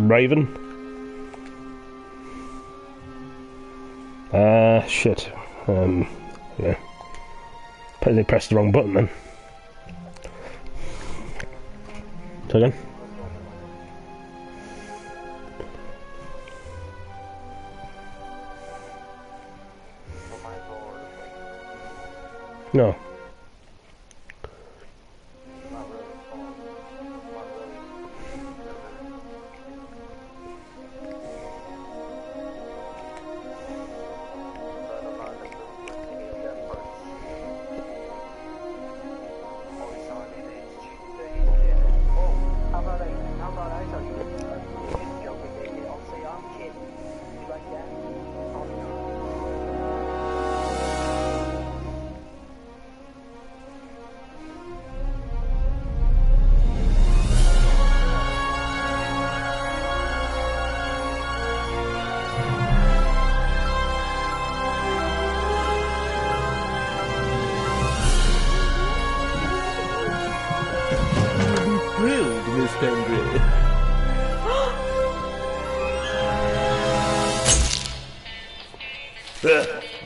Raven. Shit. Yeah. They pressed the wrong button then. So again. No.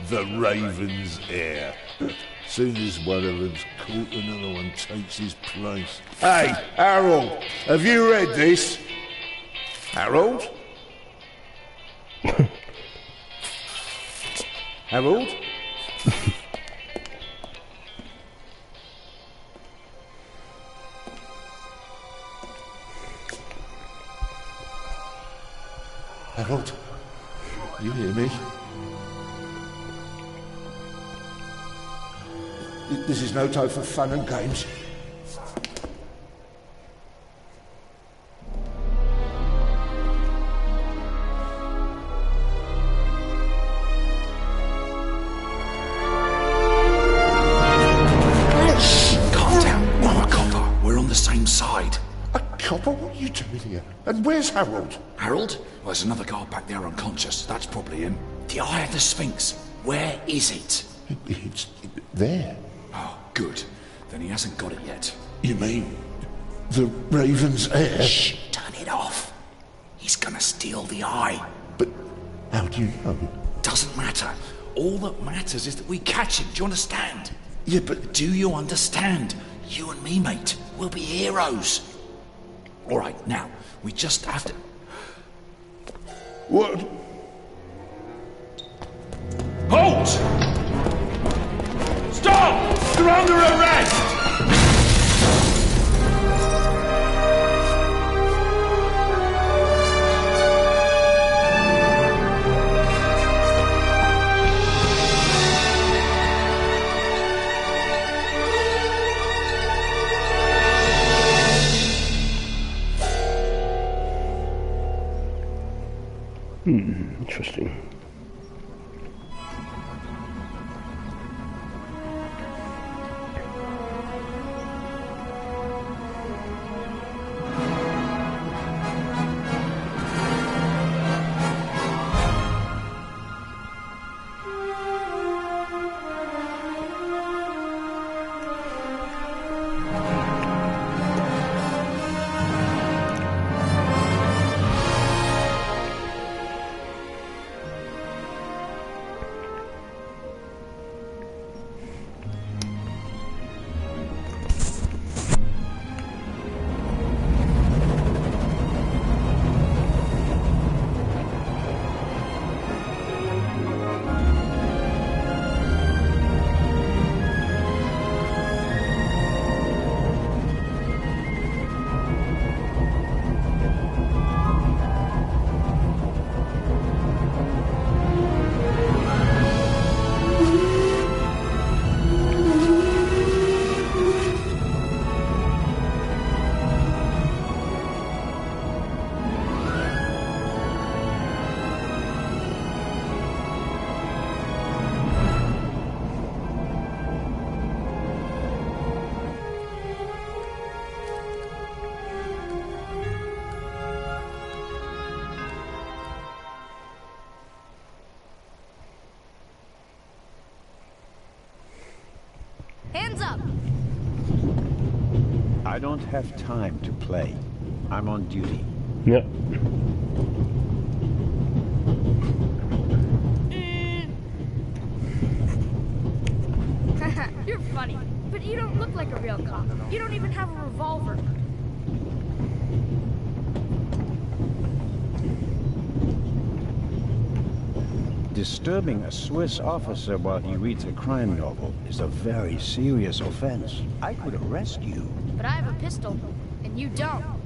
The Raven's heir. Soon as one of them's caught, another one takes his place. Hey, Harold, have you read this? Harold? Harold? Harold? You hear me? This is no time for fun and games. Shh! Calm down. I'm a copper. We're on the same side. A copper? What are you doing here? And where's Harold? Harold? Well, there's another guard back there unconscious. That's probably him. The Eye of the Sphinx. Where is it? It's there. Oh, good. Then he hasn't got it yet. You mean the Raven's heir? Shh! Turn it off. He's gonna steal the eye. But how do you know? Doesn't matter. All that matters is that we catch him. Do you understand? Yeah, but... Do you understand? You and me, mate. We'll be heroes. All right, now, we just have to... What? Halt! Stop! You're under arrest! Interesting. Hands up! I don't have time to play. I'm on duty. Yep. You're funny, but you don't look like a real cop. You don't even have a revolver. Disturbing a Swiss officer while he reads a crime novel is a very serious offense. I could arrest you. But I have a pistol, and you don't.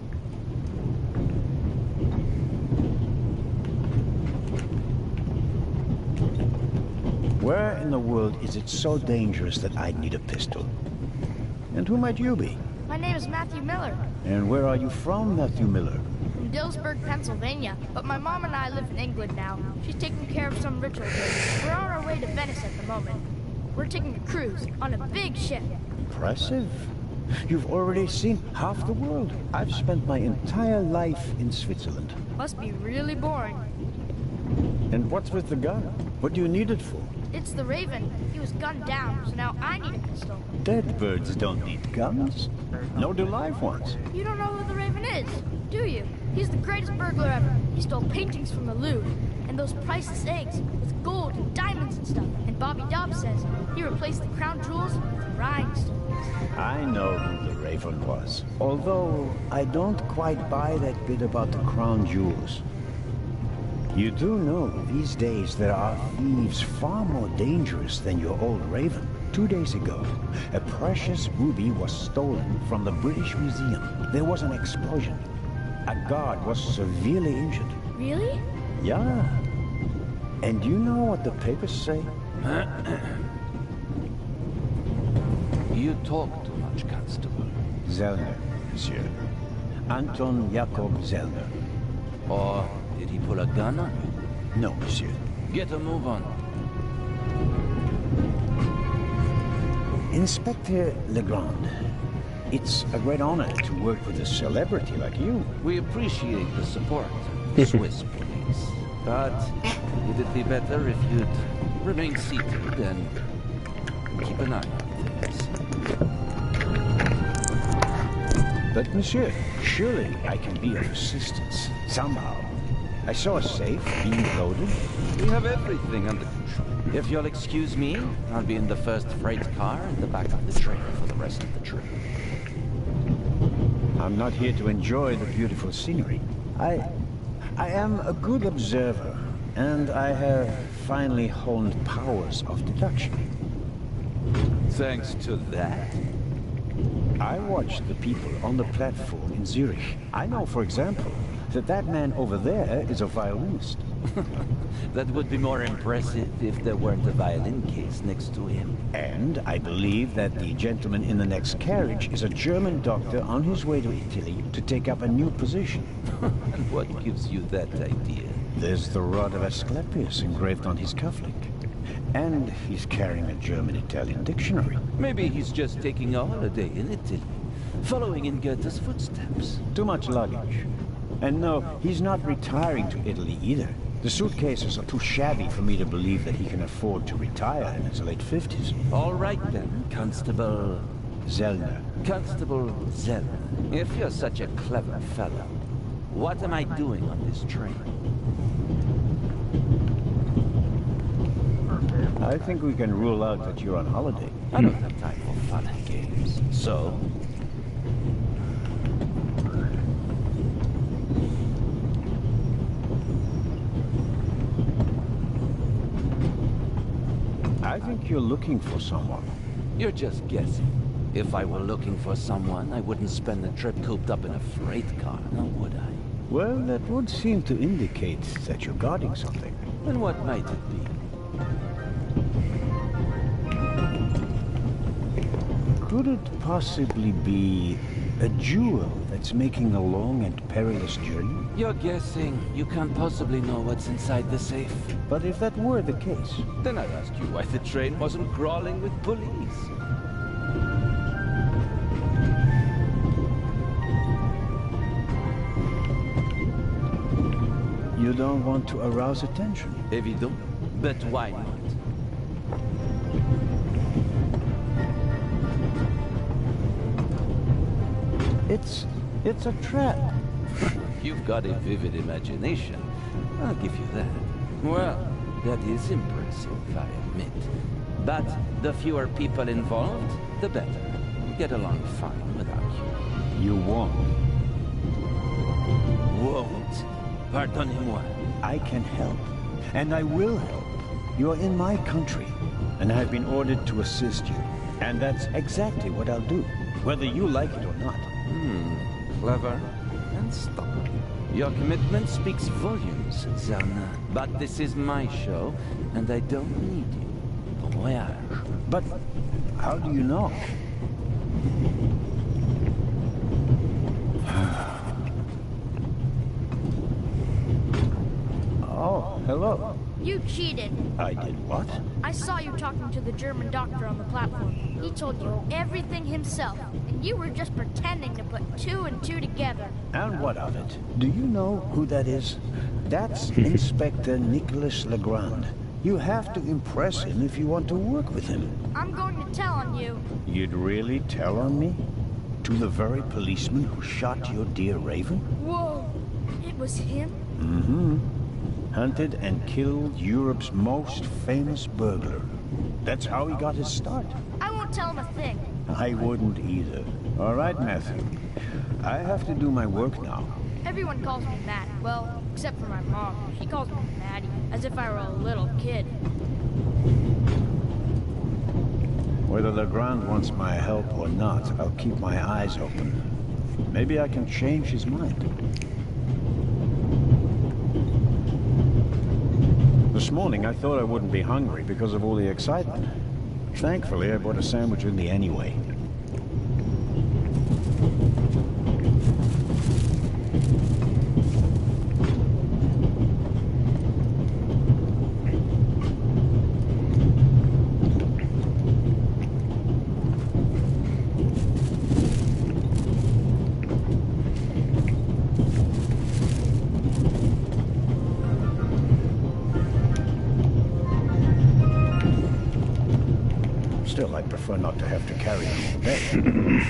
Where in the world is it so dangerous that I'd need a pistol? And who might you be? My name is Matthew Miller. And where are you from, Matthew Miller? From Dillsburg, Pennsylvania. But my mom and I live in England now. She's taking care of some ritual here. We're on our way to Venice at the moment. We're taking a cruise on a big ship. Impressive. You've already seen half the world. I've spent my entire life in Switzerland. Must be really boring. And what's with the gun? What do you need it for? It's the Raven. He was gunned down, so now I need a pistol. Dead birds don't need guns. Nor do live ones. You don't know who the Raven is, do you? He's the greatest burglar ever. He stole paintings from the Louvre, and those priceless eggs with gold and diamonds and stuff. And Bobby Dobbs says he replaced the crown jewels with rhinestones. I know who the Raven was. Although I don't quite buy that bit about the crown jewels. You do know these days there are thieves far more dangerous than your old Raven. 2 days ago, a precious ruby was stolen from the British Museum. There was an explosion. A guard was severely injured. Really? Yeah. And you know what the papers say? You talk too much, Constable. Zellner, monsieur. Anton Jakob Zellner. Or did he pull a gun on you? No, monsieur. Get a move on. Inspector Legrand, it's a great honor to work with a celebrity like you. We appreciate the support, Swiss police. But it'd be better if you'd remain seated and keep an eye on things. But monsieur, surely I can be of assistance, somehow. I saw a safe being loaded. We have everything under control. If you'll excuse me, I'll be in the first freight car at the back of the train for the rest of the trip. I'm not here to enjoy the beautiful scenery. I am a good observer, and I have finally honed powers of deduction. Thanks to that? I watched the people on the platform in Zurich. I know, for example, that man over there is a violinist. That would be more impressive if there weren't a violin case next to him. And I believe that the gentleman in the next carriage is a German doctor on his way to Italy to take up a new position. And what gives you that idea? There's the rod of Asclepius engraved on his cufflink. And he's carrying a German-Italian dictionary. Maybe he's just taking a holiday in Italy, following in Goethe's footsteps. Too much luggage. And no, he's not retiring to Italy either. The suitcases are too shabby for me to believe that he can afford to retire in his late 50s. All right then, Constable... Zellner. Constable Zellner. If you're such a clever fellow, what am I doing on this train? I think we can rule out that you're on holiday. I don't have time for fun and games. So... I think you're looking for someone. You're just guessing. If I were looking for someone, I wouldn't spend the trip cooped up in a freight car, now would I? Well, that would seem to indicate that you're guarding something. And what might it be? Could it possibly be a jewel that's making a long and perilous journey? You're guessing. You can't possibly know what's inside the safe. But if that were the case... Then I'd ask you why the train wasn't crawling with police. You don't want to arouse attention? Évident. But why not? It's a trap. You've got a vivid imagination. I'll give you that. Well, that is impressive, I admit. But the fewer people involved, the better. Get along fine without you. You won't. Won't? Pardonnez-moi. I can help, and I will help. You're in my country, and I've been ordered to assist you. And that's exactly what I'll do, whether you like it or not. Clever and stubborn. Your commitment speaks volumes, Zarna. But this is my show, and I don't need you. Bon voyage. But how do you know? Oh, hello. You cheated. I did what? I saw you talking to the German doctor on the platform. He told you everything himself, and you were just pretending to put 2 and 2 together. And what of it? Do you know who that is? That's Inspector Nicholas Legrand. You have to impress him if you want to work with him. I'm going to tell on you. You'd really tell on me? To the very policeman who shot your dear Raven? Whoa! It was him? Mm-hmm. Hunted and killed Europe's most famous burglar. That's how he got his start. I won't tell him a thing. I wouldn't either. All right, Matthew. I have to do my work now. Everyone calls me Matt. Well, except for my mom. She calls me Maddie, as if I were a little kid. Whether Legrand wants my help or not, I'll keep my eyes open. Maybe I can change his mind. This morning, I thought I wouldn't be hungry because of all the excitement. Thankfully, I bought a sandwich with me anyway. Still, I'd prefer not to have to carry them all day.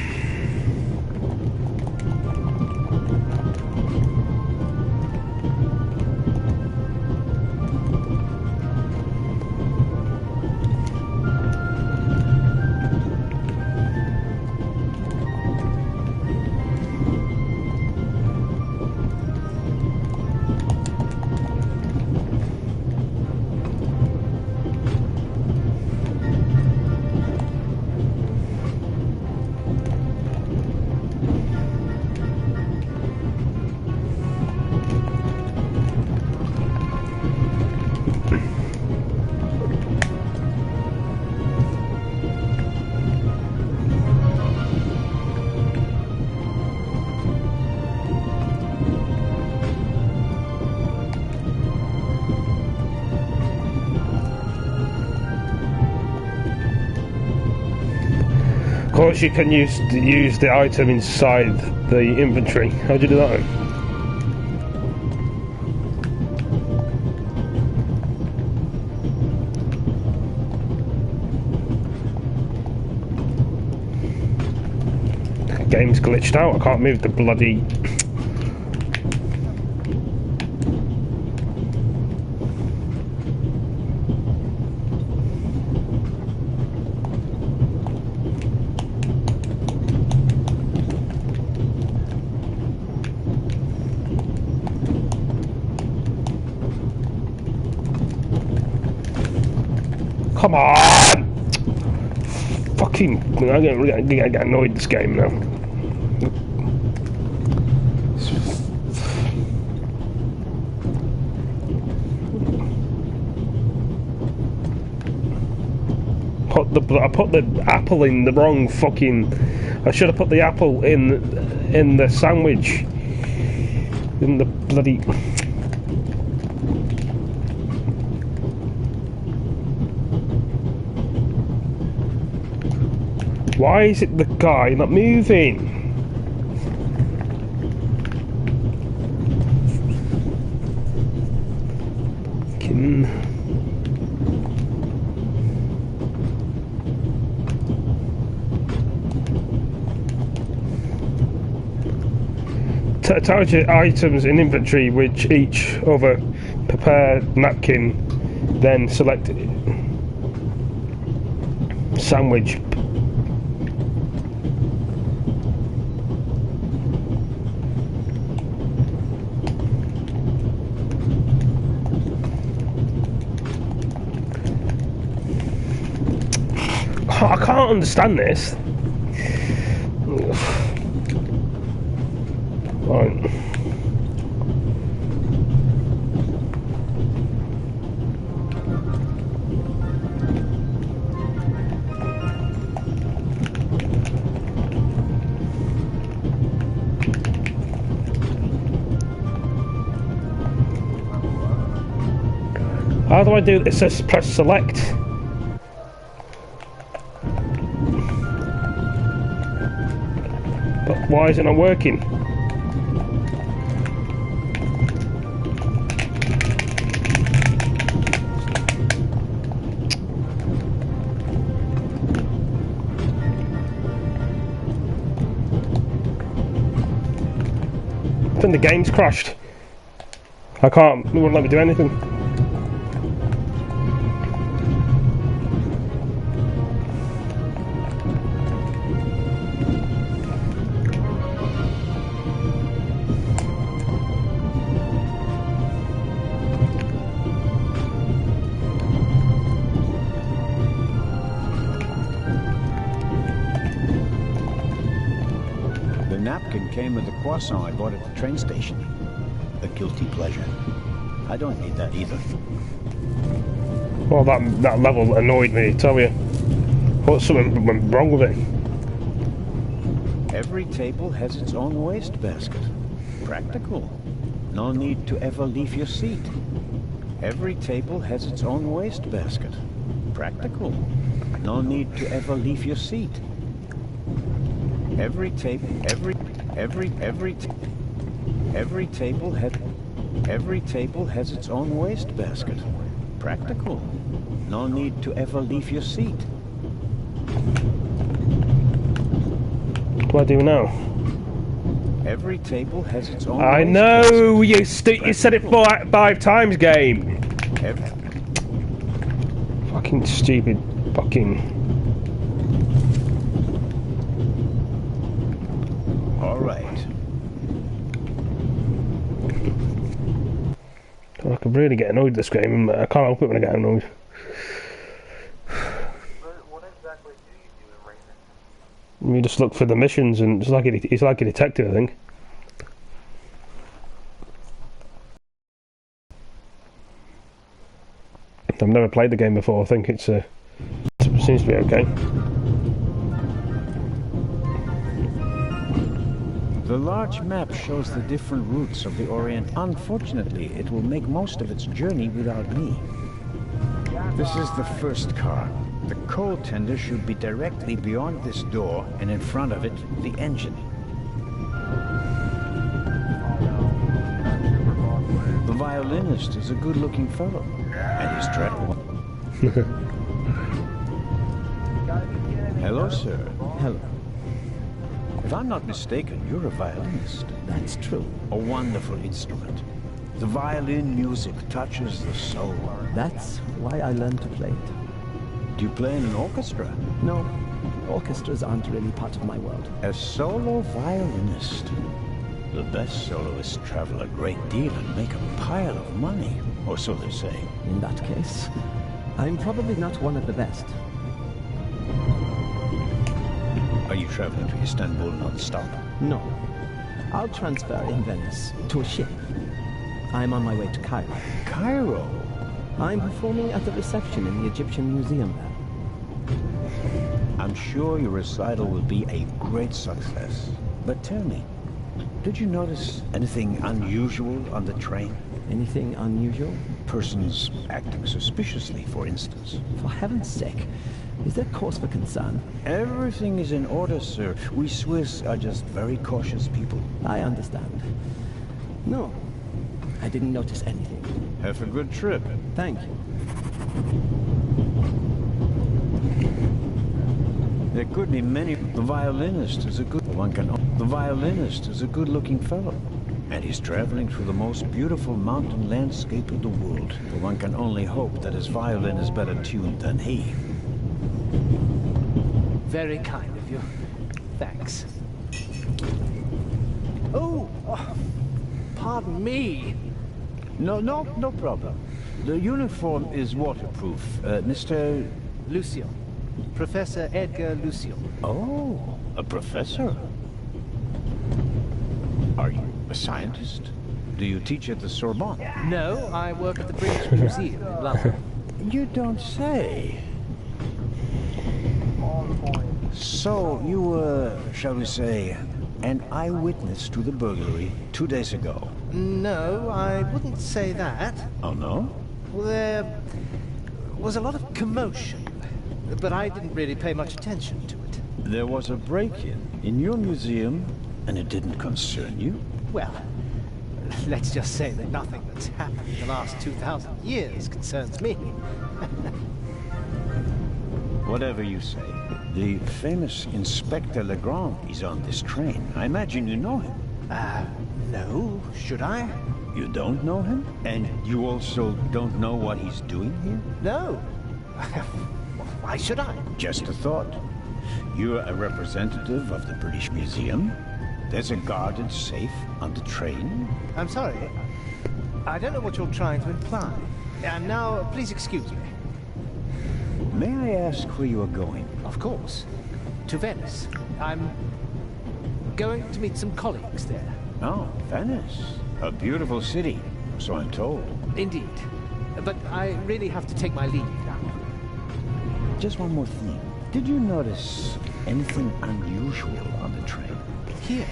Of course, you can use the item inside the inventory. How do you do that? The game's glitched out. I can't move the bloody. Come on! Fucking... I'm getting annoyed with this game now. I put the apple in the wrong fucking... I should have put the apple in the sandwich. In the bloody... Why is it the guy not moving? Tells you items in inventory which each other prepared napkin, then select it. Sandwich. I can't understand this. Right. How do I do this? It says press select. But why is it not working? I think the game's crashed. I can't, it won't let me do anything. The napkin came with the croissant I bought at the train station. A guilty pleasure. I don't need that either. Well, that level annoyed me, I tell you. Thought something went wrong with it. Every table has its own wastebasket. Practical. No need to ever leave your seat. Every table has its own wastebasket. Practical. No need to ever leave your seat. Every table has its own wastebasket. Practical. No need to ever leave your seat. What do I do now? Every table has its own. I know you said it 5 times, game. Fucking stupid, fucking. All right. I could really get annoyed with this game. I can't help it when I get annoyed. What exactly do you do in Raymond? You just look for the missions, and it's like a detective, I think. I've never played the game before. I think it seems to be okay. The large map shows the different routes of the Orient. Unfortunately, it will make most of its journey without me. This is the first car. The coal tender should be directly beyond this door, and in front of it, the engine. The violinist is a good-looking fellow, and he's dreadful. Hello, sir. Hello. If I'm not mistaken, you're a violinist. That's true. A wonderful instrument. The violin music touches the soul. That's why I learned to play it. Do you play in an orchestra? No, orchestras aren't really part of my world. A solo violinist. The best soloists travel a great deal and make a pile of money, or so they say. In that case, I'm probably not one of the best. Are you traveling to Istanbul non-stop? No. I'll transfer in Venice to a ship. I'm on my way to Cairo. Cairo? I'm performing at the reception in the Egyptian Museum there. I'm sure your recital will be a great success. But tell me, did you notice anything unusual on the train? Anything unusual? Persons acting suspiciously, for instance. For heaven's sake, is there cause for concern? Everything is in order, sir. We Swiss are just very cautious people. I understand. No, I didn't notice anything. Have a good trip. Thank you. There could be many. The violinist is a good-looking fellow. And he's traveling through the most beautiful mountain landscape in the world. One can only hope that his violin is better tuned than he. Very kind of you. Thanks. Oh, pardon me. No problem. The uniform is waterproof. Mr. Lucio. Professor Edgar Lucio. Oh, a professor? Are you a scientist? Do you teach at the Sorbonne? No, I work at the British Museum in London. You don't say. So, you were, shall we say, an eyewitness to the burglary 2 days ago? No, I wouldn't say that. Oh, no? Well, there was a lot of commotion, but I didn't really pay much attention to it. There was a break-in in your museum, and it didn't concern you? Well, let's just say that nothing that's happened in the last 2,000 years concerns me. Whatever you say. The famous Inspector Legrand is on this train. I imagine you know him. No. Should I? You don't know him? And you also don't know what he's doing here? No. Why should I? Just a thought. You're a representative of the British Museum. There's a guarded safe on the train. I'm sorry. I don't know what you're trying to imply. And now, please excuse me. May I ask where you are going? Of course. To Venice. I'm going to meet some colleagues there. Oh, Venice. A beautiful city, so I'm told. Indeed. But I really have to take my leave now. Just one more thing. Did you notice anything unusual on the train? Here?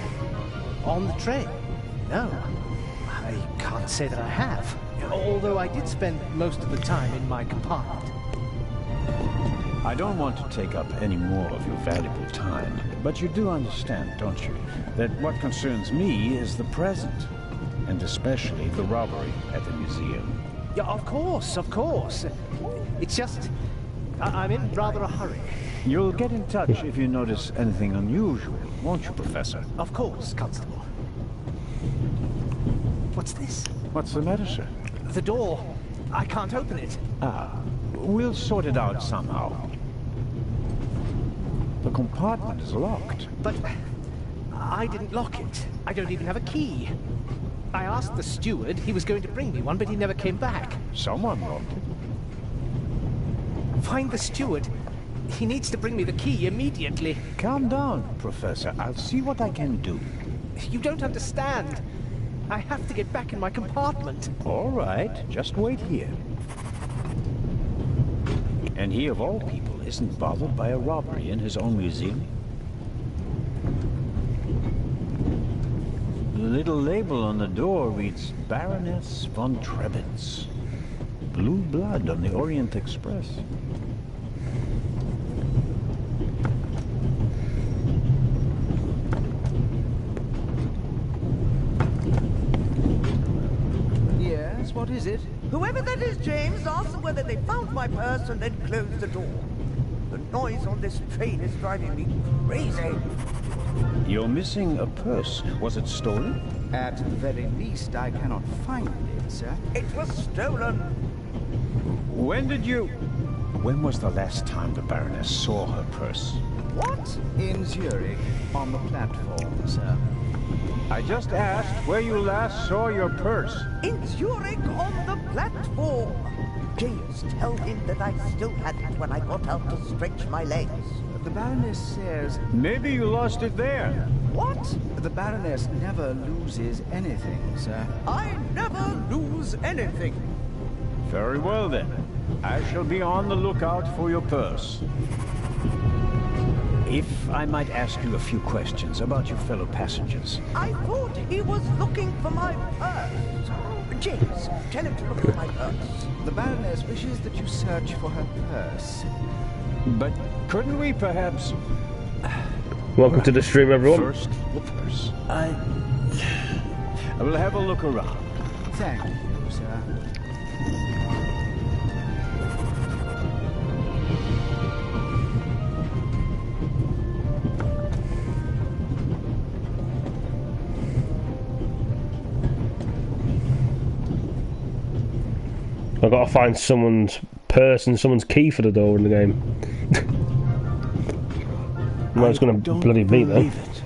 On the train? No. I can't say that I have. Although I did spend most of the time in my compartment. I don't want to take up any more of your valuable time, but you do understand, don't you, that what concerns me is the present, and especially the robbery at the museum. Yeah, of course, of course. It's just, I'm in rather a hurry. You'll get in touch if you notice anything unusual, won't you, Professor? Of course, Constable. What's this? What's the matter, sir? The door. I can't open it. We'll sort it out somehow. The compartment is locked. But I didn't lock it. I don't even have a key. I asked the steward. He was going to bring me one, but he never came back. Someone locked it. Find the steward. He needs to bring me the key immediately. Calm down, Professor. I'll see what I can do. You don't understand. I have to get back in my compartment. All right, just wait here. And he, of all people, isn't bothered by a robbery in his own museum? The little label on the door reads Baroness von Trebitz. Blue blood on the Orient Express. Yes, what is it? Whoever that is, James, ask them whether they found my purse and then closed the door. The noise on this train is driving me crazy. You're missing a purse. Was it stolen? At the very least, I cannot find it, sir. It was stolen. When was the last time the Baroness saw her purse? What? In Zurich, on the platform, sir. I just asked where you last saw your purse. In Zurich, on the platform. James, tell him that I still had it when I got out to stretch my legs. The Baroness says... Maybe you lost it there. What? The Baroness never loses anything, sir. I never lose anything. Very well, then. I shall be on the lookout for your purse. If I might ask you a few questions about your fellow passengers. I thought he was looking for my purse. James, tell him to look for my purse. The Baroness wishes that you search for her purse. But couldn't we perhaps... Welcome to the stream, everyone. First, the purse. I will have a look around. Thank you, sir. I've got to find someone's purse and someone's key for the door in the game. Well, it's going to bloody be there. It.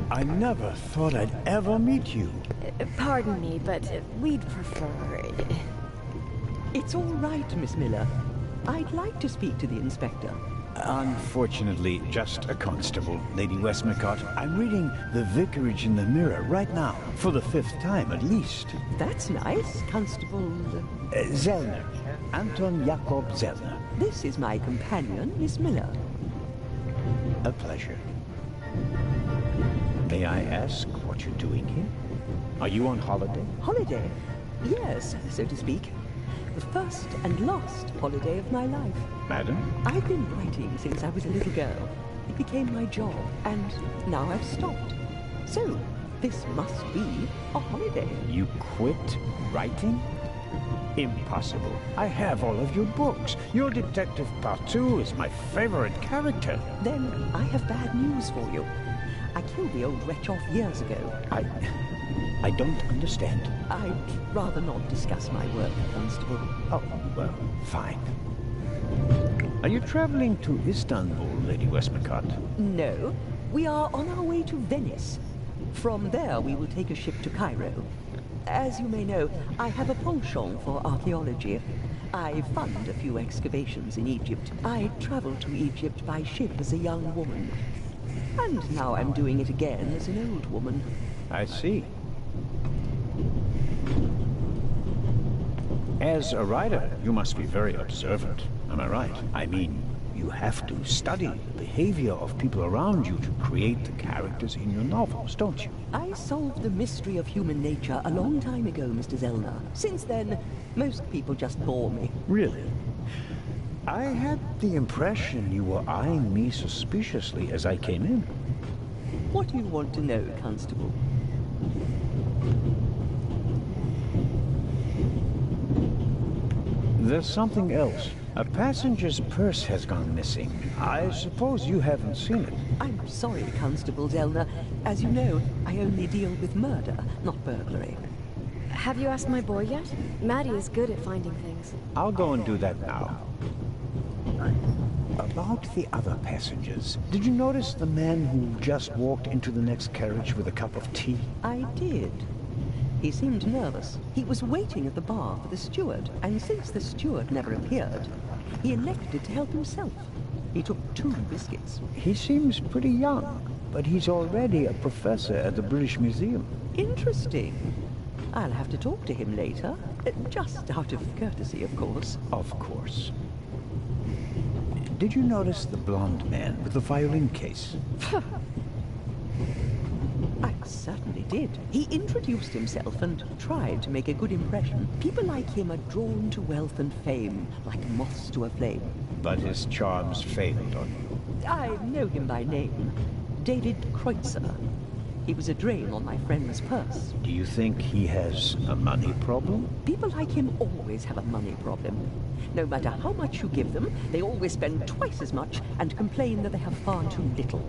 I never thought I'd ever meet you. Pardon me, but we'd prefer... It's all right, Miss Miller. I'd like to speak to the inspector. Unfortunately, just a constable, Lady Westmacott. I'm reading The Vicarage in the Mirror right now, for the 5th time at least. That's nice, Constable... Zellner. Anton Jakob Zellner. This is my companion, Miss Miller. A pleasure. May I ask what you're doing here? Are you on holiday? Holiday? Yes, so to speak. The first and last holiday of my life. Madam? I've been writing since I was a little girl. It became my job, and now I've stopped. So, this must be a holiday. You quit writing? Impossible. I have all of your books. Your Detective Partout is my favorite character. Then I have bad news for you. I killed the old wretch off years ago. I don't understand. I'd rather not discuss my work, Constable. Oh, well, fine. Are you traveling to Istanbul, Lady Westmacott? No. We are on our way to Venice. From there, we will take a ship to Cairo. As you may know, I have a penchant for archaeology. I fund a few excavations in Egypt. I traveled to Egypt by ship as a young woman. And now I'm doing it again as an old woman. I see. As a writer, you must be very observant. Am I right? I mean, you have to study the behavior of people around you to create the characters in your novels, don't you? I solved the mystery of human nature a long time ago, Mr. Zellner. Since then, most people just bore me. Really? I had the impression you were eyeing me suspiciously as I came in. What do you want to know, Constable? There's something else. A passenger's purse has gone missing. I suppose you haven't seen it. I'm sorry, Constable Zellner. As you know, I only deal with murder, not burglary. Have you asked my boy yet? Maddie is good at finding things. I'll go and do that now. About the other passengers, did you notice the man who just walked into the next carriage with a cup of tea? I did. He seemed nervous. He was waiting at the bar for the steward, and since the steward never appeared, he elected to help himself. He took 2 biscuits. He seems pretty young, but he's already a professor at the British Museum. Interesting. I'll have to talk to him later. Just out of courtesy, of course. Of course. Did you notice the blonde man with the violin case? I certainly did. He introduced himself and tried to make a good impression. People like him are drawn to wealth and fame, like moths to a flame. But his charms failed on you. I know him by name. David Kreutzer. He was a drain on my friend's purse. Do you think he has a money problem? People like him always have a money problem. No matter how much you give them, they always spend twice as much and complain that they have far too little.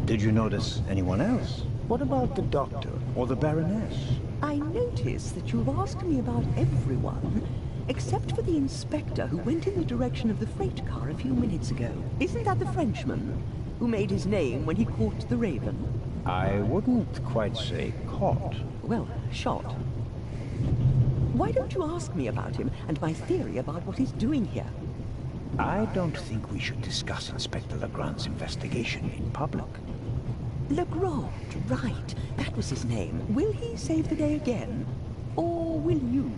Did you notice anyone else? What about the doctor or the Baroness? I notice that you've asked me about everyone, except for the inspector who went in the direction of the freight car a few minutes ago. Isn't that the Frenchman who made his name when he caught the Raven? I wouldn't quite say caught. Well, shot. Why don't you ask me about him and my theory about what he's doing here? I don't think we should discuss Inspector Legrand's investigation in public. Legrand, right. That was his name. Will he save the day again? Or will you,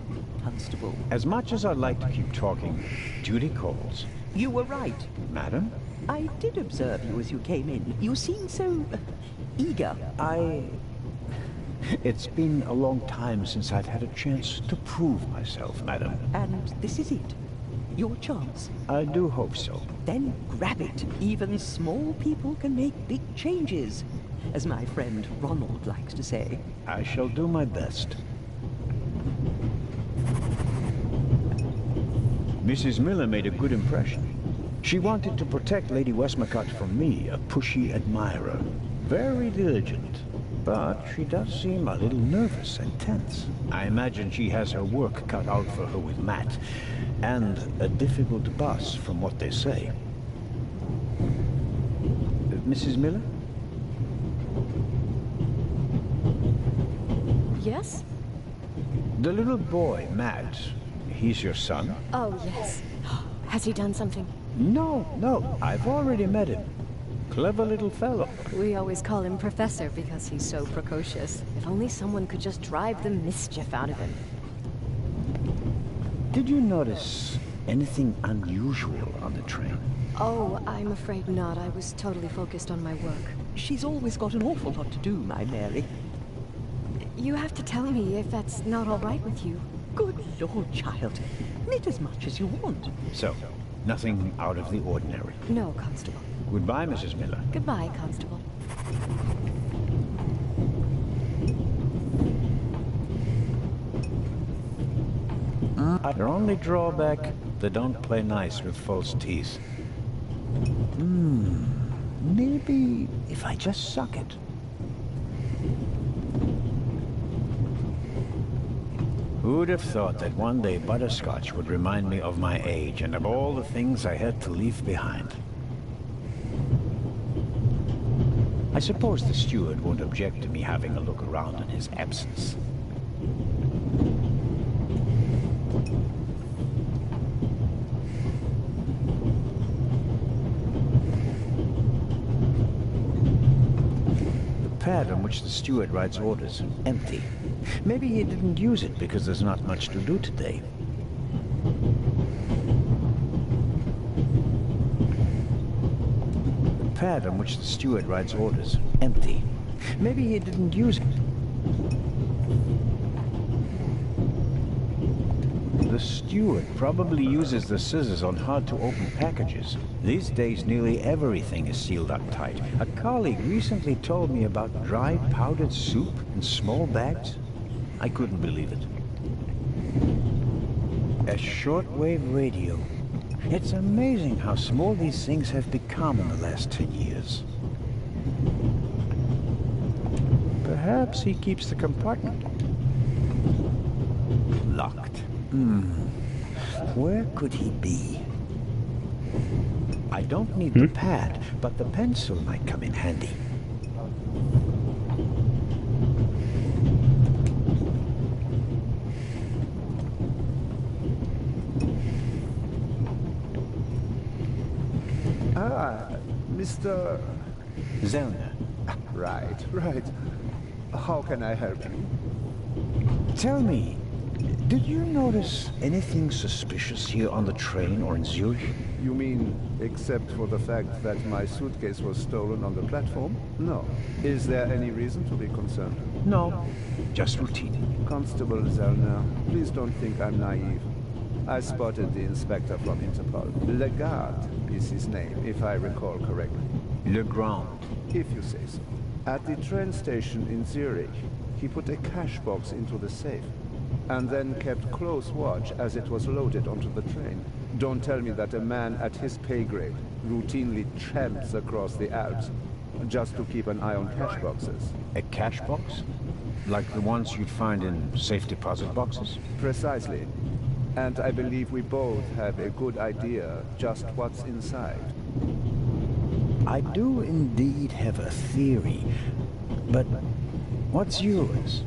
Constable? As much as I'd like to keep talking, duty calls. You were right. Madam? I did observe you as you came in. You seemed so... eager. It's been a long time since I've had a chance to prove myself, madam. And this is it? Your chance? I do hope so. Then grab it. Even small people can make big changes, as my friend Ronald likes to say. I shall do my best. Mrs. Miller made a good impression. She wanted to protect Lady Westmacott from me, a pushy admirer. Very diligent. but she does seem a little nervous and tense. I imagine she has her work cut out for her with Matt, and a difficult boss from what they say. Mrs. Miller? Yes? The little boy, Matt, he's your son? Oh, yes. Has he done something? No, I've already met him. Clever little fellow. We always call him Professor because he's so precocious. If only someone could just drive the mischief out of him. Did you notice anything unusual on the train? Oh, I'm afraid not. I was totally focused on my work. She's always got an awful lot to do, my Mary. You have to tell me if that's not all right with you. Good Lord, child. Knit as much as you want. So, nothing out of the ordinary? No, Constable. Goodbye, Mrs. Miller. Goodbye, Constable. Their only drawback, they don't play nice with false teeth. Maybe if I just suck it. Who'd have thought that one day butterscotch would remind me of my age and of all the things I had to leave behind? I suppose the steward won't object to me having a look around in his absence. The pad on which the steward writes orders, empty. Maybe he didn't use it because there's not much to do today. The pad on which the steward writes orders, empty. Maybe he didn't use it. The steward probably uses the scissors on hard-to-open packages. These days, nearly everything is sealed up tight. A colleague recently told me about dried powdered soup in small bags. I couldn't believe it. A shortwave radio. It's amazing how small these things have become in the last 10 years. Perhaps he keeps the compartment locked. Where could he be? I don't need the pad, but the pencil might come in handy. Mr. Zellner. Right. How can I help you? Tell me, did you notice anything suspicious here on the train or in Zurich? You mean, except for the fact that my suitcase was stolen on the platform? No. Is there any reason to be concerned? No, just routine. Constable Zellner, please don't think I'm naive. I spotted the inspector from Interpol. Legarde is his name, if I recall correctly. Legrand. If you say so. At the train station in Zurich, he put a cash box into the safe, and then kept close watch as it was loaded onto the train. Don't tell me that a man at his pay grade routinely tramps across the Alps just to keep an eye on cash boxes. A cash box? Like the ones you'd find in safe deposit boxes? Precisely. And I believe we both have a good idea just what's inside. I do indeed have a theory, but what's yours?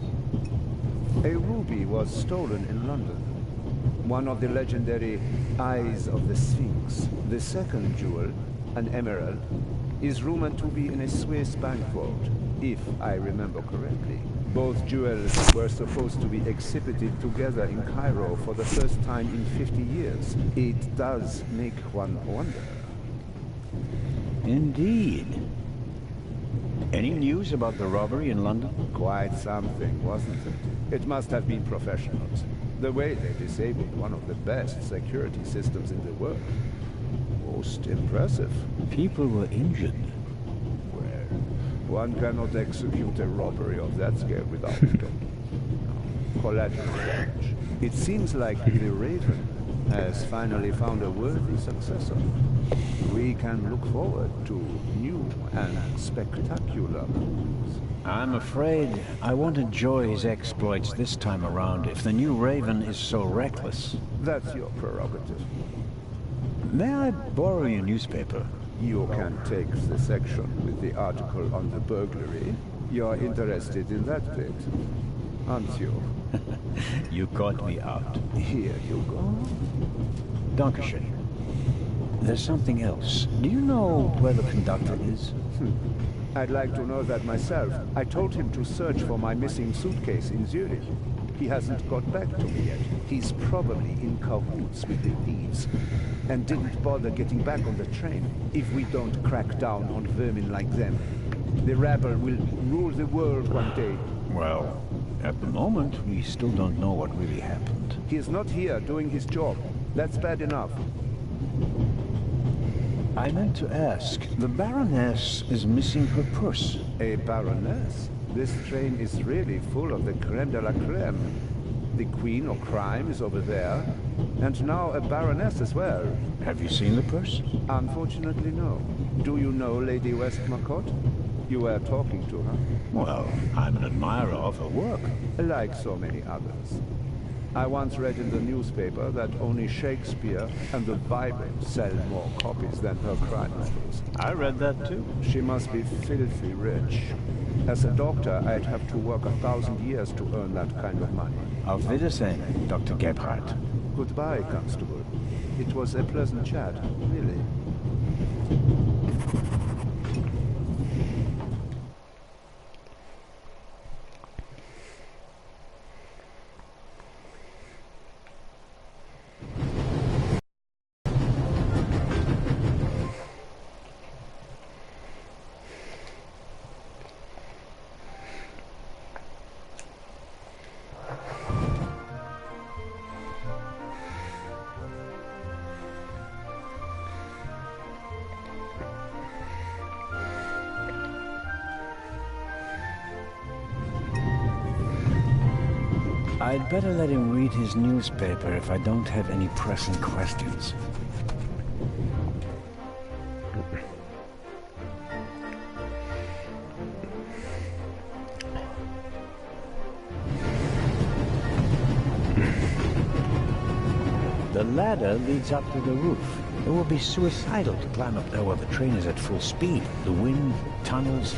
A ruby was stolen in London. One of the legendary Eyes of the Sphinx. The second jewel, an emerald, is rumored to be in a Swiss bank vault, if I remember correctly. Both jewels were supposed to be exhibited together in Cairo for the first time in 50 years. It does make one wonder. Indeed. Any news about the robbery in London? Quite something, wasn't it? It must have been professionals. The way they disabled one of the best security systems in the world. Most impressive. People were injured. One cannot execute a robbery of that scale without collateral damage. It seems like the Raven has finally found a worthy successor. We can look forward to new and spectacular moves. I'm afraid I won't enjoy his exploits this time around if the new Raven is so reckless. That's your prerogative. May I borrow your newspaper? You can take the section with the article on the burglary. You're interested in that bit, aren't you? You caught me out. Here you go. Dankeschön. There's something else. Do you know where the conductor is? I'd like to know that myself. I told him to search for my missing suitcase in Zurich. He hasn't got back to me yet. He's probably in cahoots with the thieves and didn't bother getting back on the train. If we don't crack down on vermin like them, the rabble will rule the world one day. Well, at the moment, we still don't know what really happened. He is not here doing his job. That's bad enough. I meant to ask, the Baroness is missing her purse. A Baroness? This train is really full of the creme de la creme. The Queen of Crime is over there, and now a Baroness as well. Have you seen the purse? Unfortunately, no. Do you know Lady Westmacott? You were talking to her. Well, I'm an admirer of her work. Like so many others. I once read in the newspaper that only Shakespeare and the Bible sell more copies than her crime novels. I read that too. She must be filthy rich. As a doctor, I'd have to work 1,000 years to earn that kind of money. Auf Wiedersehen, Dr. Gebhardt. Goodbye, Constable. It was a pleasant chat, really. I'd better let him read his newspaper if I don't have any pressing questions. The ladder leads up to the roof. It will be suicidal to climb up there while the train is at full speed. The wind, tunnels...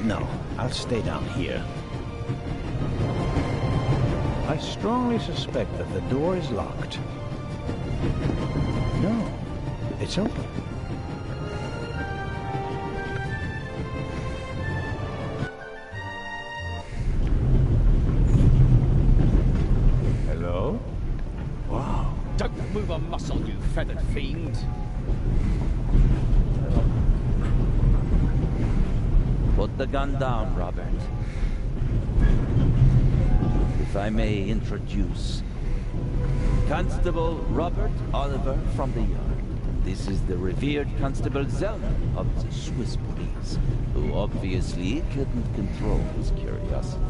No, I'll stay down here. I strongly suspect that the door is locked. No, it's open. Hello? Wow. Don't move a muscle, you feathered fiend. Put the gun down, Robert. If I may introduce Constable Robert Oliver from the Yard. This is the revered Constable Zellner of the Swiss police, who obviously couldn't control his curiosity.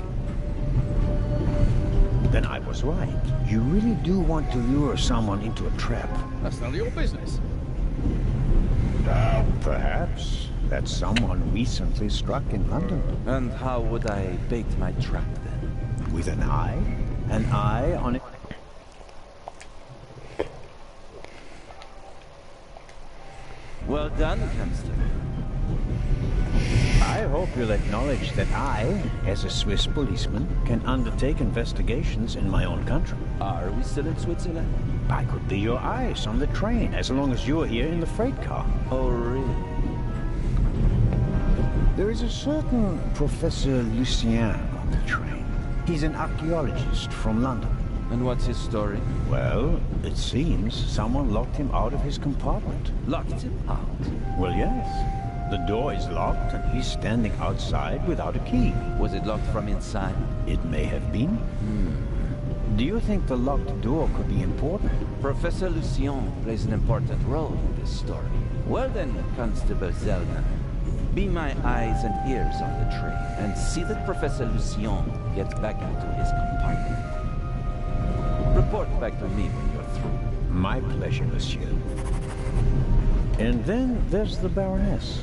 Then I was right. You really do want to lure someone into a trap. That's none of your business. Perhaps that someone recently struck in London. And how would I bait my trap then? With an eye? An eye on it? Well done, Constable. I hope you'll acknowledge that I, as a Swiss policeman, can undertake investigations in my own country. Are we still in Switzerland? I could be your eyes on the train, as long as you're here in the freight car. Oh, really? There is a certain Professor Lucien on the train. He's an archaeologist from London. And what's his story? Well, it seems someone locked him out of his compartment. Locked him out? Well, yes. The door is locked and he's standing outside without a key. Was it locked from inside? It may have been. Do you think the locked door could be important? Professor Lucien plays an important role in this story. Well then, Constable Zellner, be my eyes and ears on the train and see that Professor Lucien gets back into his compartment. Report back to me when you're through. My pleasure, monsieur. And then there's the Baroness.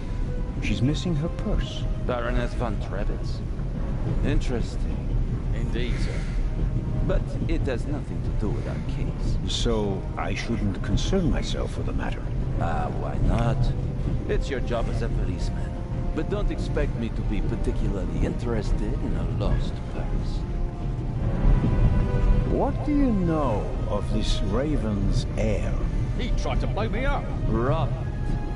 She's missing her purse. Baroness von Trevitz. Interesting. Indeed, sir. But it has nothing to do with our case. So I shouldn't concern myself with the matter. Ah, why not? It's your job as a policeman. But don't expect me to be particularly interested in a lost purse. What do you know of this Raven's heir? He tried to blow me up. Robert,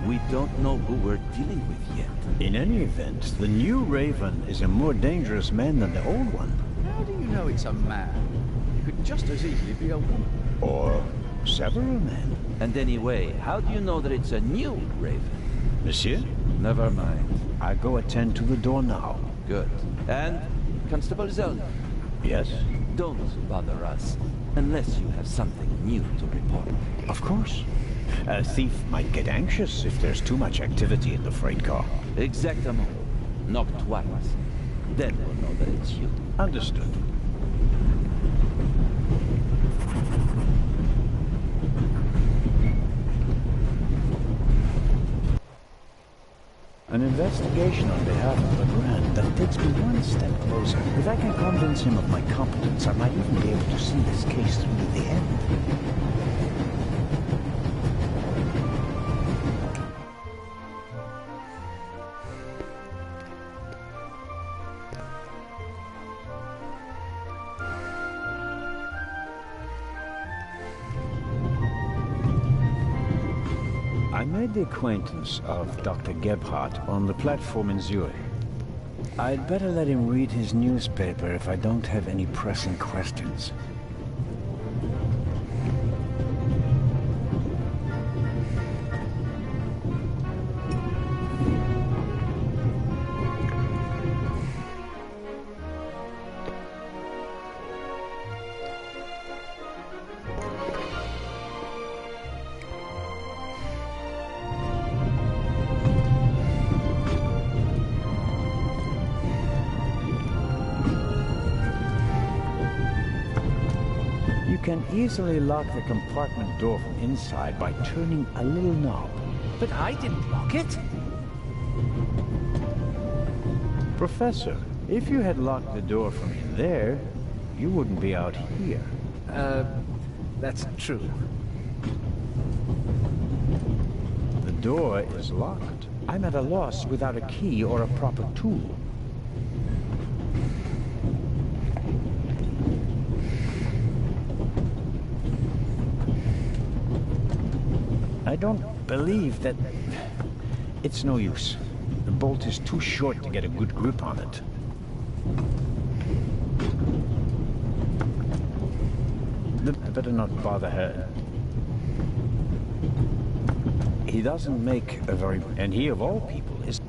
we don't know who we're dealing with yet. In any event, the new Raven is a more dangerous man than the old one. How do you know it's a man? It could just as easily be a woman. Or several men. And anyway, how do you know that it's a new Raven? Monsieur? Never mind. I go attend to the door now. Good. And, Constable Zellner? Yes? Don't bother us, unless you have something new to report. Of course. A thief might get anxious if there's too much activity in the freight car. Exactement. Knock twice. Then we'll know that it's you. Understood. An investigation on behalf of Legrand that takes me one step closer. If I can convince him of my competence, I might even be able to see this case through to the end. I made the acquaintance of Dr. Gebhardt on the platform in Zurich. I'd better let him read his newspaper if I don't have any pressing questions. You can easily lock the compartment door from inside by turning a little knob. But I didn't lock it. Professor, if you had locked the door from in there, you wouldn't be out here. That's true. The door is locked. I'm at a loss without a key or a proper tool. I don't believe that... It's no use. The bolt is too short to get a good grip on it. I better not bother her. He doesn't make a very... And he, of all people, is...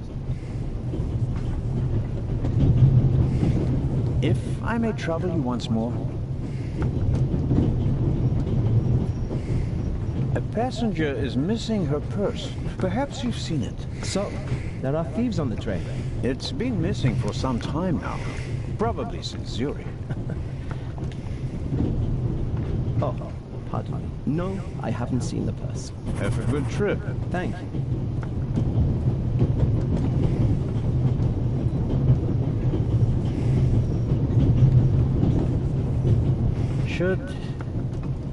If I may trouble you once more... A passenger is missing her purse. Perhaps you've seen it. So, there are thieves on the train. It's been missing for some time now. Probably since Zurich. Oh, pardon me. No, I haven't seen the purse. Have a good trip. Thank you.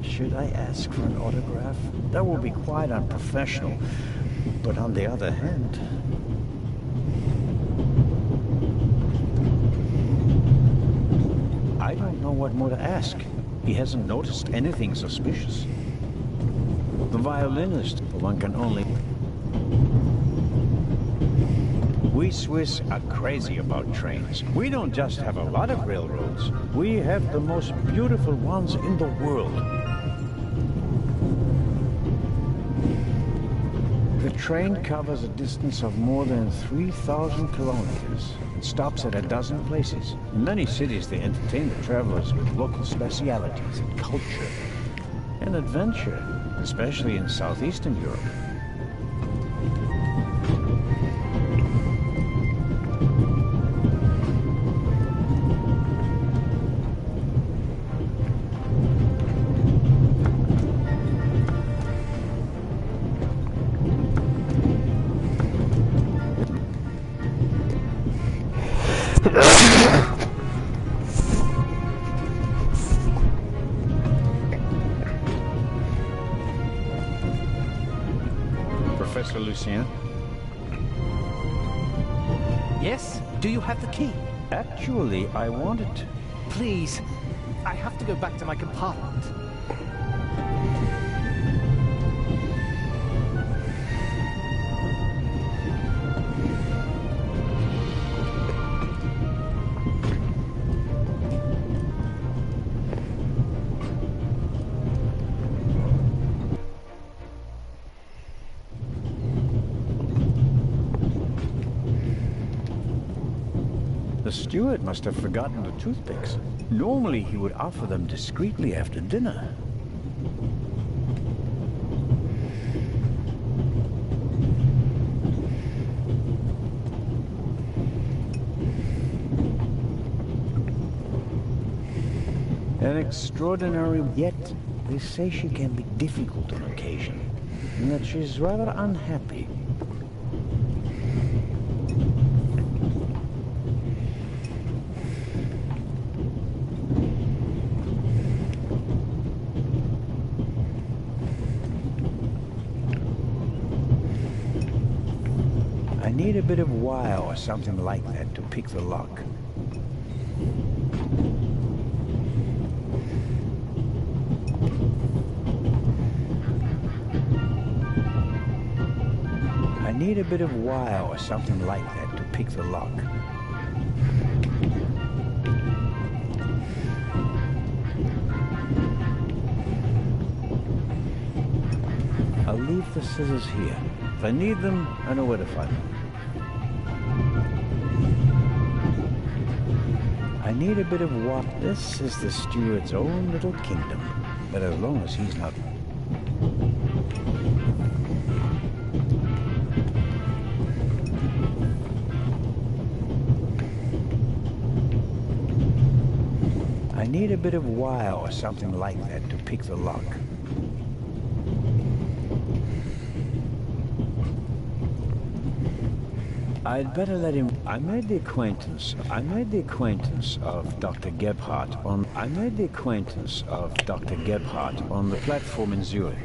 Should I ask for an autograph? That will be quite unprofessional. But on the other hand... I don't know what more to ask. He hasn't noticed anything suspicious. The violinist, one can only... We Swiss are crazy about trains. We don't just have a lot of railroads. We have the most beautiful ones in the world. The train covers a distance of more than 3,000 kilometers. It stops at a dozen places. In many cities, they entertain the travelers with local specialities and culture and adventure, especially in southeastern Europe. Professor Lucien. Yes? Do you have the key? Actually, I want it. Please. I have to go back to my compartment. The steward must have forgotten the toothpicks. Normally, he would offer them discreetly after dinner. An extraordinary, yet they say she can be difficult on occasion, and that she's rather unhappy. I need a bit of wire or something like that to pick the lock. I need a bit of wire or something like that to pick the lock. I'll leave the scissors here. If I need them, I know where to find them. I need a bit of what? This is the steward's own little kingdom. But as long as he's not... I need a bit of wire or something like that to pick the lock. I'd better let him... I made the acquaintance of Dr. Gebhardt on the platform in Zurich.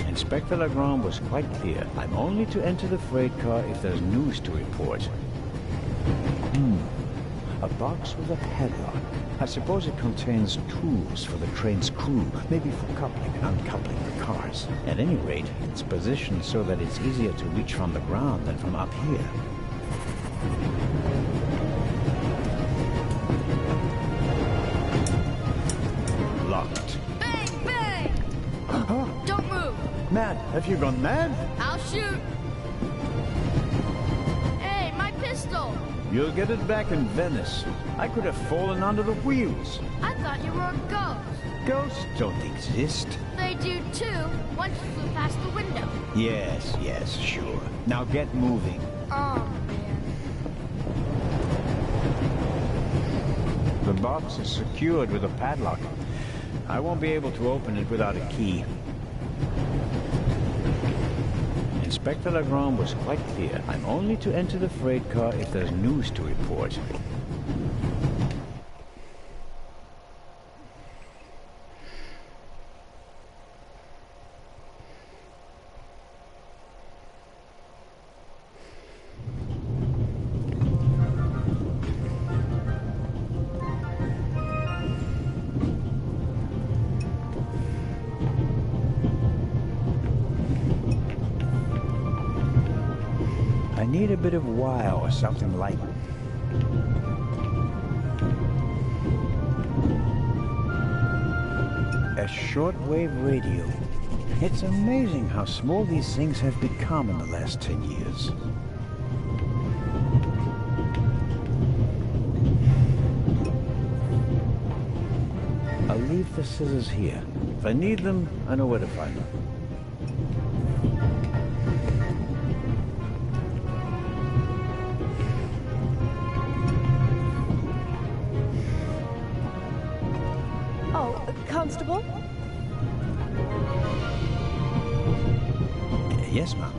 Inspector Legrand was quite clear. I'm only to enter the freight car if there's news to report. A box with a padlock. I suppose it contains tools for the train's crew, maybe for coupling and uncoupling the cars. At any rate, it's positioned so that it's easier to reach from the ground than from up here. Locked. Bang, bang! Don't move. Mad, have you gone mad? I'll shoot. Hey, my pistol. You'll get it back in Venice. I could have fallen under the wheels. I thought you were a ghost. Ghosts don't exist. They do too, once you flew past the window. Yes, sure. Now get moving. Oh, man. The box is secured with a padlock. I won't be able to open it without a key. Inspector Legrand was quite clear. I'm only to enter the freight car if there's news to report. I need a bit of wire or something like it. A shortwave radio. It's amazing how small these things have become in the last 10 years. leave the scissors here. If I need them, I know where to find them. Oh, Constable? Yes, ma'am.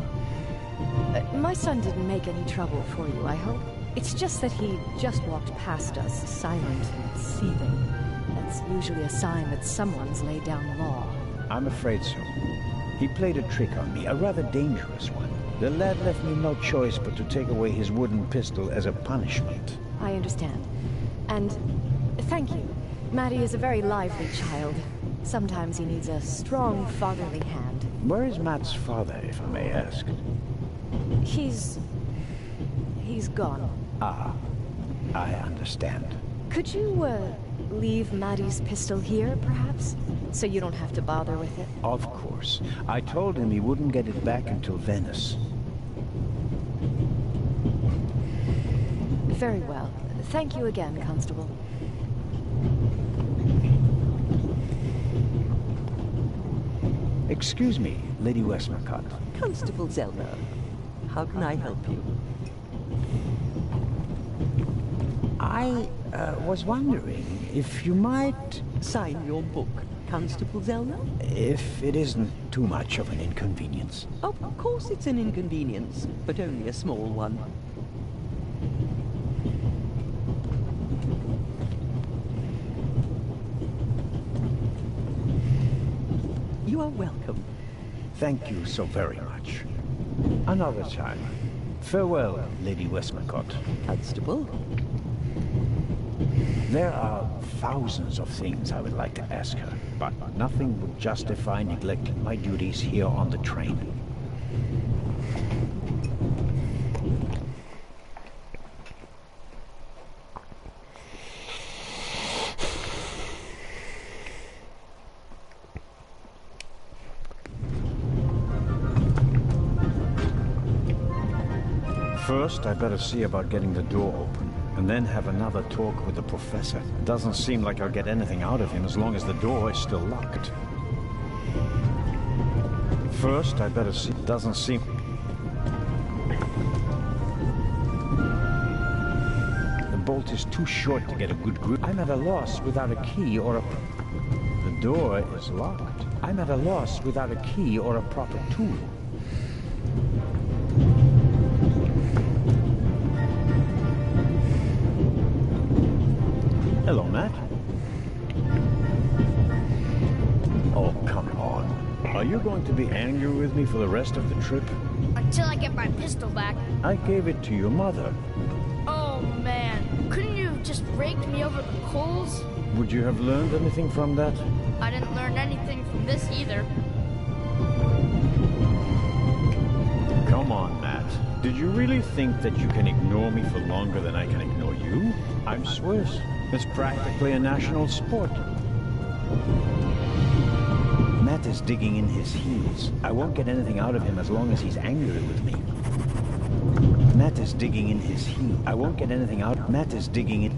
My son didn't make any trouble for you, I hope. It's just that he just walked past us, silent and seething. That's usually a sign that someone's laid down the law. I'm afraid so. He played a trick on me, a rather dangerous one. The lad left me no choice but to take away his wooden pistol as a punishment. I understand. And thank you. Matty is a very lively child. Sometimes he needs a strong fatherly hand. Where is Matt's father, if I may ask? He's gone. Ah, I understand. Could you, leave Matty's pistol here, perhaps? So you don't have to bother with it? Of course. I told him he wouldn't get it back until Venice. Very well. Thank you again, Constable. Excuse me, Lady Westmacott. Constable Zellner, how can I help you? I was wondering if you might... Sign your book, Constable Zellner? If it isn't too much of an inconvenience. Of course it's an inconvenience, but only a small one. You are welcome. Thank you so very much. Another time. Farewell, Lady Westmacott. Constable? There are thousands of things I would like to ask her, but nothing would justify neglecting my duties here on the train. First, I better see about getting the door open, and then have another talk with the professor. Doesn't seem like I'll get anything out of him as long as the door is still locked. First, I better see... Doesn't seem... The bolt is too short to get a good grip. I'm at a loss without a key or a... The door is locked. I'm at a loss without a key or a proper tool. Hello, Matt. Oh, come on. Are you going to be angry with me for the rest of the trip? Until I get my pistol back. I gave it to your mother. Oh, man. Couldn't you have just raked me over the coals? Would you have learned anything from that? I didn't learn anything from this either. Come on, Matt. Did you really think that you can ignore me for longer than I can ignore you? I'm Swiss. It's practically a national sport. Matt is digging in his heels. I won't get anything out of him as long as he's angry with me. Matt is digging in his heels. I won't get anything out. Matt is digging in...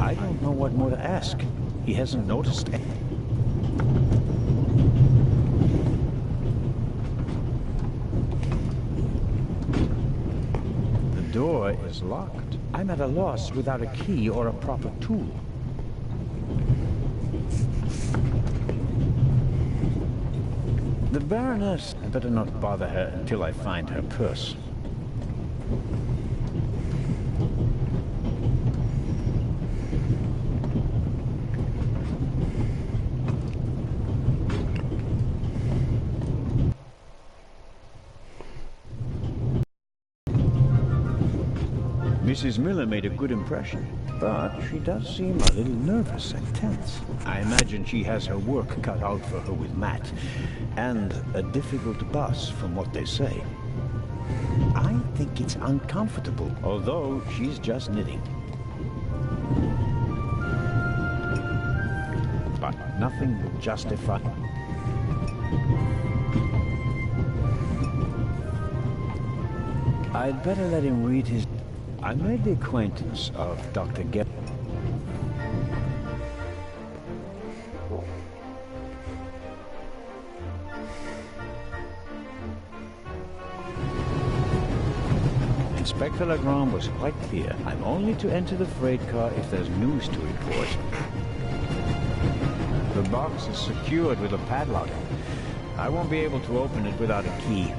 I don't know what more to ask. He hasn't noticed it. The door is locked. I'm at a loss without a key or a proper tool. The Baroness... I better not bother her until I find her purse. Mrs. Miller made a good impression, but she does seem a little nervous and tense. I imagine she has her work cut out for her with Matt, and a difficult boss from what they say. I think it's uncomfortable, although she's just knitting. But nothing would justify... I'd better let him read his... I made the acquaintance of Dr. Gep. Inspector Legrand was quite clear. I'm only to enter the freight car if there's news to report. The box is secured with a padlock. I won't be able to open it without a key.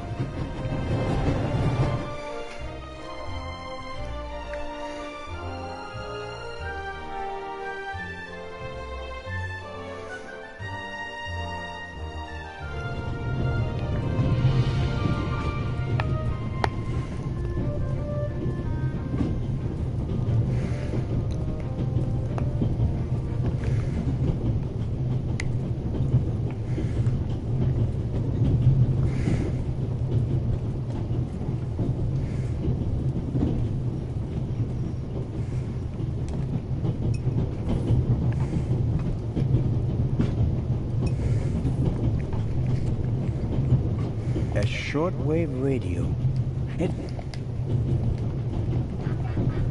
Shortwave radio.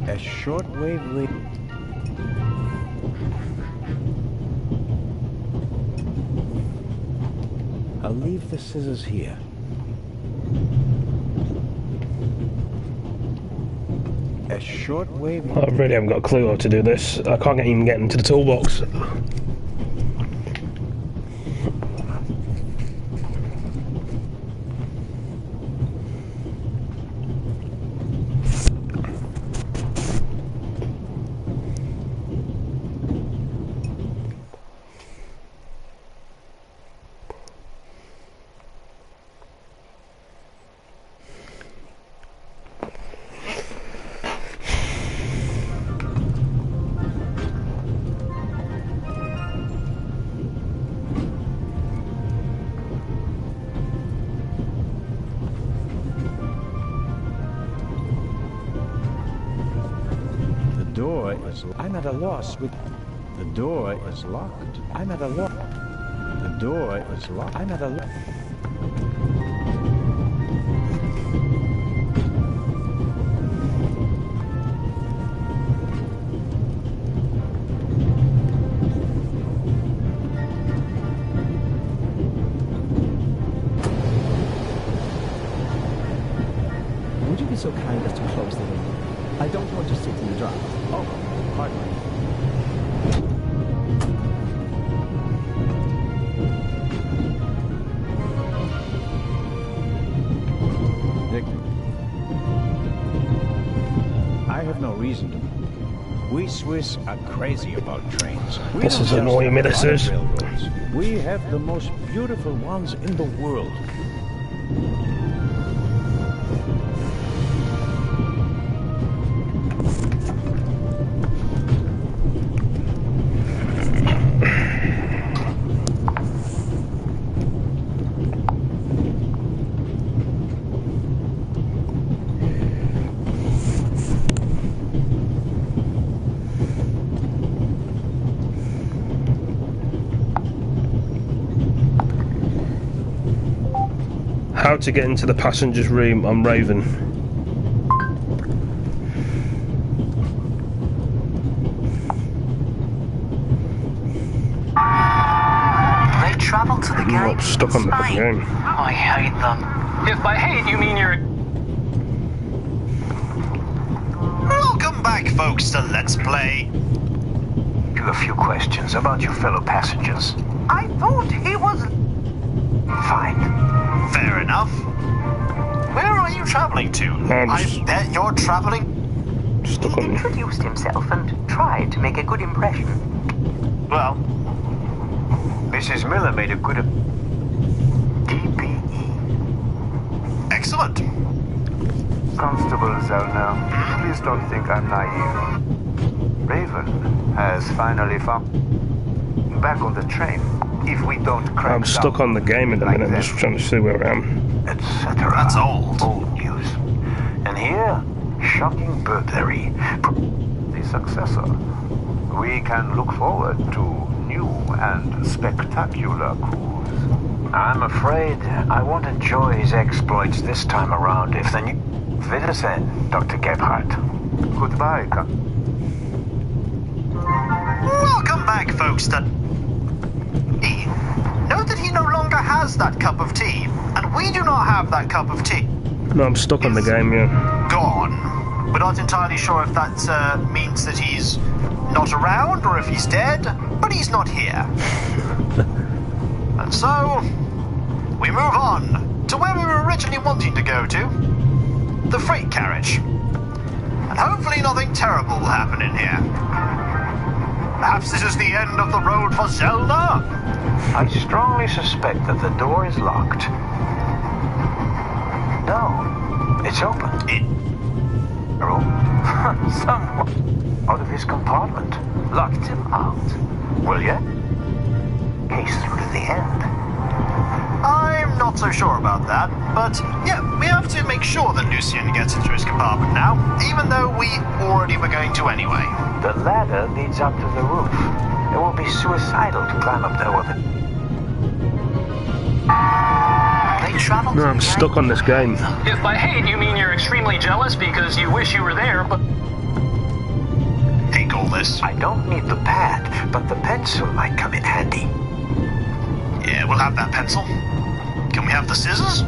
A shortwave radio. I'll leave the scissors here. A shortwave. I really haven't got a clue how to do this. I can't even get into the toolbox. I'm at a loss with... The door is locked. I'm at a loss. The door is locked. I'm at a loss. Would you be so kind as to close the window? I don't want to sit in the draught. Oh, pardon me. I have no reason to. We Swiss are crazy about trains. This is annoying me, this is. We have the most beautiful ones in the world. How to get into the passenger's room on Raven. They travel to the gate. Stuck on the game. I hate them. If by hate you mean you're... Welcome back, folks, to Let's Play. A few questions about your fellow passengers. I thought he was... Fine. Fair enough. Where are you traveling to? I bet you're traveling... He introduced himself and tried to make a good impression. Well, Mrs. Miller made a good... DPE. Excellent. Constable Zellner, please don't think I'm naive. Raven has finally found... back on the train. If we don't crack I'm stuck on the game in a minute, I'm just trying to see where I am. Etc. That's old. Old news. And here, shocking burglary. The successor. We can look forward to new and spectacular coups. I'm afraid I won't enjoy his exploits this time around if the new... Wiedersehen, Dr. Gebhardt. Goodbye, Welcome back, folks, to... Note that he no longer has that cup of tea, and we do not have that cup of tea. No, I'm stuck on the game, yeah. Gone. We're not entirely sure if that means that he's not around or if he's dead, but he's not here. And so, we move on to where we were originally wanting to go to, the freight carriage. And hopefully nothing terrible will happen in here. Perhaps this is the end of the road for Zelda? I strongly suspect that the door is locked. No, it's open. Someone out of his compartment locked him out. Will you? He's through to the end. I'm not so sure about that, but yeah, we have to make sure that Lucien gets into his compartment now, even though we already were going to anyway. The ladder leads up to the roof. It will be suicidal to climb up there with it. They travel. No, I'm stuck on this game. If by hate you mean you're extremely jealous because you wish you were there, but... Take all this. I don't need the pad, but the pencil might come in handy. Yeah, we'll have that pencil. Can we have the scissors?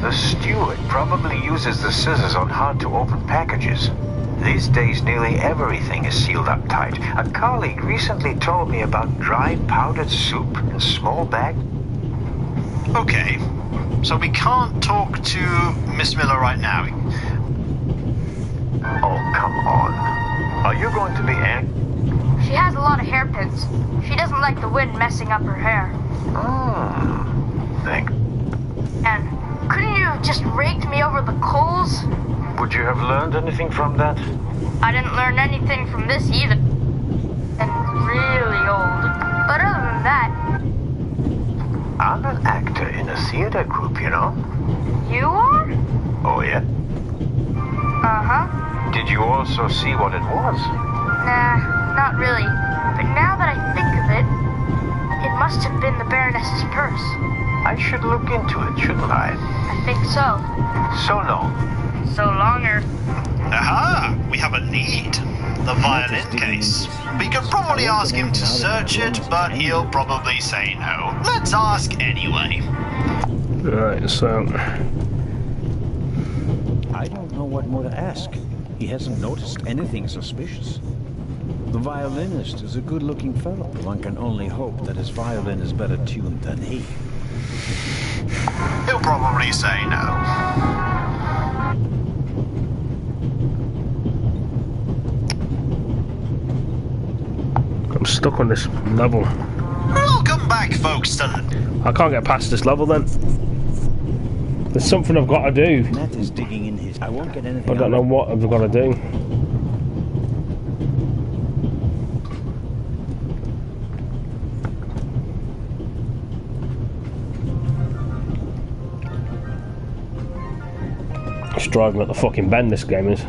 The steward probably uses the scissors on hard-to-open packages. These days, nearly everything is sealed up tight. A colleague recently told me about dried powdered soup in small bags. Okay, so we can't talk to Miss Miller right now. Oh, come on. Are you going to be angry? She has a lot of hairpins. She doesn't like the wind messing up her hair. Thank. And couldn't you have just raked me over the coals? Would you have learned anything from that? I didn't learn anything from this either. And really old. But other than that... I'm an actor in a theater group, you know. You are? Oh, yeah? Uh-huh. Did you also see what it was? Nah, not really. But now that I think of it, it must have been the Baroness's purse. I should look into it, shouldn't I? I think so. So long. So longer. Aha! We have a lead. The violin case. We could probably ask him to search it, but he'll probably say no. Let's ask anyway. Right, so... I don't know what more to ask. He hasn't noticed anything suspicious. The violinist is a good-looking fellow. One can only hope that his violin is better tuned than he. He'll probably say no. I'm stuck on this level. Welcome back, folks, to... I can't get past this level then. There's something I've got to do. Matt is digging in his... I won't get anything. I don't know what I've got to do. It's driving at the fucking bend, this game is.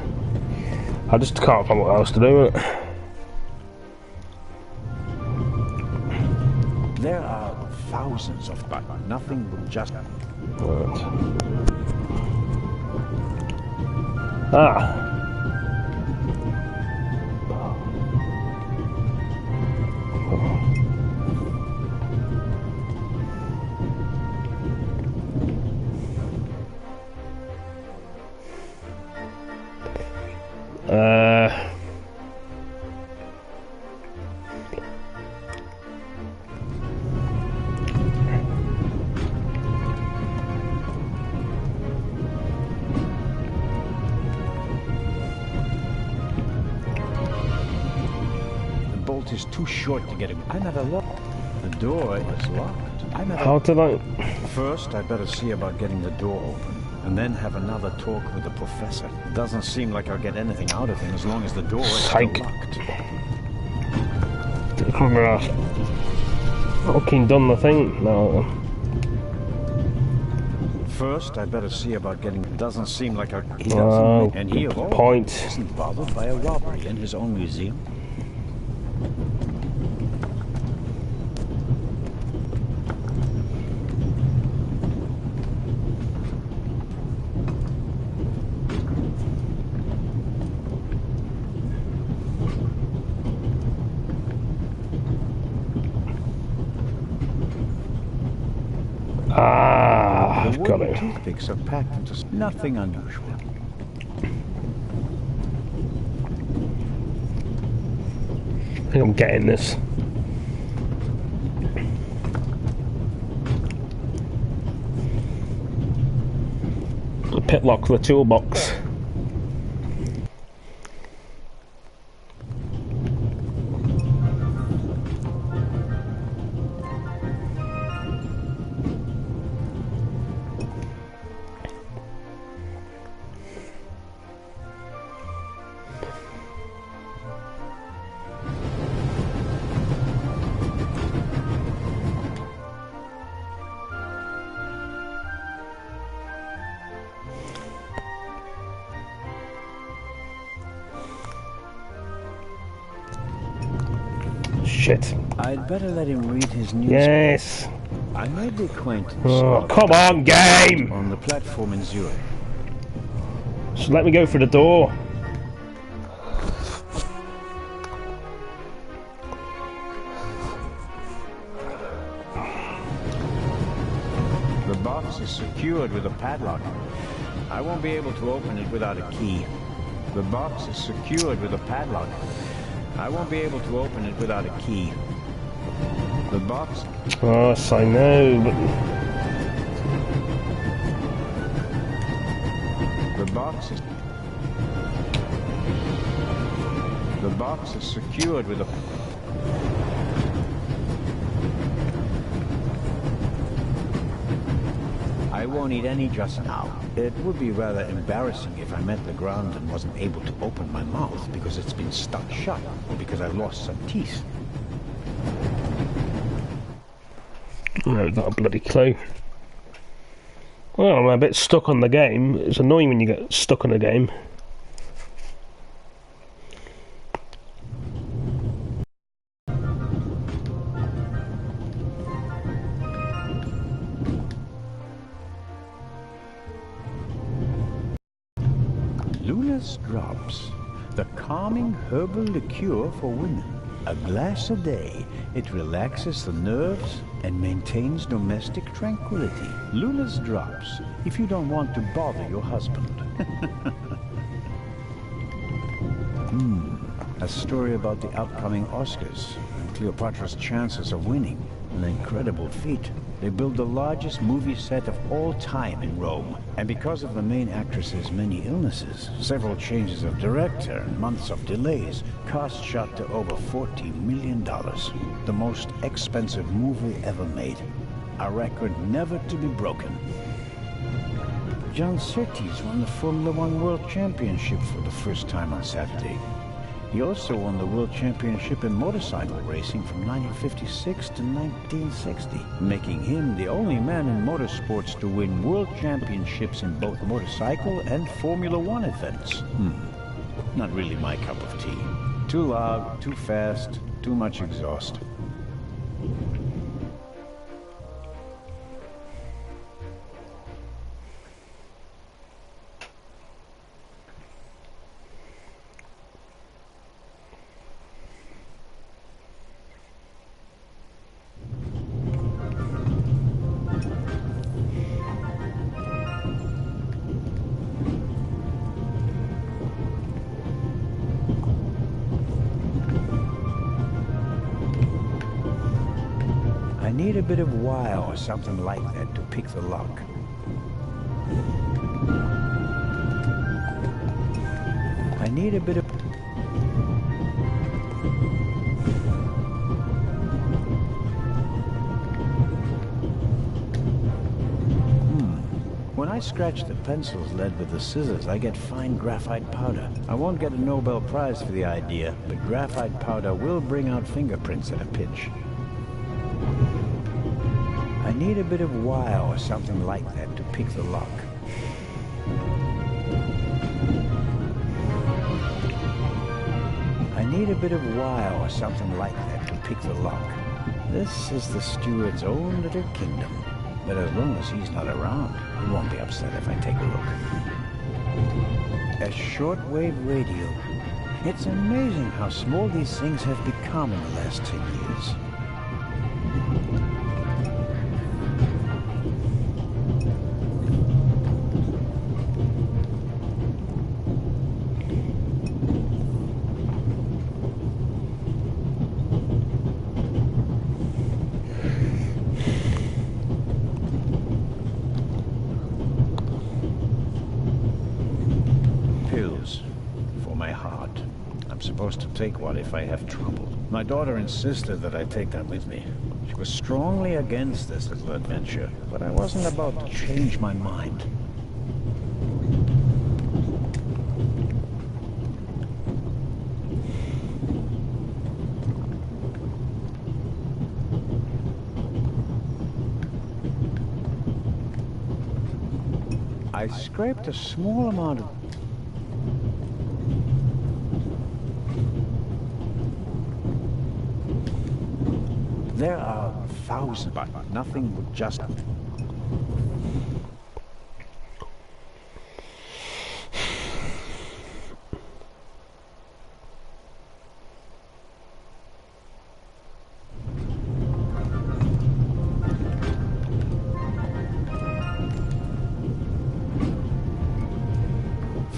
I just can't find what else to do with it. There are thousands of but nothing would just... Right. Ah. is too short to get him. I'm at a lock. The door is locked. I'm at How did I... First, I'd better see about getting the door open, and then have another talk with the professor. Doesn't seem like I'll get anything out of him as long as the door is still locked. Fucking done the thing. No. First, I'd better see about getting... Doesn't seem like he doesn't. And he isn't bothered by a robbery in his own museum. I've got it. Toothpicks are packed into nothing unusual. I think I'm getting this. The pitlock for the toolbox. Shit. I'd better let him read his news. Yes. I made the acquaintance. Oh, come on, game! On the platform in Zurich. Just let me go through the door. The box is secured with a padlock. I won't be able to open it without a key. The box is secured with a padlock. I won't be able to open it without a key. The box... Oh, yes, I know, but... The box is... The box is secured with a... I won't eat any just now. It would be rather embarrassing if I met the ground and wasn't able to open my mouth because it's been stuck shut or because I lost some teeth. No, not a bloody clue. Well, I'm a bit stuck on the game. It's annoying when you get stuck on a game. Luna's Drops, the calming herbal liqueur for women. A glass a day. It relaxes the nerves and maintains domestic tranquility. Luna's Drops, if you don't want to bother your husband. A story about the upcoming Oscars and Cleopatra's chances of winning. An incredible feat. They built the largest movie set of all time in Rome. And because of the main actress's many illnesses, several changes of director, and months of delays, cost shot to over $40 million. The most expensive movie ever made. A record never to be broken. John Surtees won the Formula One World Championship for the first time on Saturday. He also won the World Championship in motorcycle racing from 1956 to 1960, making him the only man in motorsports to win World Championships in both motorcycle and Formula One events. Not really my cup of tea. Too loud, too fast, too much exhaust. I need a bit of wire or something like that to pick the lock. I need a bit of... When I scratch the pencil's lead with the scissors, I get fine graphite powder. I won't get a Nobel Prize for the idea, but graphite powder will bring out fingerprints at a pinch. I need a bit of wire or something like that to pick the lock. I need a bit of wire or something like that to pick the lock. This is the steward's own little kingdom. But as long as he's not around, he won't be upset if I take a look. A shortwave radio. It's amazing how small these things have become in the last 10 years. fake one if I have trouble. My daughter insisted that I take that with me. She was strongly against this little adventure, but I wasn't about to change my mind. I scraped a small amount of... There are thousands, but nothing would just...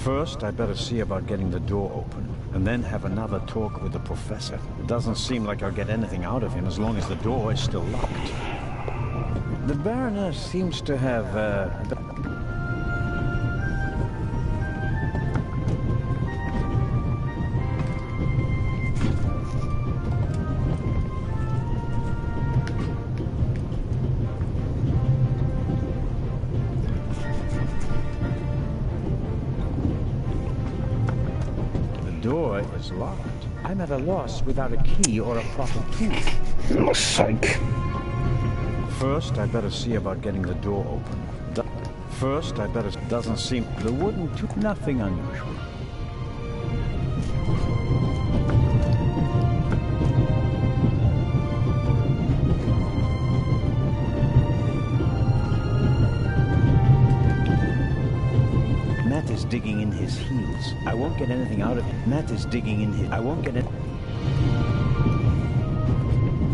First, I better see about getting the door open, and then have another talk with the professor. It doesn't seem like I'll get anything out of him as long as the door is still locked. The Baroness seems to have, is locked. I'm at a loss without a key or a proper tool. For sake. First, I better see about getting the door open. First, I better... Doesn't seem... The wooden tube... Nothing unusual. Matt is digging in his heels. I won't get anything out of him. Matt is digging in his... I won't get it.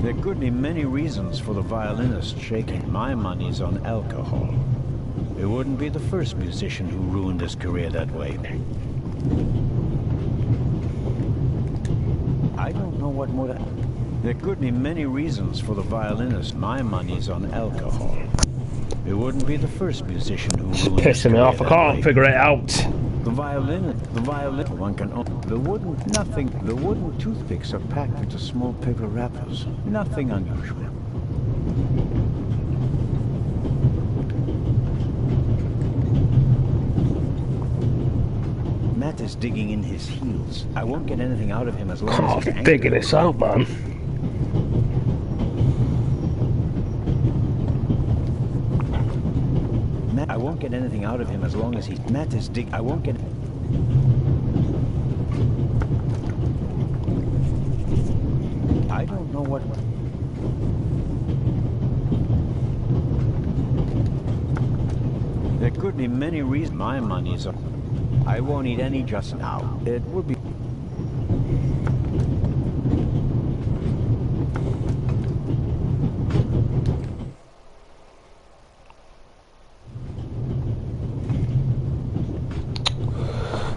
There could be many reasons for the violinist shaking. My money's on alcohol. It wouldn't be the first musician who ruined his career that way. I don't know what more to... There could be many reasons for the violinist. My money's on alcohol. It wouldn't be the first musician who ruined his pissing me career off. I can't figure it out. The violin, one can own. The wooden toothpicks are packed into small paper wrappers. Nothing unusual. Matt is digging in his heels. I won't get anything out of him as long as he's angry. Figure this out, man. I won't get anything out of him as long as he's... Matt is dig... I won't get... I don't know what... There could be many reasons. My money's up. I won't eat any just now. It would be...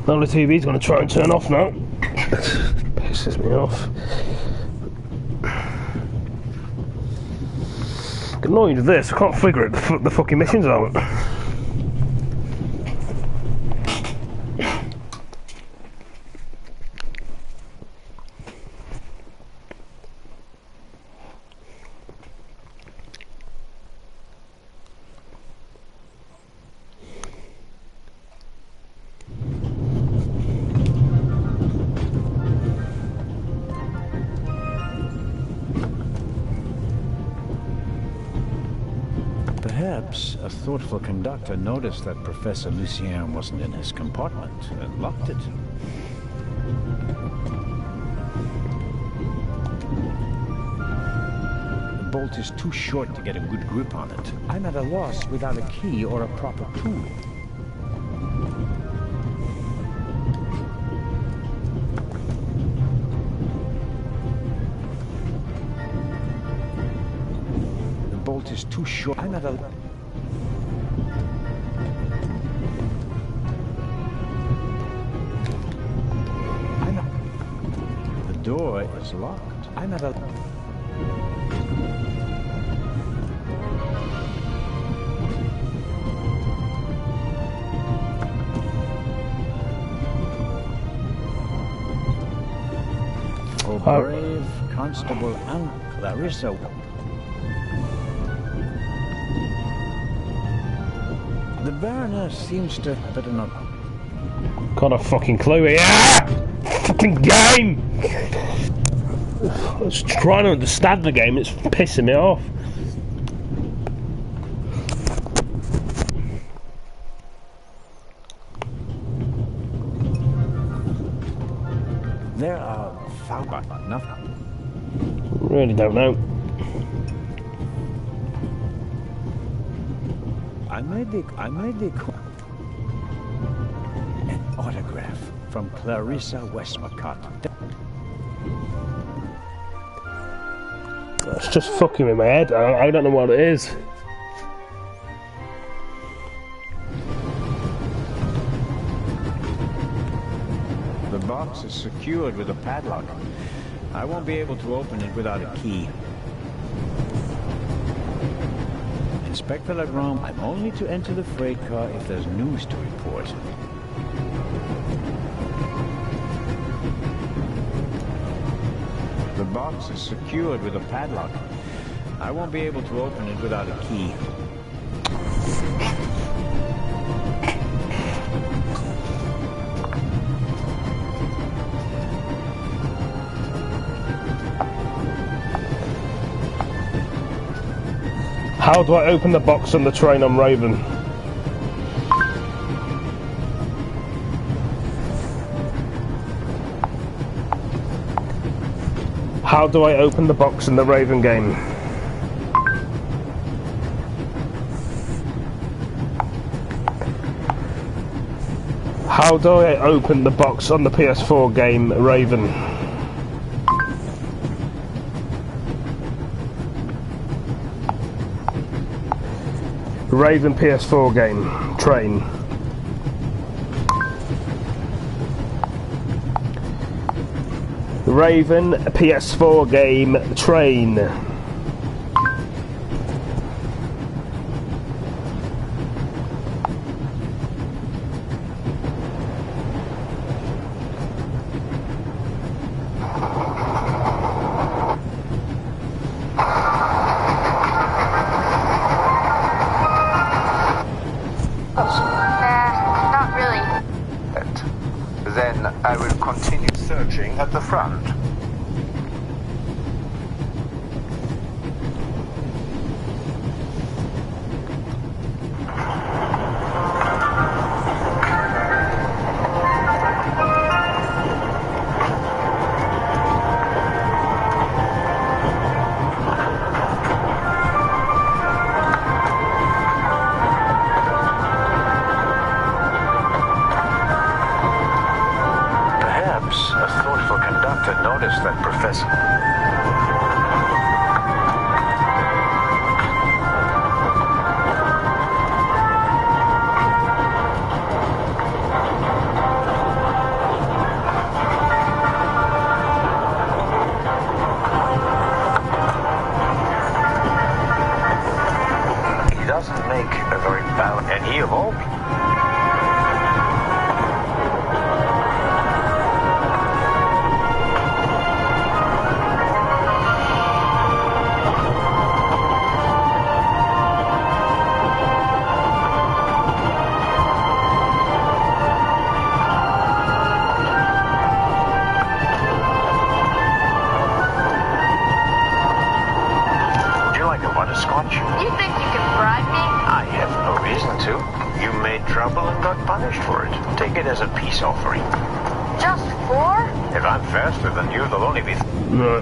Now the TV's going to try and turn off now. Pisses me off. Annoyed with this, I can't figure it. The fucking missions out. Perhaps a thoughtful conductor noticed that Professor Lucien wasn't in his compartment and locked it. The bolt is too short to get a good grip on it. I'm at a loss without a key or a proper tool. Is too short. I'm at a... The door is locked. I'm at a... Brave Constable and Clarissa. The Baroness seems to better not. Got a fucking clue. Yeah! Fucking game! I was trying to understand the game, it's pissing me off. There are nothing. Really don't know. I made the an autograph from Clarissa Westmacott. It's just fucking with my head. I don't know what it is. The box is secured with a padlock. I won't be able to open it without a key. Inspector Legrand, I'm only to enter the freight car if there's news to report. The box is secured with a padlock. I won't be able to open it without a key. How do I open the box on the train on Raven? How do I open the box in the Raven game? How do I open the box on the PS4 game Raven? Raven PS4 game, train. Raven PS4 game, train. Then I will continue searching at the front. Notice that, Professor. He doesn't make a very valid, and he evolved. Scotch? You think you can bribe me? I have no reason to. You made trouble and got punished for it. Take it as a peace offering. Just 4? If I'm faster than you, there'll only be... No.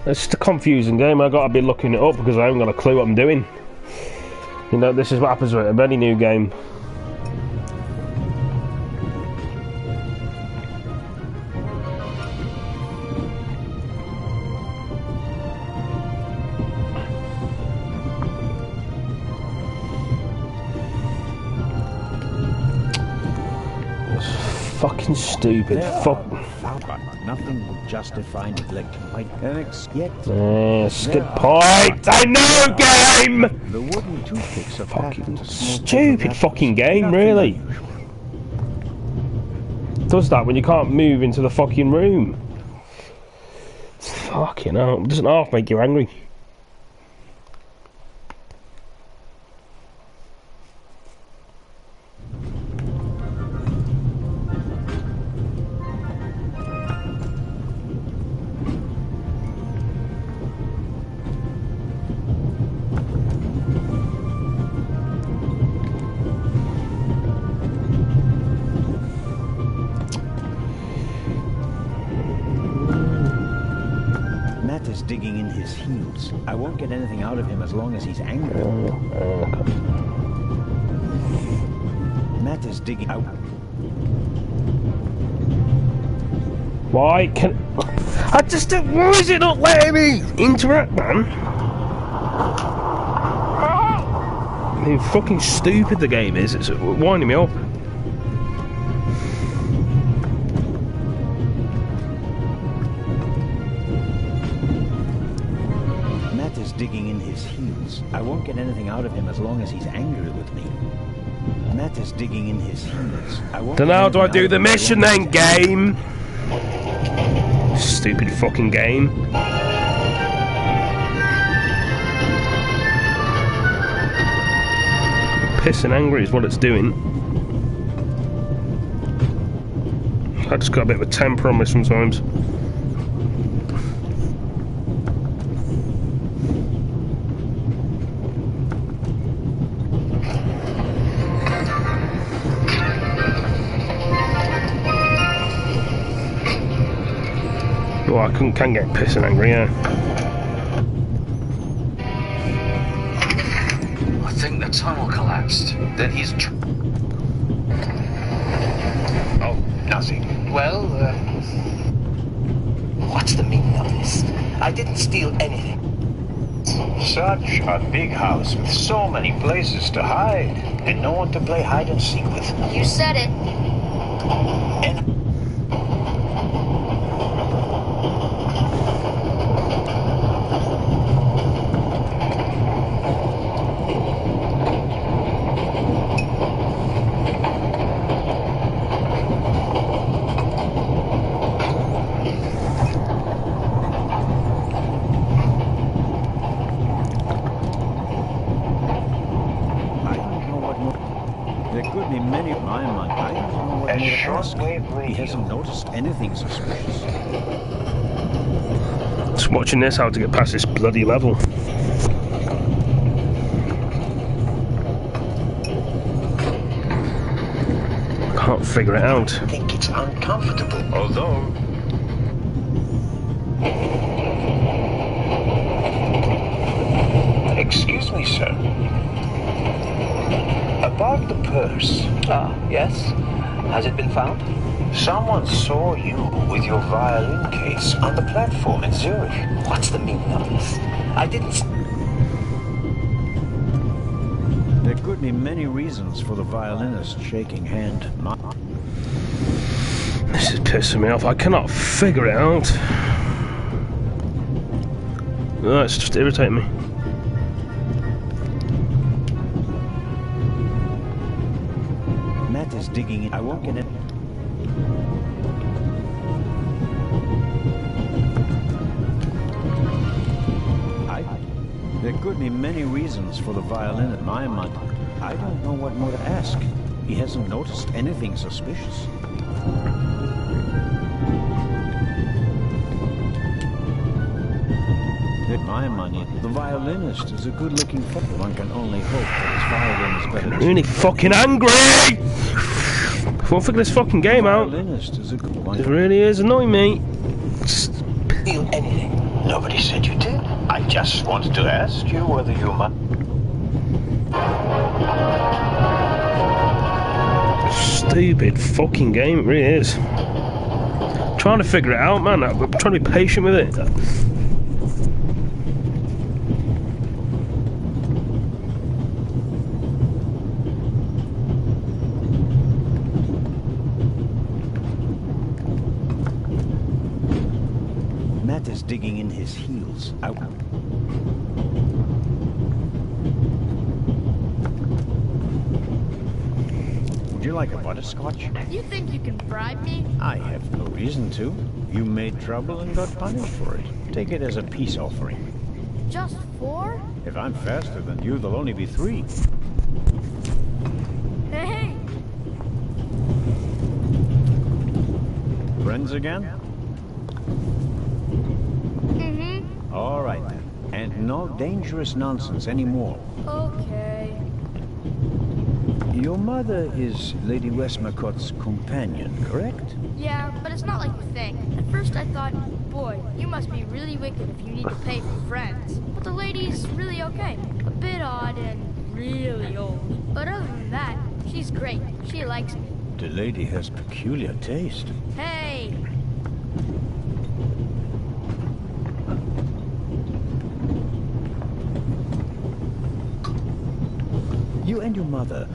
It's just a confusing game. I gotta be looking it up because I haven't got a clue what I'm doing. You know, this is what happens with any new game. Fucking stupid. Fuck. Nothing would justify neglecting my yet. Yes, good point. I know, game. The wooden toothpicks are fucking stupid. Fucking game, really. Does that when you can't move into the fucking room? Fucking hell. Doesn't half make you angry. Digging in his heels. I won't get anything out of him as long as he's angry. Matt is digging out. Why can I just don't? Why is it not letting me interact, man? I mean, fucking stupid the game is. It's winding me up. Digging in his heels. I won't get anything out of him as long as he's angry with me. Matt is digging in his heels. Then how do I do the mission then, game? Stupid fucking game. Pissing angry is what it's doing. I just got a bit of a temper on me sometimes. Well, I can get pissing angry, yeah. I think the tunnel collapsed. Then he's... Oh, nothing. Well, what's the meaning of this? I didn't steal anything. Such a big house with so many places to hide and no one to play hide and seek with. You said it. And he hasn't noticed anything suspicious. Just watching this, how to get past this bloody level. Can't figure it out. I think it's uncomfortable. although... Excuse me, sir. About the purse. Ah, yes? Has it been found? Someone saw you with your violin case on the platform in Zurich. What's the meaning of this? I didn't... There could be many reasons for the violinist's shaking hand. This is pissing me off. I cannot figure it out. Oh, it's just irritating me. Matt is digging in. I won't get it. There could be many reasons for the violin at my mind. I don't know what more to ask. He hasn't noticed anything suspicious. At my money, the violinist is a good-looking fellow. One can only hope that his violin is better. I'm really fucking angry! I won't figure this fucking game out. Violinist is a good one. It really is annoying me. Steal anything. Nobody said you did. I just wanted to ask you whether you might... Stupid fucking game, it really is. I'm trying to figure it out, man. I'm trying to be patient with it. is digging in his heels. Would you like a butterscotch? You think you can bribe me? I have no reason to. You made trouble and got punished for it. Take it as a peace offering. Just 4? If I'm faster than you, there'll only be 3. Hey! Friends again? Mm-hmm. All right then. And no dangerous nonsense anymore. Okay. Your mother is Lady Westmacott's companion, correct? Yeah, but it's not like you think. At first I thought, boy, you must be really wicked if you need to pay for friends. But the lady's really okay. A bit odd and really old. But other than that, she's great. She likes me. The lady has peculiar taste. Hey! You and your mother,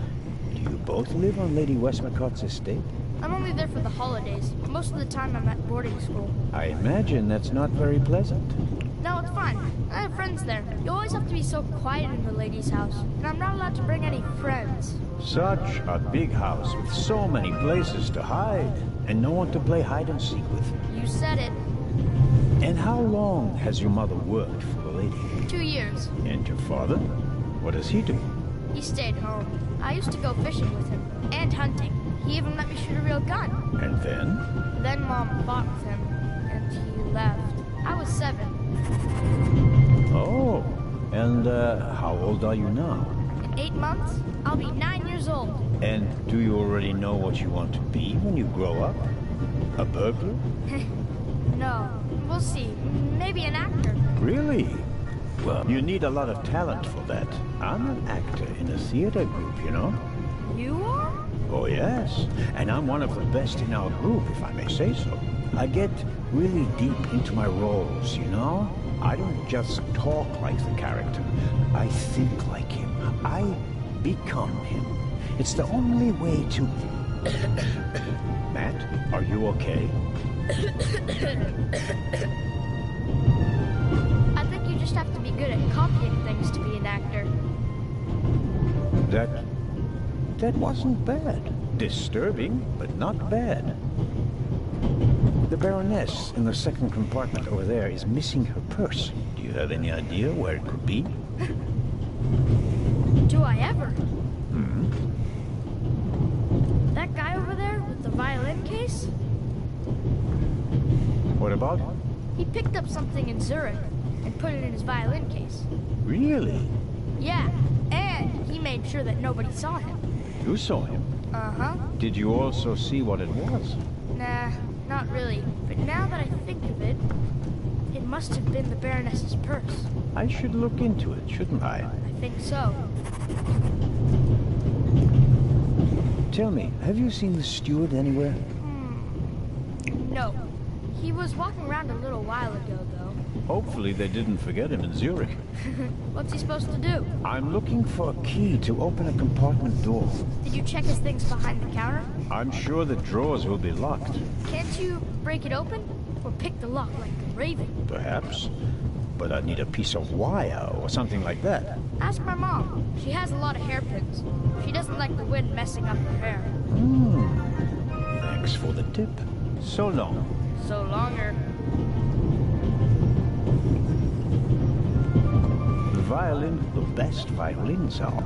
do you both live on Lady Westmacott's estate? I'm only there for the holidays. Most of the time I'm at boarding school. I imagine that's not very pleasant. No, it's fine. I have friends there. You always have to be so quiet in the lady's house. And I'm not allowed to bring any friends. Such a big house with so many places to hide, and no one to play hide and seek with. You said it. And how long has your mother worked for the lady? 2 years. And your father? What does he do? He stayed home. I used to go fishing with him. And hunting. He even let me shoot a real gun. And then? Then Mom fought with him. And he left. I was 7. Oh. And how old are you now? In 8 months, I'll be 9 years old. And do you already know what you want to be when you grow up? A burglar? No. We'll see. Maybe an actor. Really? Well, you need a lot of talent for that. I'm an actor in a theater group, you know? You are? Oh, yes. And I'm one of the best in our group, if I may say so. I get really deep into my roles, you know? I don't just talk like the character. I think like him. I become him. It's the only way to... Matt, are you okay? I think you just have to be good at copying things to be an actor. That wasn't bad. Disturbing, but not bad. The Baroness in the second compartment over there is missing her purse. Do you have any idea where it could be? Do I ever? That guy over there with the violin case? What about? He picked up something in Zurich and put it in his violin case. Really? Yeah, and he made sure that nobody saw him. You saw him? Uh-huh. Did you also see what it was? Nah, not really. But now that I think of it, it must have been the Baroness's purse. I should look into it, shouldn't I? I think so. Tell me, have you seen the steward anywhere? No. He was walking around a little while ago, though. Hopefully they didn't forget him in Zurich. What's he supposed to do? I'm looking for a key to open a compartment door. Did you check his things behind the counter? I'm sure the drawers will be locked. Can't you break it open? Or pick the lock like the Raven? Perhaps. But I'd need a piece of wire or something like that. Ask my mom. She has a lot of hairpins. She doesn't like the wind messing up her hair. Thanks for the tip. So long. So longer. The violin with the best violins are.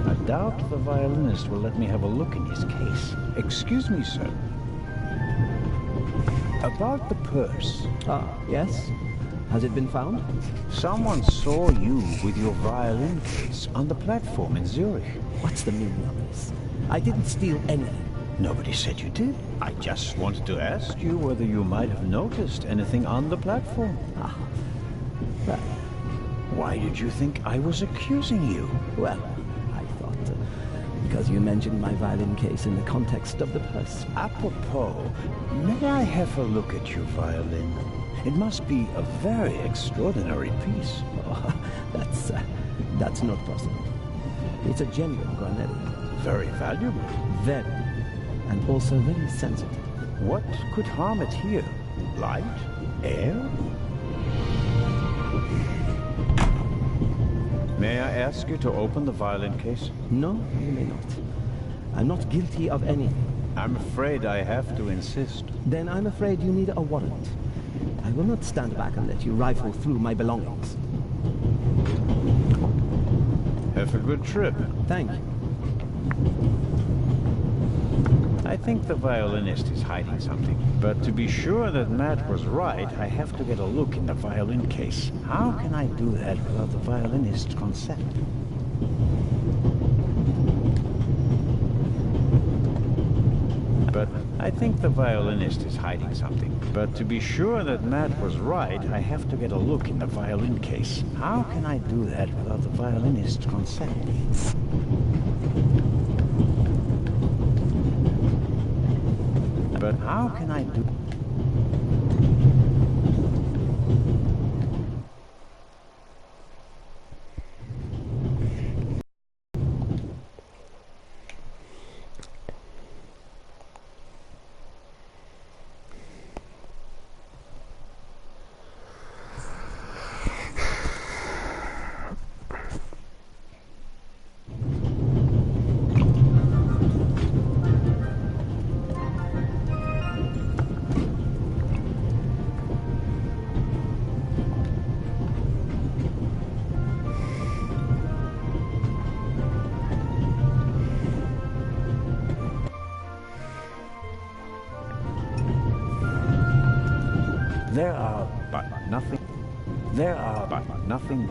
I doubt the violinist will let me have a look in his case. Excuse me, sir. About the purse. Yes? Has it been found? Someone saw you with your violin case on the platform in Zurich. What's the meaning of this? I didn't steal anything. Nobody said you did. I just wanted to ask you whether you might have noticed anything on the platform. Well. Why did you think I was accusing you? Well, I thought because you mentioned my violin case in the context of the purse. Apropos, may I have a look at your violin? It must be a very extraordinary piece. Oh, that's not possible. It's a genuine Garnetti. Very valuable. Very. And also very sensitive. What could harm it here? Light? Air? May I ask you to open the violin case? No, you may not. I'm not guilty of anything. I'm afraid I have to insist. Then I'm afraid you need a warrant. I will not stand back and let you rifle through my belongings. Have a good trip. Thank you. I think the violinist is hiding something. But to be sure that Matt was right, I have to get a look in the violin case. How can I do that without the violinist's consent? But I think the violinist is hiding something. But to be sure that Matt was right, I have to get a look in the violin case. How can I do that without the violinist's consent? But how can I do... There are but nothing. There are but nothing.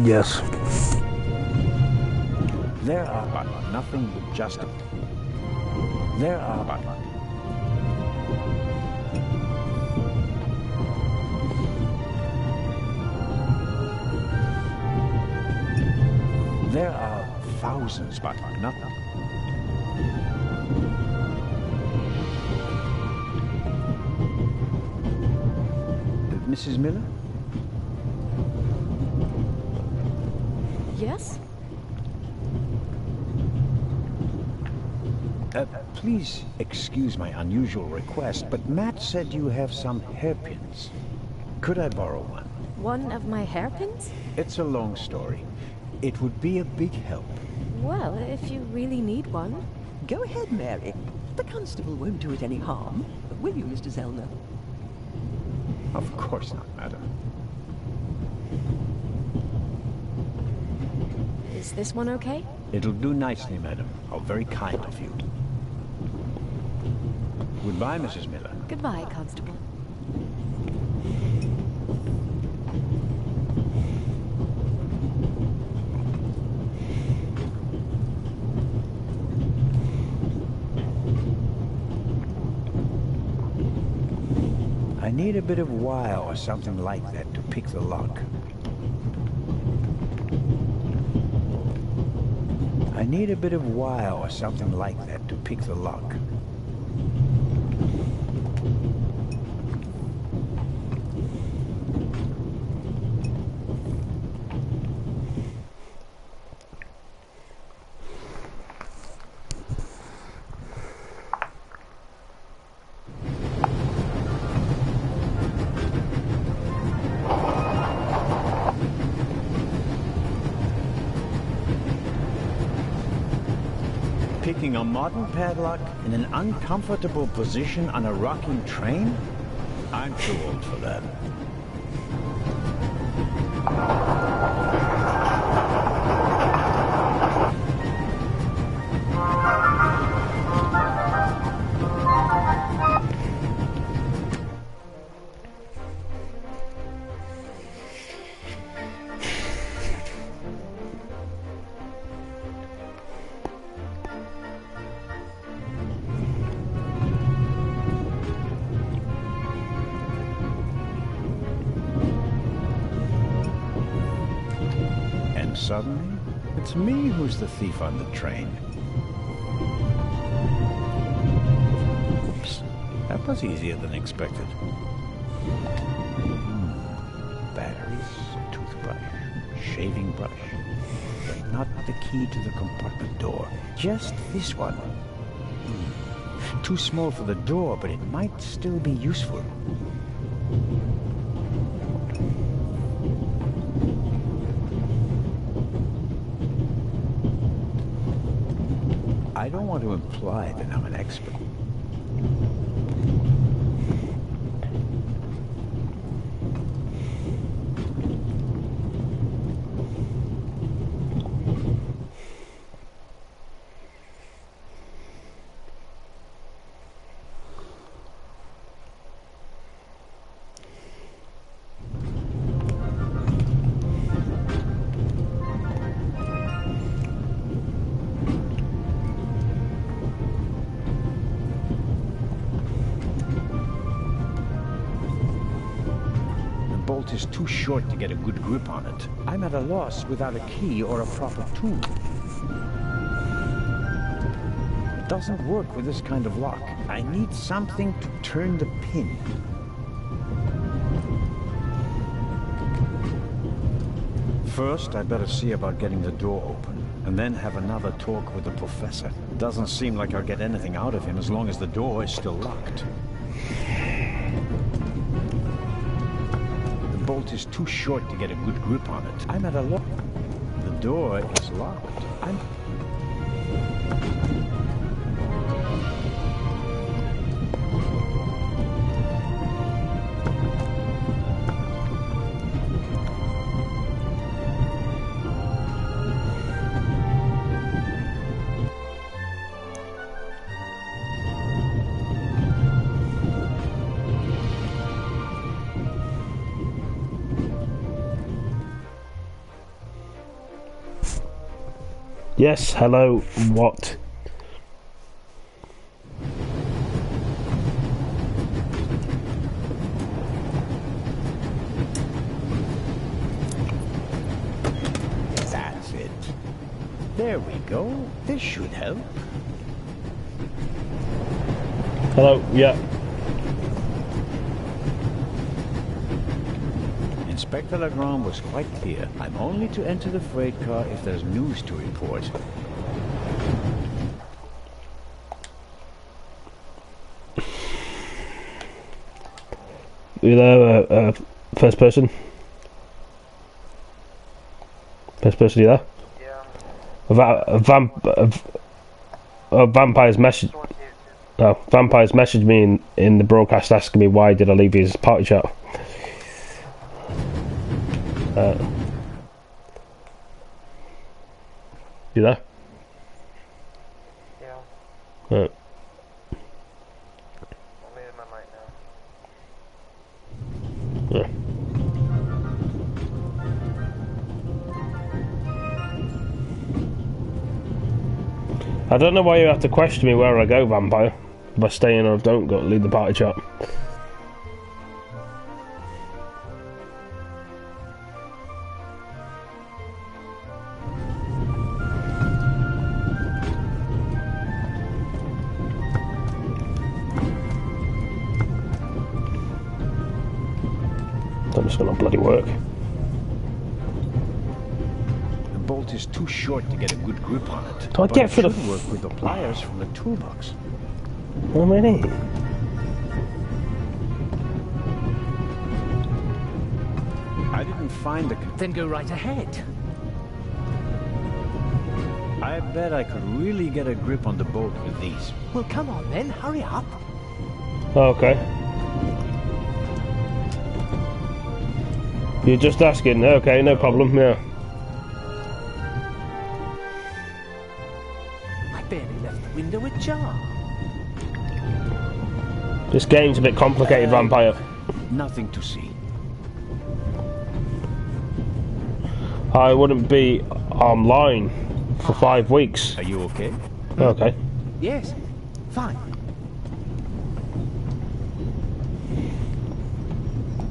Yes. There are but nothing just. There are but. There are thousands but nothing. Mrs. Miller? Yes? Please excuse my unusual request, but Matt said you have some hairpins. Could I borrow one? One of my hairpins? It's a long story. It would be a big help. Well, if you really need one. Go ahead, Mary. The constable won't do it any harm. Will you, Mr. Zellner? Of course not, madam. Is this one okay? It'll do nicely, madam. How very kind of you. Goodbye, Mrs. Miller. Goodbye, Constable. I need a bit of wire or something like that to pick the lock. I need a bit of wire or something like that to pick the lock. Picking a modern padlock in an uncomfortable position on a rocking train? I'm too old for that. suddenly? It's me who's the thief on the train. Oops, that was easier than expected. Batteries, toothbrush, shaving brush. But not the key to the compartment door. Just this one. Too small for the door, but it might still be useful. I don't want to imply that I'm an expert. Is too short to get a good grip on it. I'm at a loss without a key or a proper tool. It doesn't work with this kind of lock. I need something to turn the pin. First, I'd better see about getting the door open, and then have another talk with the professor. It doesn't seem like I'll get anything out of him as long as the door is still locked. The bolt is too short to get a good grip on it. I'm at a lock. The door is locked. Yes, hello, what? That's it. There we go. This should help. Hello, yeah. Inspector Legrand was quite clear. I'm only to enter the freight car if there's news to report. You there, first person? First person, you there? Yeah. Vampire's message. No, Vampire's messaged me in the broadcast asking me why did I leave his party chat. You there? Yeah. Right. I'm muting my mic now. Yeah. I don't know why you have to question me where I go, Vampire. If I stay in or don't go, leave the party chat. I'm just gonna bloody work. The bolt is too short to get a good grip on it. Do I get for the work with the pliers from the toolbox? How many? I didn't find the... Then go right ahead. I bet I could really get a grip on the bolt with these. Well, come on then, hurry up. Okay. You're just asking. Okay, no problem. Yeah. I barely left the window ajar. This game's a bit complicated, Vampire. Nothing to see. I wouldn't be online for 5 weeks. Are you okay? Okay. Yes, fine.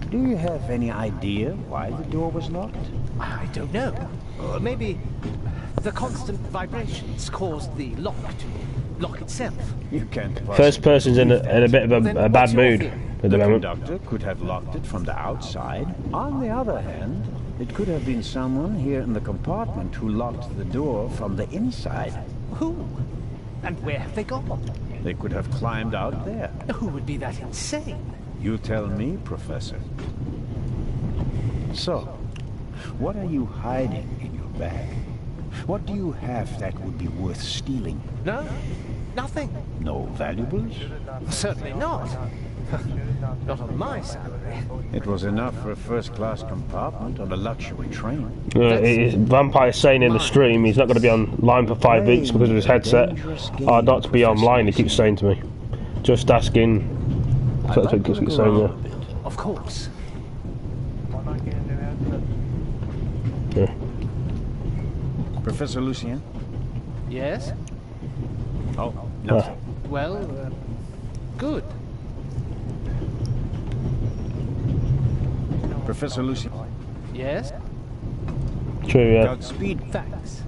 Do you have any idea why the door was locked? I don't know. Or maybe the constant vibrations caused the lock to lock itself. You can't. First person's in a bit of a bad mood at the moment. Conductor could have locked it from the outside. On the other hand, it could have been someone here in the compartment who locked the door from the inside. Who? And where have they gone? They could have climbed out there. Who would be that insane? You tell me, Professor. So, what are you hiding in your bag? What do you have that would be worth stealing? No, nothing. No valuables? Certainly not. Not on my salary. It was enough for a first-class compartment on a luxury train. Vampire's saying in the stream he's not going to be online for 5 weeks because of his headset. Not to be online, he keeps saying to me. Just asking. So that's what he keeps saying, yeah. Of course. Yeah. Professor Lucien? Yes? Oh, no. Well, good. Professor Lucien? Yes? True, yeah. Godspeed. Thanks.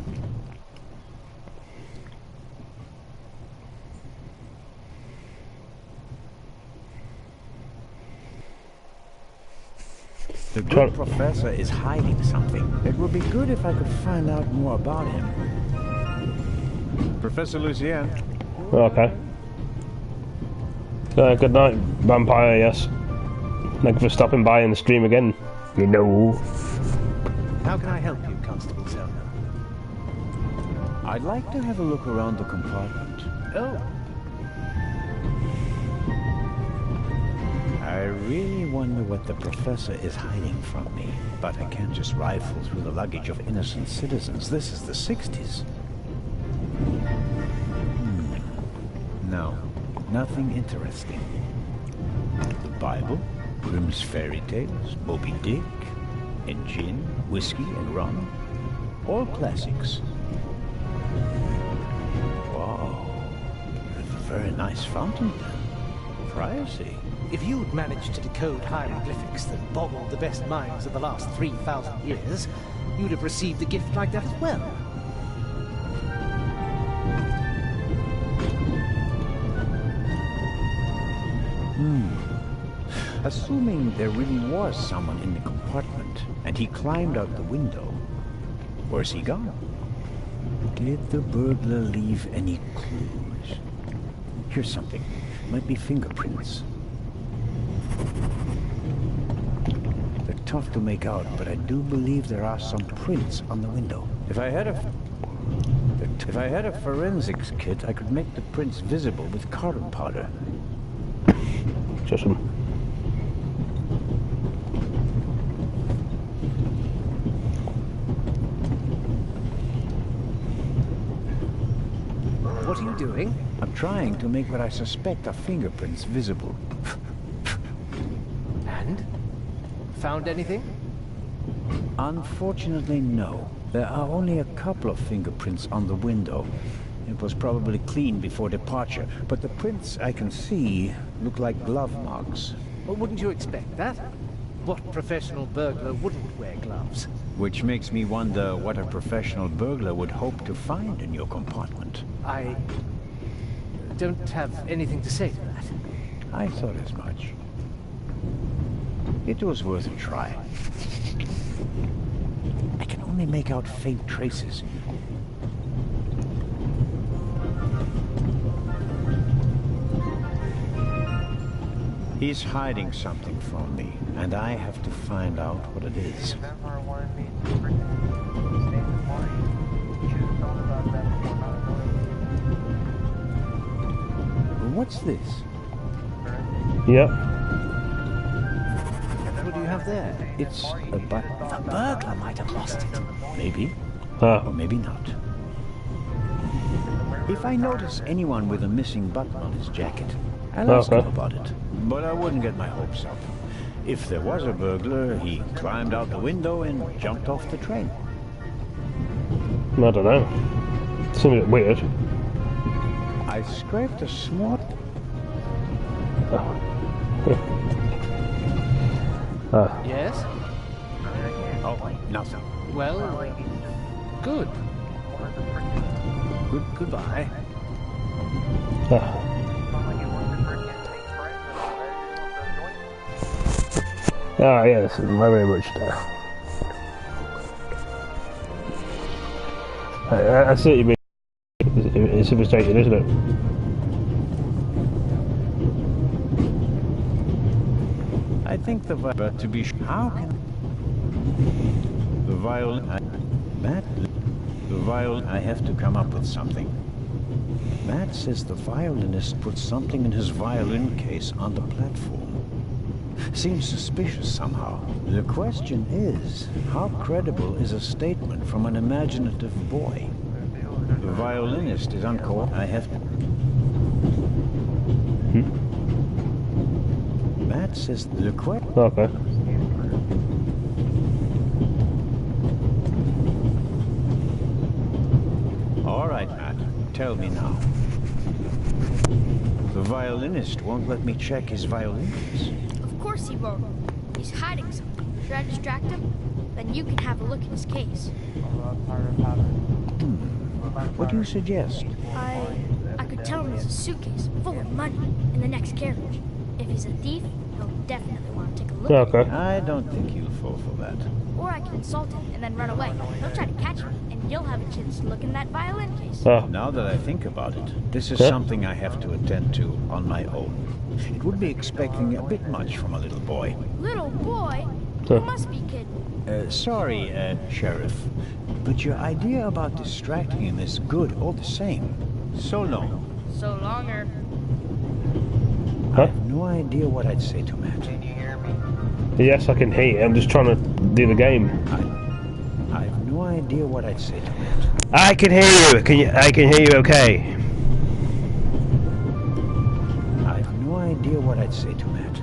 The good professor is hiding something. It would be good if I could find out more about him. Professor Lucien? Okay. Good night, Vampire, yes. Thank you for stopping by in the stream again. You know. How can I help you, Constable Zelda? I'd like to have a look around the compartment. Oh. I really wonder what the professor is hiding from me. But I can't just rifle through the luggage of innocent citizens. This is the 60s. No, nothing interesting. The Bible, Grimm's fairy tales, Moby Dick, and gin, whiskey, and rum. All classics. Wow, that's a very nice fountain pen. Pricey. If you'd managed to decode hieroglyphics that boggled the best minds of the last 3,000 years, you'd have received a gift like that as well. Assuming there really was someone in the compartment, and he climbed out the window, where's he gone? Did the burglar leave any clues? Here's something. Might be fingerprints. They're tough to make out, but I do believe there are some prints on the window. If I had a forensics kit, I could make the prints visible with carbon powder. Just some. What are you doing? I'm trying to make what I suspect are fingerprints visible. And? Found anything? Unfortunately, no. There are only a couple of fingerprints on the window. It was probably cleaned before departure, but the prints I can see look like glove marks. Well, wouldn't you expect that? What professional burglar wouldn't wear gloves? Which makes me wonder what a professional burglar would hope to find in your compartment. I don't have anything to say to that. I thought as much. It was worth a try. I can only make out faint traces. He's hiding something from me, and I have to find out what it is. What's this? Yep. What do you have there? It's a button. The burglar might have lost it. Maybe. Or maybe not. If I notice anyone with a missing button on his jacket, I'll ask him about it. But I wouldn't get my hopes up. If there was a burglar, he climbed out the window and jumped off the train. I don't know. Seems a bit weird. I scraped a small... Yes? Oh, nothing. Well, good. Goodbye. Ah, yes, very much there. I see what you mean. It's frustrating, isn't it? I think but to be how can the violin? I have to come up with something. Matt says the violinist put something in his violin case on the platform. Seems suspicious somehow. The question is, how credible is a statement from an imaginative boy? The violinist is uncooperative. I have to... Matt says the question... Okay. All right, Matt. Tell me now. The violinist won't let me check his violin case. Of course he won't. He's hiding something. Should I distract him? Then you can have a look at his case. What do you suggest? I could tell him there's a suitcase full of money in the next carriage. If he's a thief, he'll definitely want to take a look at it. I don't think you'll fall for that. Or I can insult him and then run away. He'll try to catch me, and you'll have a chance to look in that violin case. Now that I think about it, this is something I have to attend to on my own. It would be expecting a bit much from a little boy. Little boy? You must be kidding. Sorry, Sheriff, but your idea about distracting him is good all the same. So long. So longer. I have no idea what I'd say to Matt. Can you hear me? Yes, I can hear you. I'm just trying to do the game. I have no idea what I'd say to Matt. I can hear you. I can hear you okay. I have no idea what I'd say to Matt.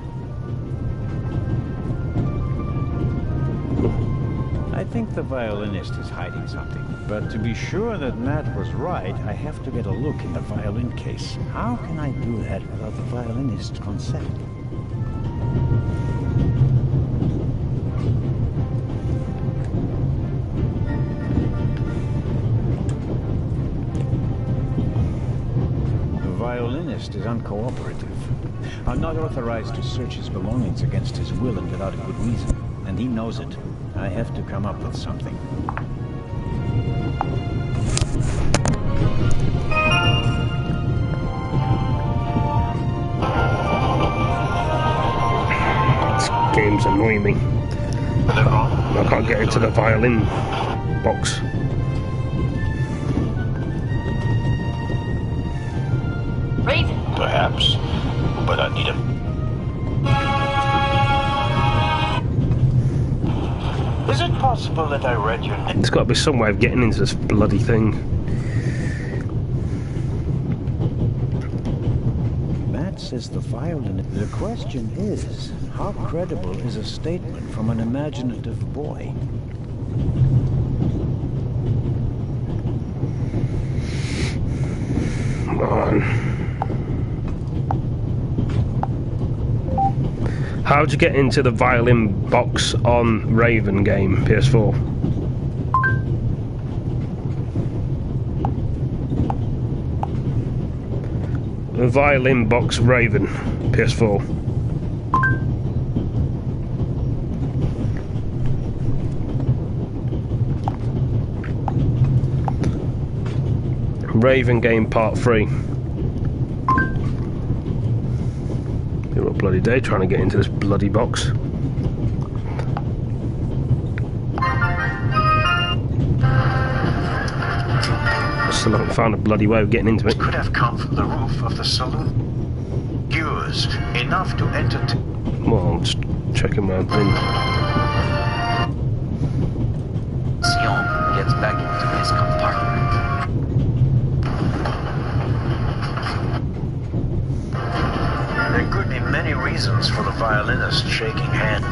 I think the violinist is hiding something. But to be sure that Matt was right, I have to get a look in the violin case. How can I do that without the violinist's consent? The violinist is uncooperative. I'm not authorized to search his belongings against his will and without a good reason. And he knows it. I have to come up with something. This game's annoying me. I can't get into the violin box. Raven. Perhaps, but I need him. Is it possible that I read your name? There's got to be some way of getting into this bloody thing. Matt says the violin... The question is, how credible is a statement from an imaginative boy? Come on. How'd you get into the violin box on Raven game, PS4? The violin box Raven, PS4. Raven game part 3. Been a bloody day trying to get into this bloody box. I still haven't found a bloody way of getting into it. Could have come from the roof of the saloon. Viewers, enough to entertain. Well, I'm just checking my bin. Sion gets back into his compartment. There could be many reasons for the violinist shaking hand.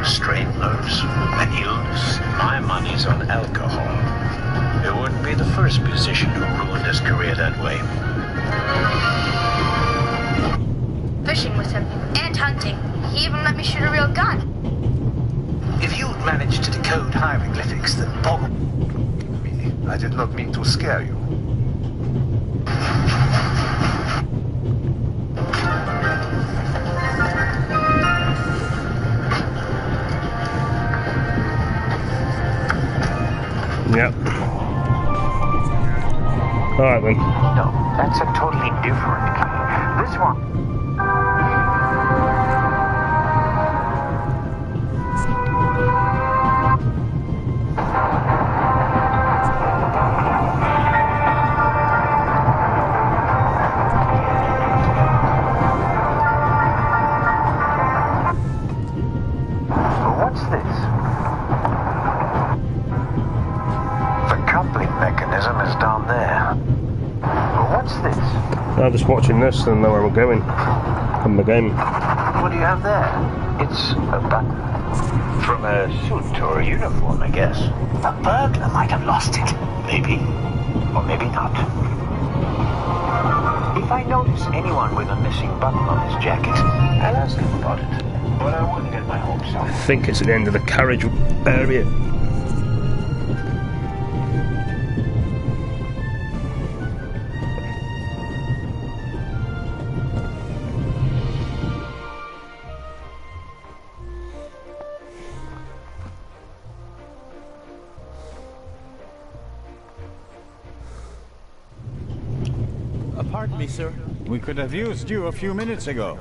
Strained nerves, an illness. My money's on alcohol. It wouldn't be the first musician who ruined his career that way. Fishing with him, and hunting. He even let me shoot a real gun. If you'd managed to decode hieroglyphics that boggle me. I did not mean to scare you. Yep. Alright then. No, that's a totally different kind. This one. What's this? The coupling mechanism is down there. What's this? I'm just watching this and know where we're going in the game. What do you have there? It's a button. From a suit or a uniform, I guess. The burglar might have lost it. Maybe. Or maybe not. If I notice anyone with a missing button on his jacket, I'll ask him about it. But I wouldn't get my hopes up. I think it's at the end of the carriage area. Pardon me, sir. We could have used you a few minutes ago.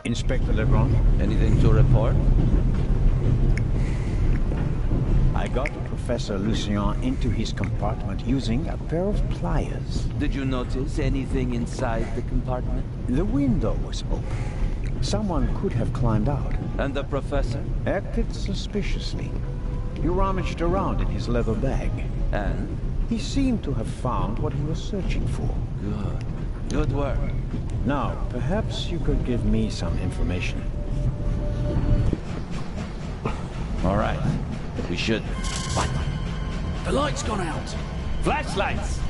Inspector Lebron. Anything to report? I got Professor Lucien into his compartment using a pair of pliers. Did you notice anything inside the compartment? The window was open. Someone could have climbed out. And the professor? Acted suspiciously. He rummaged around in his leather bag. And? He seemed to have found what he was searching for. Good. Good work. Now, perhaps you could give me some information. All right. We should. What? The light's gone out. Flashlights!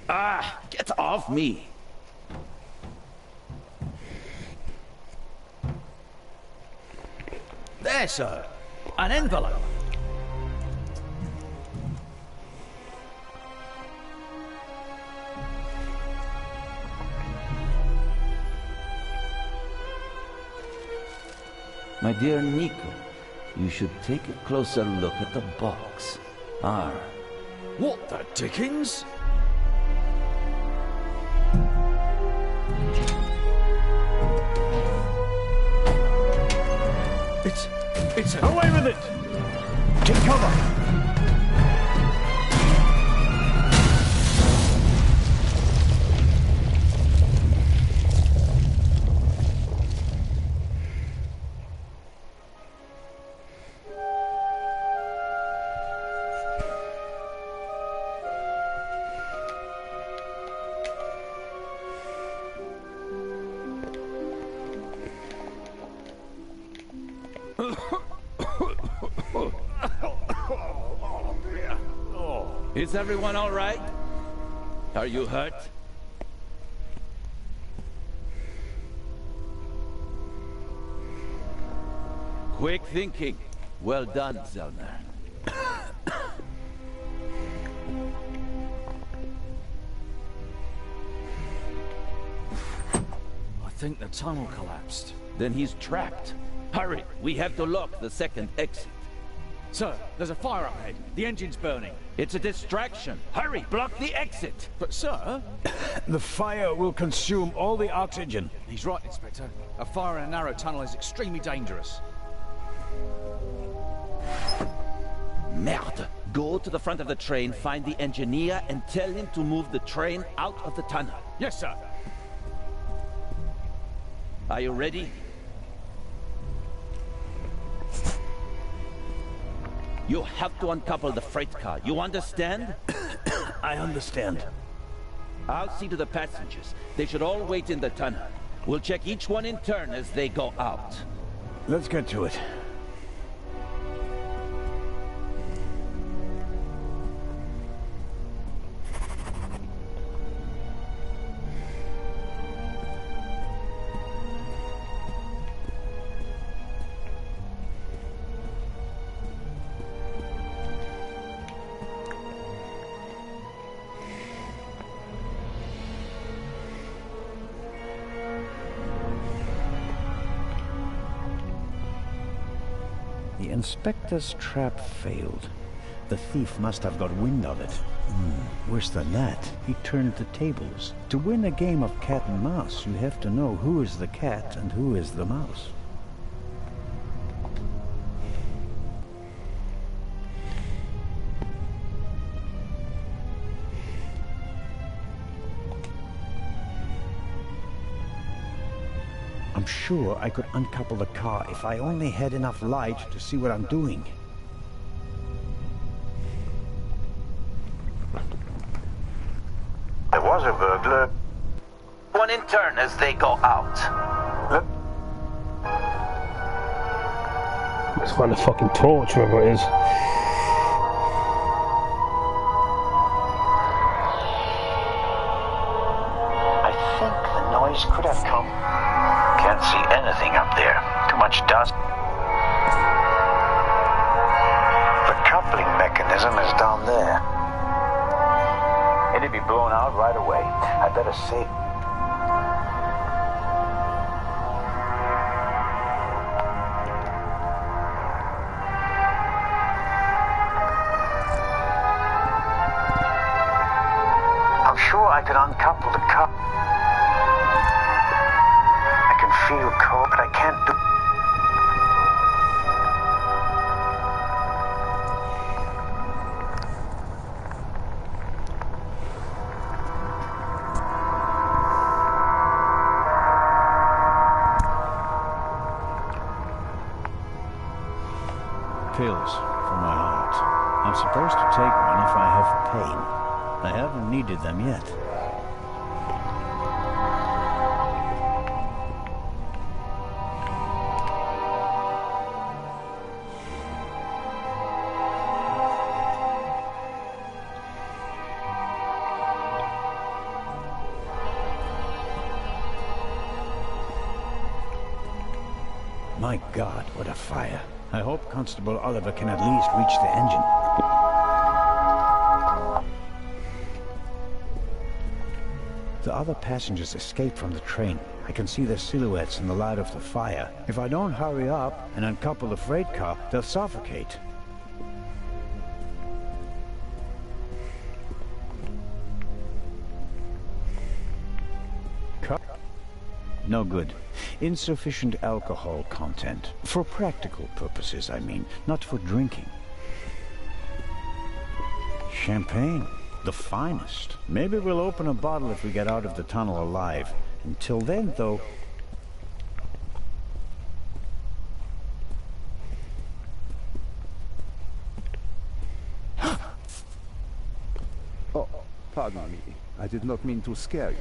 Ah! Get off me! There, sir. An envelope. My dear Nico, you should take a closer look at the box. R. What the dickens? It's a... Away with it! Take cover! Is everyone all right? Are you hurt? Quick thinking. Well done, Zellner. I think the tunnel collapsed. Then he's trapped. Hurry, we have to lock the second exit. Sir, there's a fire up ahead. The engine's burning. It's a distraction. Hurry, block the exit. But sir... The fire will consume all the oxygen. He's right, Inspector. A fire in a narrow tunnel is extremely dangerous. Merde. Go to the front of the train, find the engineer, and tell him to move the train out of the tunnel. Yes, sir. Are you ready? You have to uncouple the freight car. You understand? I understand. I'll see to the passengers. They should all wait in the tunnel. We'll check each one in turn as they go out. Let's get to it. The inspector's trap failed. The thief must have got wind of it. Worse than that, he turned the tables. To win a game of cat and mouse, you have to know who is the cat and who is the mouse. I'm sure I could uncouple the car if I only had enough light to see what I'm doing. There was a burglar. One in turn as they go out. Let's find a fucking torch, whoever it is. I think the noise could have come. Can't see anything up there. Too much dust. The coupling mechanism is down there. It'd be blown out right away. I better save. I'm sure I could uncouple the cup. I can feel cold, but I can't do. Pills for my heart. I'm supposed to take one if I have pain. I haven't needed them yet. My God, what a fire. I hope Constable Oliver can at least reach the engine. The other passengers escaped from the train. I can see their silhouettes in the light of the fire. If I don't hurry up and uncouple the freight car, they'll suffocate. No good. Insufficient alcohol content. For practical purposes, I mean, not for drinking. Champagne. The finest. Maybe we'll open a bottle if we get out of the tunnel alive. Until then, though... Oh, pardon me. I did not mean to scare you.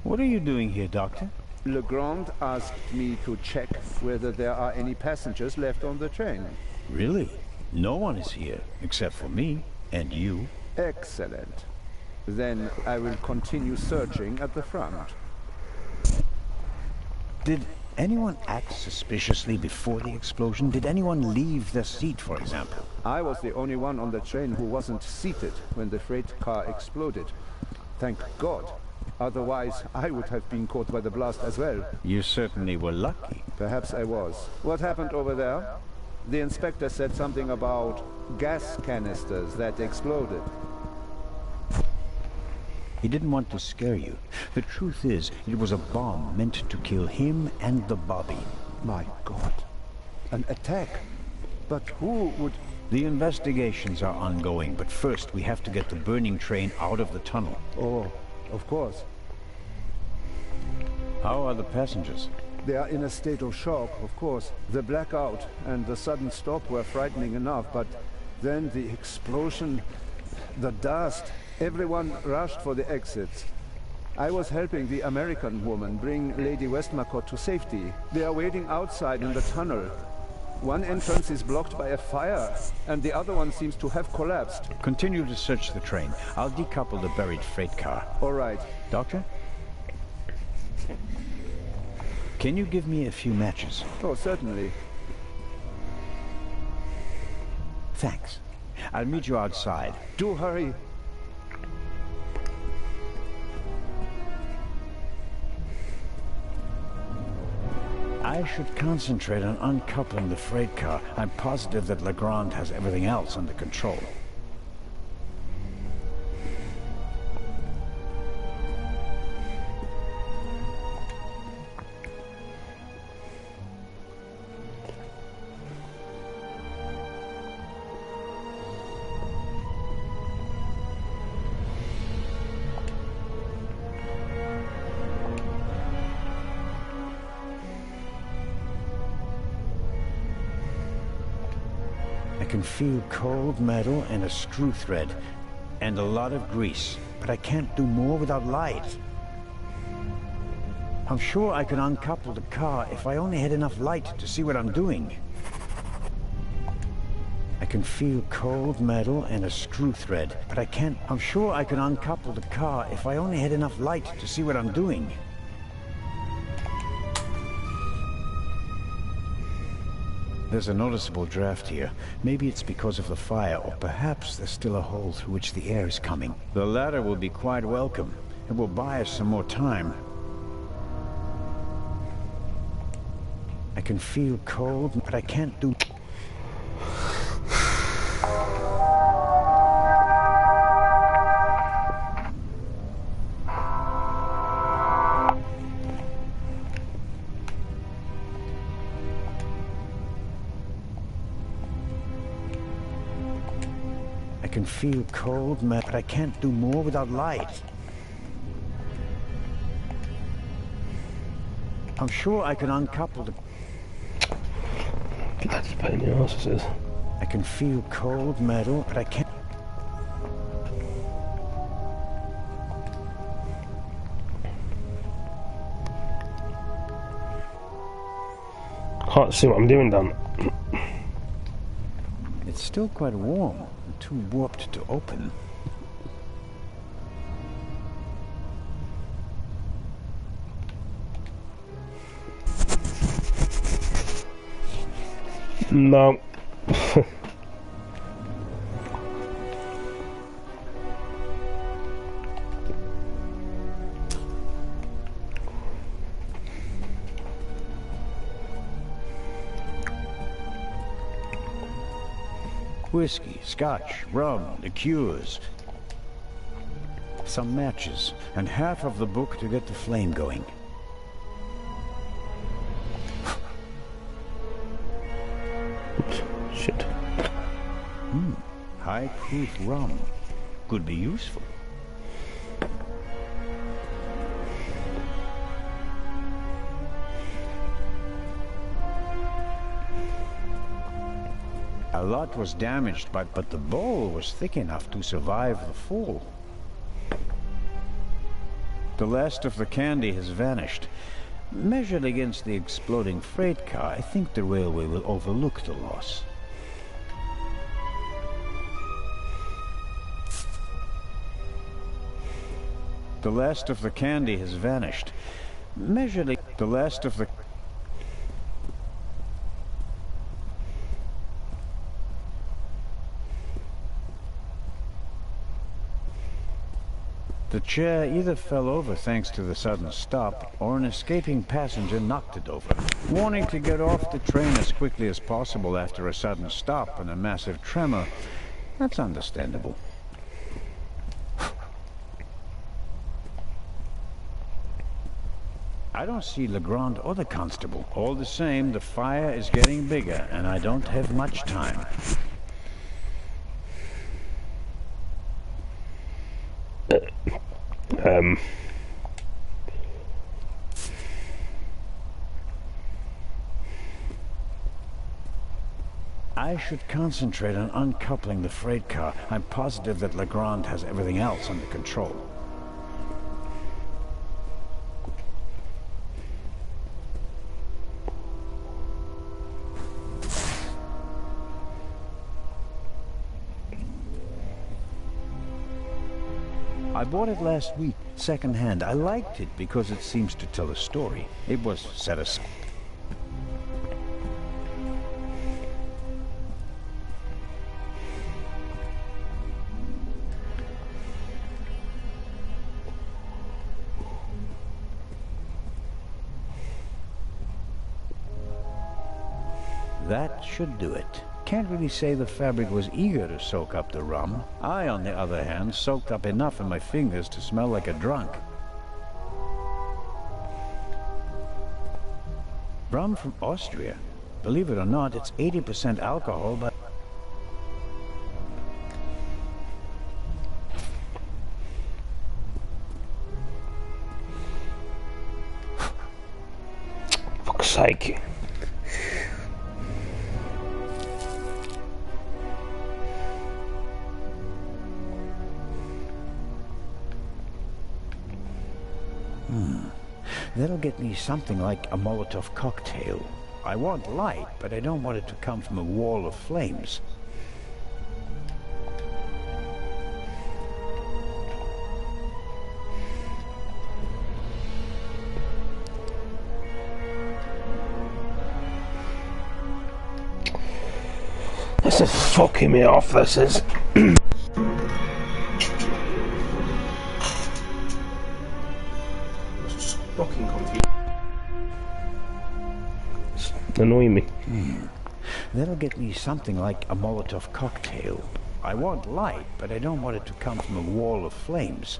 What are you doing here, Doctor? Legrand asked me to check whether there are any passengers left on the train. Really? No one is here, except for me and you. Excellent. Then I will continue searching at the front. Did anyone act suspiciously before the explosion? Did anyone leave their seat, for example? I was the only one on the train who wasn't seated when the freight car exploded. Thank God. Otherwise, I would have been caught by the blast as well. You certainly were lucky. Perhaps I was. What happened over there? The inspector said something about gas canisters that exploded. He didn't want to scare you. The truth is, it was a bomb meant to kill him and the Bobby. My God. An attack? But who would... The investigations are ongoing, but first we have to get the burning train out of the tunnel. Oh, of course. How are the passengers? They are in a state of shock, of course. The blackout and the sudden stop were frightening enough, but then the explosion, the dust, everyone rushed for the exits. I was helping the American woman bring Lady Westmacott to safety. They are waiting outside in the tunnel. One entrance is blocked by a fire, and the other one seems to have collapsed. Continue to search the train. I'll decouple the buried freight car. All right. Doctor? Can you give me a few matches? Oh, certainly. Thanks. I'll meet you outside. Do hurry. I should concentrate on uncoupling the freight car. I'm positive that Legrand has everything else under control. I can feel cold metal and a screw thread, and a lot of grease, but I can't do more without light. I'm sure I could uncouple the car if I only had enough light to see what I'm doing. I can feel cold metal and a screw thread, but I can't... I'm sure I could uncouple the car if I only had enough light to see what I'm doing. There's a noticeable draft here. Maybe it's because of the fire, or perhaps there's still a hole through which the air is coming. The latter will be quite welcome. It will buy us some more time. I can feel cold, but I can't do... I can feel cold, but I can't do more without light. I'm sure I can uncouple the... That's a pain in the arse, this is. I can feel cold metal, but I can't... Can't see what I'm doing, Dan. It's still quite warm and too warped to open. No. Whiskey, scotch, rum, liqueurs. Some matches, and half of the book to get the flame going. Oops, shit. High-proof rum. Could be useful. A lot was damaged, but the bowl was thick enough to survive the fall. The last of the candy has vanished. Measured against the exploding freight car, I think the railway will overlook the loss. The last of the candy has vanished. Measured the last of the... The chair either fell over thanks to the sudden stop, or an escaping passenger knocked it over. Wanting to get off the train as quickly as possible after a sudden stop and a massive tremor, that's understandable. I don't see Legrand or the constable. All the same, the fire is getting bigger, and I don't have much time. I should concentrate on uncoupling the freight car. I'm positive that Legrand has everything else under control. I bought it last week, second-hand. I liked it because it seems to tell a story. It was set aside. That should do it. Can't really say the fabric was eager to soak up the rum. I, on the other hand, soaked up enough in my fingers to smell like a drunk. Rum from Austria. Believe it or not, it's 80% alcohol, but... Fuck's sake. That'll get me something like a Molotov cocktail. I want light, but I don't want it to come from a wall of flames. This is fucking me off, this is. Fucking confused. It's annoying me. That'll get me something like a Molotov cocktail. I want light, but I don't want it to come from a wall of flames.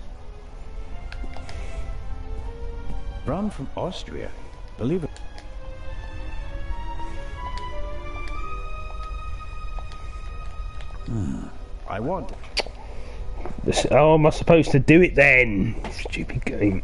Rum from Austria. Believe it. I want it. This, how am I supposed to do it then? Stupid game.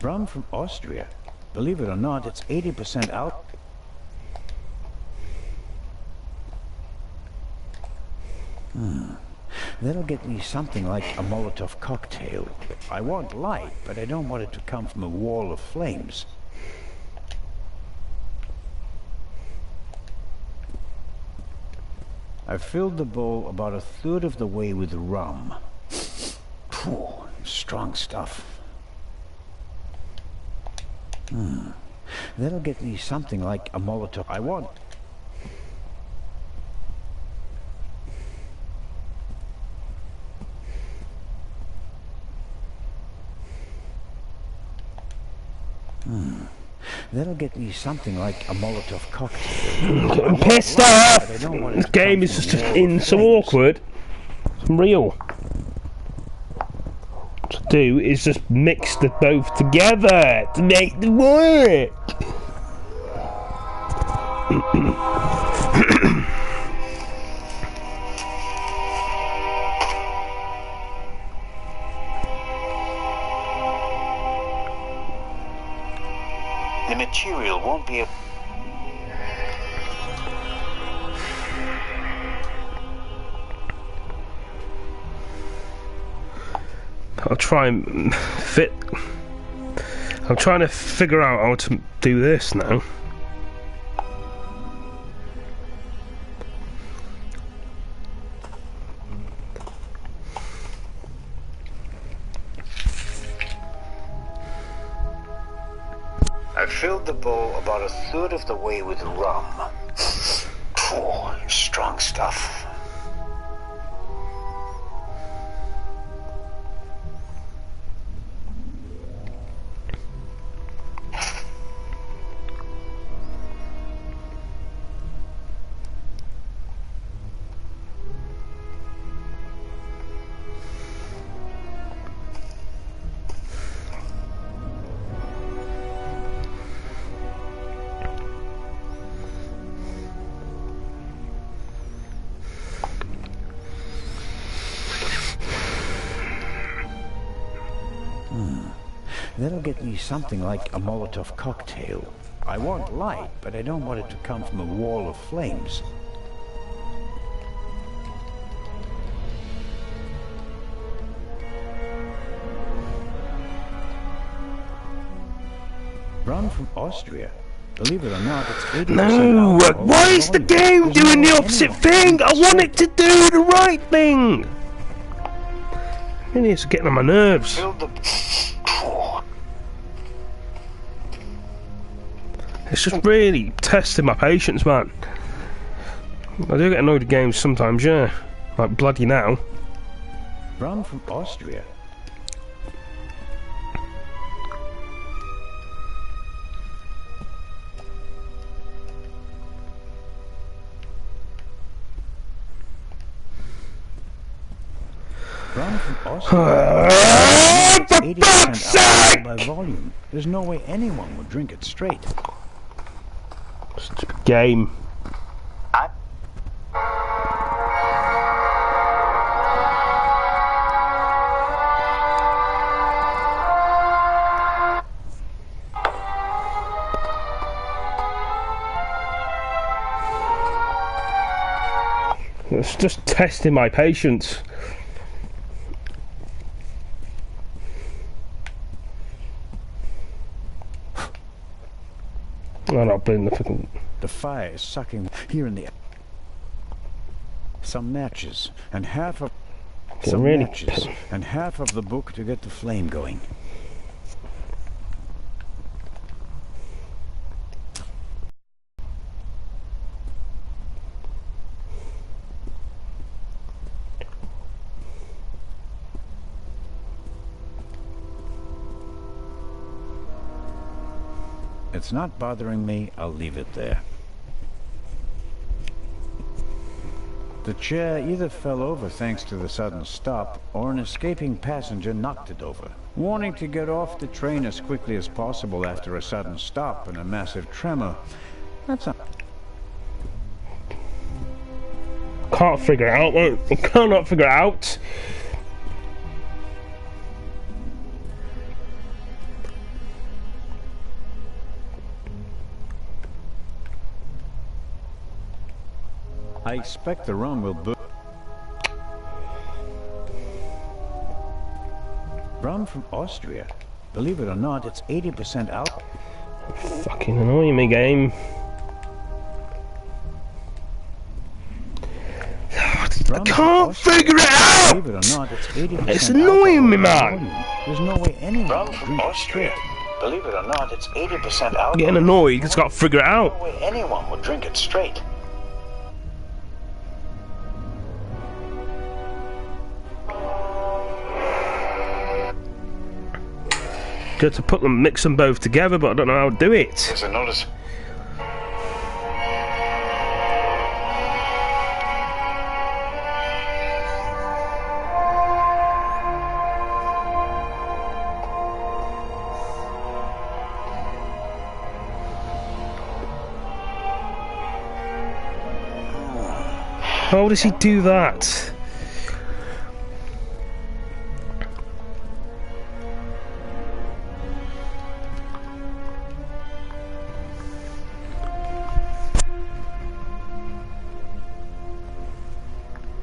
Rum from Austria. Believe it or not, it's 80% alcohol. That'll get me something like a Molotov cocktail. I want light, but I don't want it to come from a wall of flames. I filled the bowl about a third of the way with rum. Phew, strong stuff. That'll get me something like a Molotov. I want... That'll get me something like a Molotov cocktail. I'm getting pissed off! This game is just so awkward. It's real. What to do is just mix the both together to make them work. The material won't be a... I'll try and fit... I'm trying to figure out how to do this now. I filled the bowl about a third of the way with rum. Phew, strong stuff. That'll get me something like a Molotov cocktail. I want light, but I don't want it to come from a wall of flames. Rum from Austria. Believe it or not, it's 80% No! alcohol. Why is the game doing the opposite thing? I want it to do the right thing! It's getting on my nerves. It's just really testing my patience, man. I do get annoyed at games sometimes, yeah. Like bloody now. Rum from Austria. Rum from Austria. 80% alcohol by volume. There's no way anyone would drink it straight. Stupid game. It's just testing my patience. I'm not putting the fucking... The fire is sucking here and there. Some matches and half of matches and half of the book to get the flame going. It's not bothering me, I'll leave it there. The chair either fell over thanks to the sudden stop, or an escaping passenger knocked it over. Wanting to get off the train as quickly as possible after a sudden stop and a massive tremor, that's not... Can't figure it out, man. I cannot figure it out. I expect the rum will burn. Rum from Austria. Believe it or not, it's 80% alcohol. Fucking annoying me, game. I can't figure it out! Believe it or not, it's 80% It's annoying me, man. There's no way anyone would drink it straight. Believe it or not, it's 80% alcohol. I'm getting annoyed, it's got to figure it out. There's no way anyone would drink it straight. Good to put them, mix them both together, but I don't know how to do it. There's a notice. How does he do that?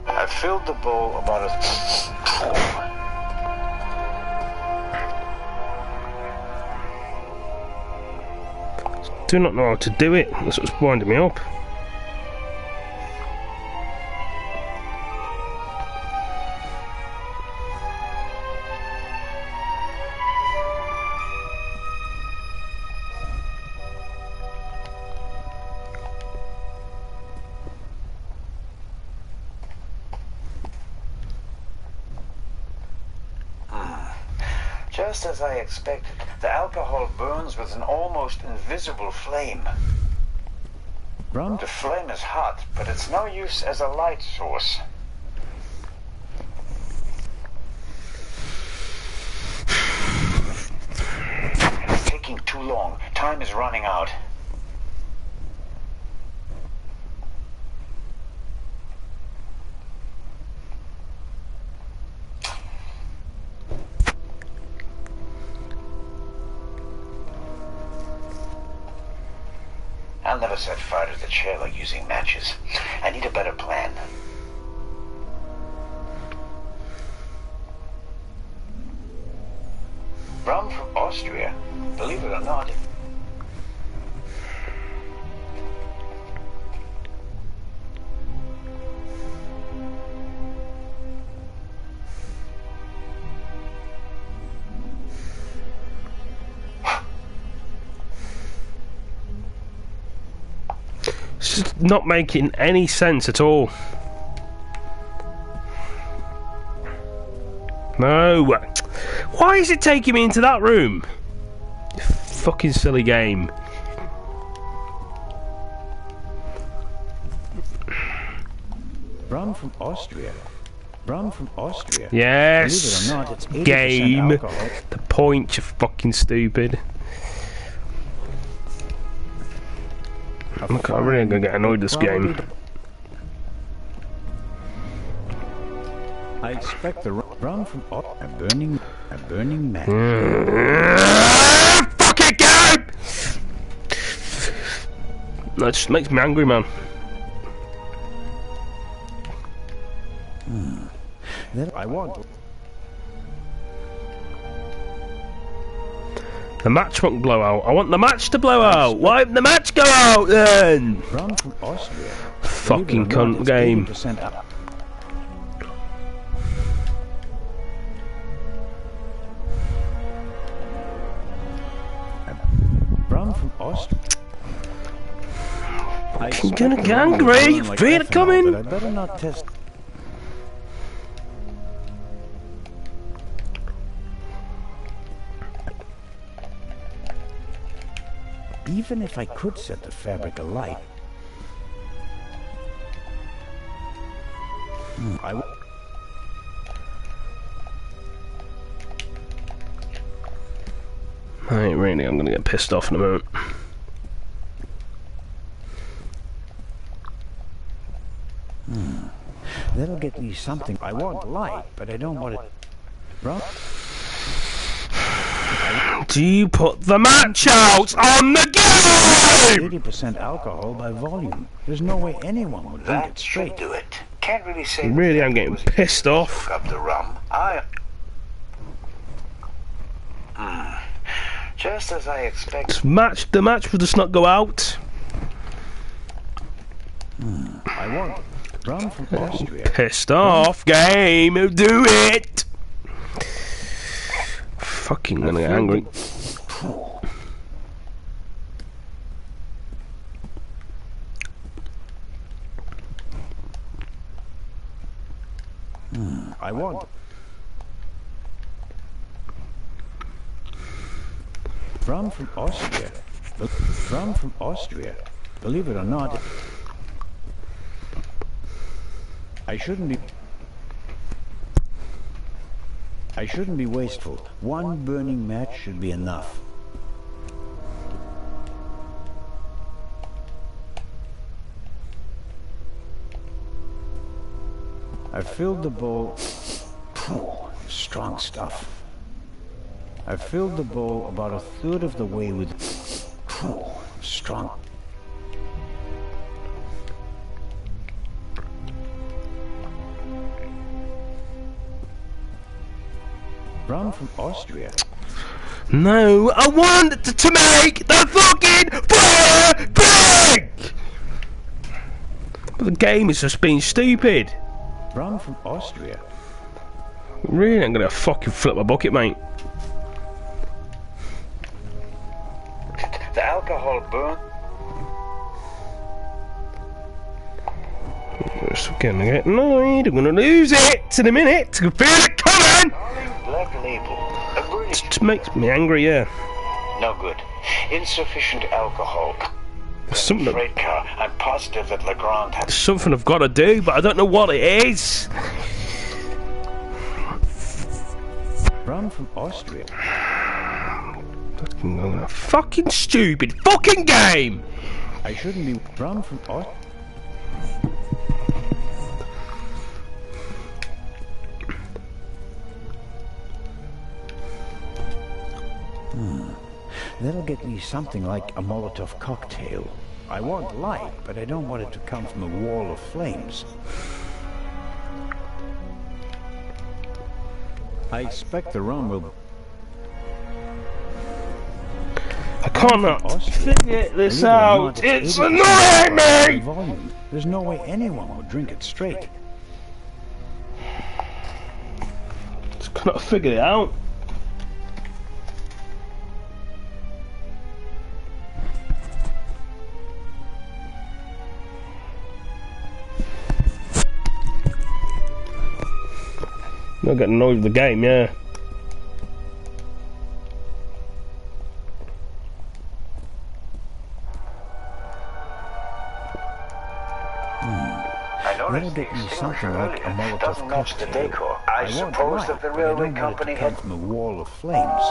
I filled the bowl about a... Do not know how to do it. That's what's winding me up. Just as I expected, the alcohol burns with an almost invisible flame. Rum? The flame is hot, but it's no use as a light source. It's taking too long. Time is running out. never set fire to the chair like using matches. I need a better plan. Rum from Austria. Believe it or not. It's just not making any sense at all. No. Why is it taking me into that room? Fucking silly game. Rum from Austria. Rum from Austria. Yes. Believe it or not, it's 80% Game. alcohol. The point, you fucking stupid. Look, I'm really gonna get annoyed this game. I expect the rum from a burning match. Fuck it, game! That just makes me angry, man. Then I want. The match won't blow out. I want the match to blow out. Why didn't the match go out then? Rum from Austria. Fucking cunt game. Rum from Austria. I'm gonna get angry. Feel it coming. I better not test. Even if I could set the fabric alight, Really, I'm gonna get pissed off in a moment. That'll get me something. I want light, but I don't want it. Rum. Do you put the match out on the game? 80% alcohol by volume. There's no way anyone would drink it straight. Do it. Can't really say. Really, I'm getting pissed off. Up the rum. Just as I expected. The match will just not go out. I want rum from Austria. Pissed off, game. Do it. Fucking gonna get angry. I want rum from Austria. Rum from Austria. Believe it or not, I shouldn't be wasteful. One burning match should be enough. I filled the bowl. Strong stuff. I filled the bowl about a third of the way with strong. Rum from Austria. No, I want to make the fucking fire big! But the game is just being stupid. Rum from Austria. Really, I'm gonna fucking flip my bucket, mate. The alcohol burn. Just gonna get annoyed. I'm gonna lose it in a minute. I can feel it coming. Black label. It just makes me angry, yeah. No good. Insufficient alcohol. Something. Freight car. I'm positive that Legrand had Something I've got to do, but I don't know what it is. Rum from Austria. Fucking stupid fucking game. I shouldn't be rum from Austria. That'll get me something like a Molotov cocktail. I want light, but I don't want it to come from a wall of flames. I expect the rum will... I cannot figure this out. It's annoying me! Volume. There's no way anyone would drink it straight. Just cannot figure it out. Not getting annoyed with the game, yeah. I noticed the extinguisher earlier doesn't match the decor. I suppose that the railway company had from a wall of flames.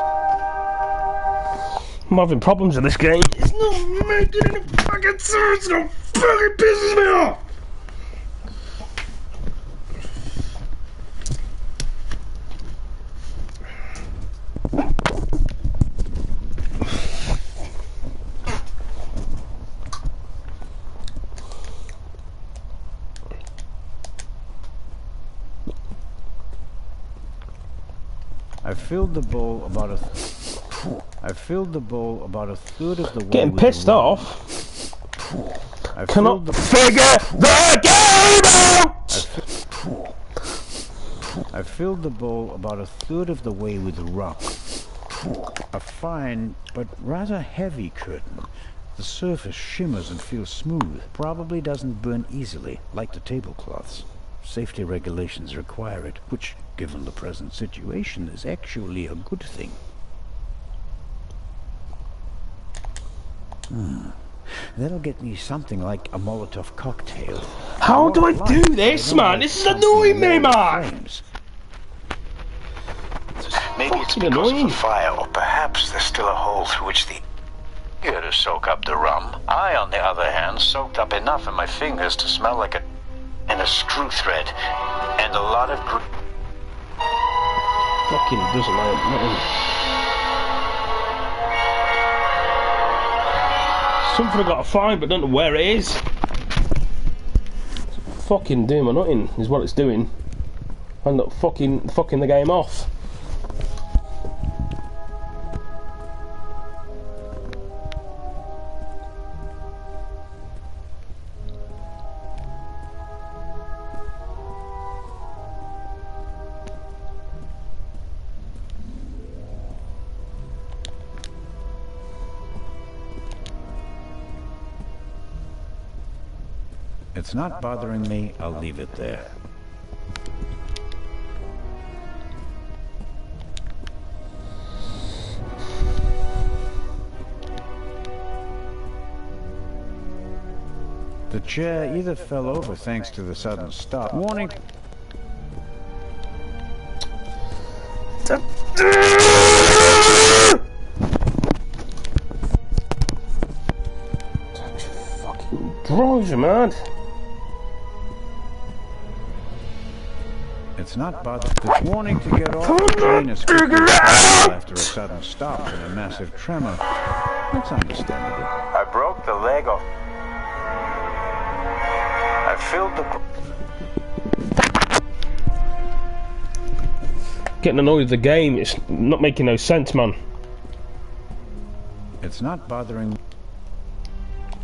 I'm having problems with this game. It's not making any fucking sense. It fucking pisses me off. I filled the bowl about a third of the way. Getting pissed off. I cannot figure the game out. I filled the bowl about a third of the way with rum. A fine but rather heavy curtain. The surface shimmers and feels smooth. Probably doesn't burn easily like the tablecloths. Safety regulations require it, which, given the present situation, is actually a good thing. That'll get me something like a Molotov cocktail. How do I do this, man? This is annoying me, man! Maybe it's because of the fire, or perhaps there's still a hole through which the air to soak up the rum. I, on the other hand, soaked up enough in my fingers to smell like a screw thread, and a lot of fucking doesn't like nothing. Something I gotta find, but don't know where it is. It's fucking doing my nothing is what it's doing. I'm not fucking the game off. It's not bothering me, I'll leave it there. The chair either fell over thanks to the sudden stop. Warning. Fucking drives you mad. It's not bothering. The warning to get off the train as quickly as possible after a sudden stop and a massive tremor. That's understandable. I broke the leg off. I filled the... Getting annoyed with the game, it's not making no sense, man. It's not bothering.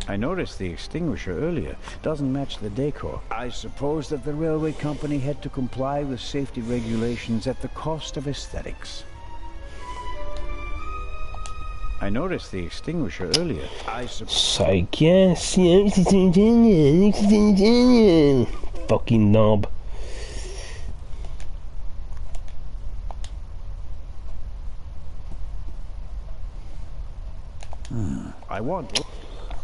I noticed the extinguisher earlier. Doesn't match the decor. I suppose that the railway company had to comply with safety regulations at the cost of aesthetics. I noticed the extinguisher earlier. I suppose. Psych, yes, fucking knob. I want.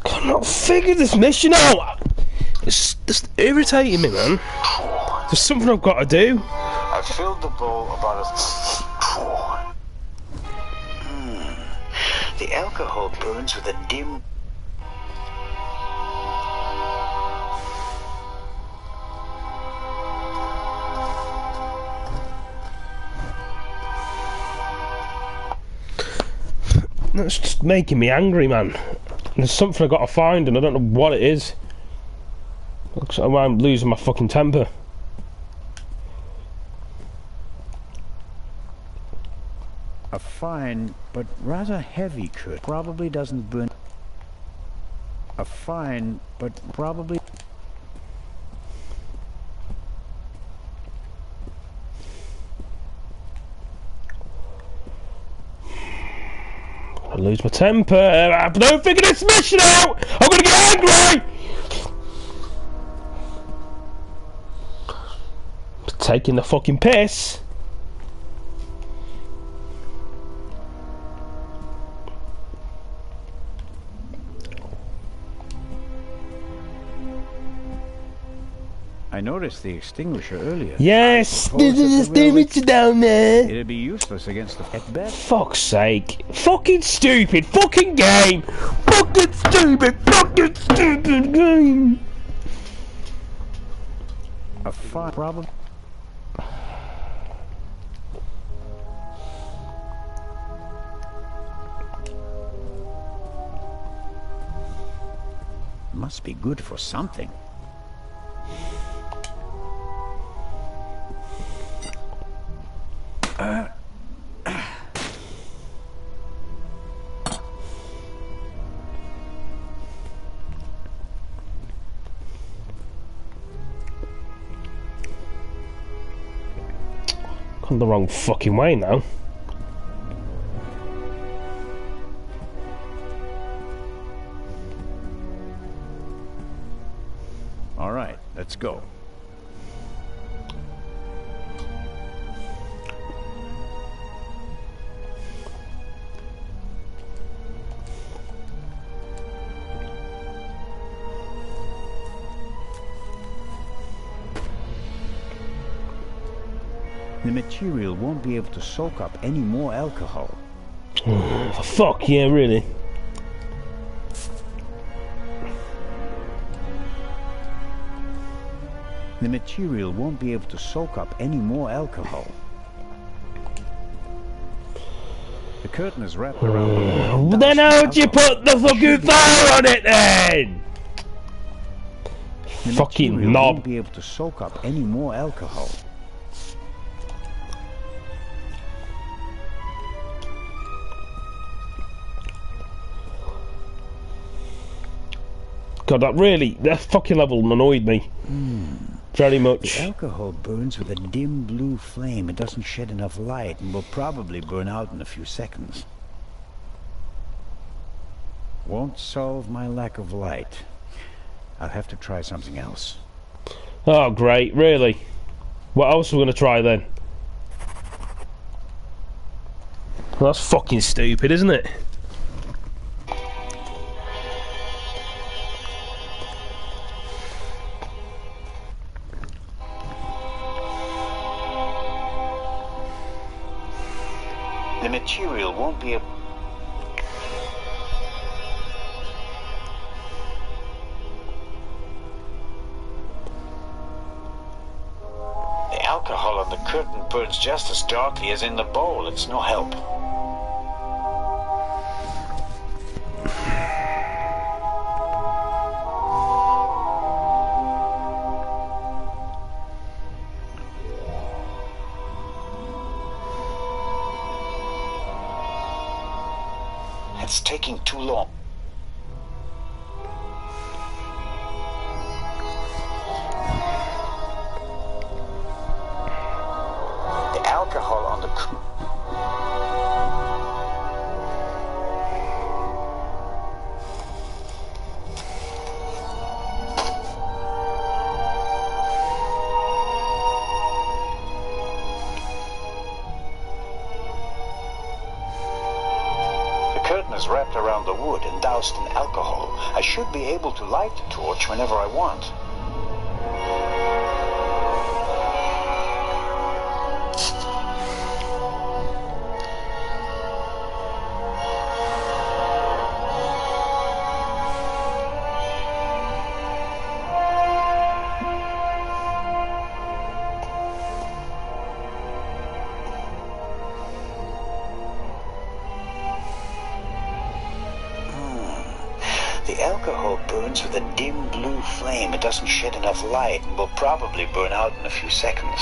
Cannot figure this mission out. It's just irritating me, man. There's something I've got to do. I filled the bowl about a... The alcohol burns with a dim... That's just making me angry, man. There's something I've got to find and I don't know what it is. Looks like I'm losing my fucking temper. A fine but rather heavy curtain probably doesn't burn. A fine but probably... I lose my temper. I don't figure this mission out. I'm gonna get angry. Taking the fucking piss. I noticed the extinguisher earlier. Yes, there's an extinguisher down there. It'd be useless against the at best. Fuck's sake. Fucking stupid. Fucking game. Fucking stupid. Fucking stupid game. A fine problem. Must be good for something. Gone the wrong fucking way now. All right, let's go. The material won't be able to soak up any more alcohol. Fuck yeah, really. The material won't be able to soak up any more alcohol. The curtain is wrapped around the Then how'd you put the fucking fire on it then? The Fucking material knob. won't be able to soak up any more alcohol. God, that fucking level annoyed me. Very much. The alcohol burns with a dim blue flame. It doesn't shed enough light and will probably burn out in a few seconds. Won't solve my lack of light. I'll have to try something else. Oh, great, really? What else are we going to try then? Well, that's fucking stupid, isn't it? The material won't be able... The alcohol on the curtain burns just as darkly as in the bowl. It's no help. It's taking too long. The alcohol on the is wrapped around the wood and doused in alcohol. I should be able to light the torch whenever I want. The alcohol burns with a dim blue flame. It doesn't shed enough light and will probably burn out in a few seconds.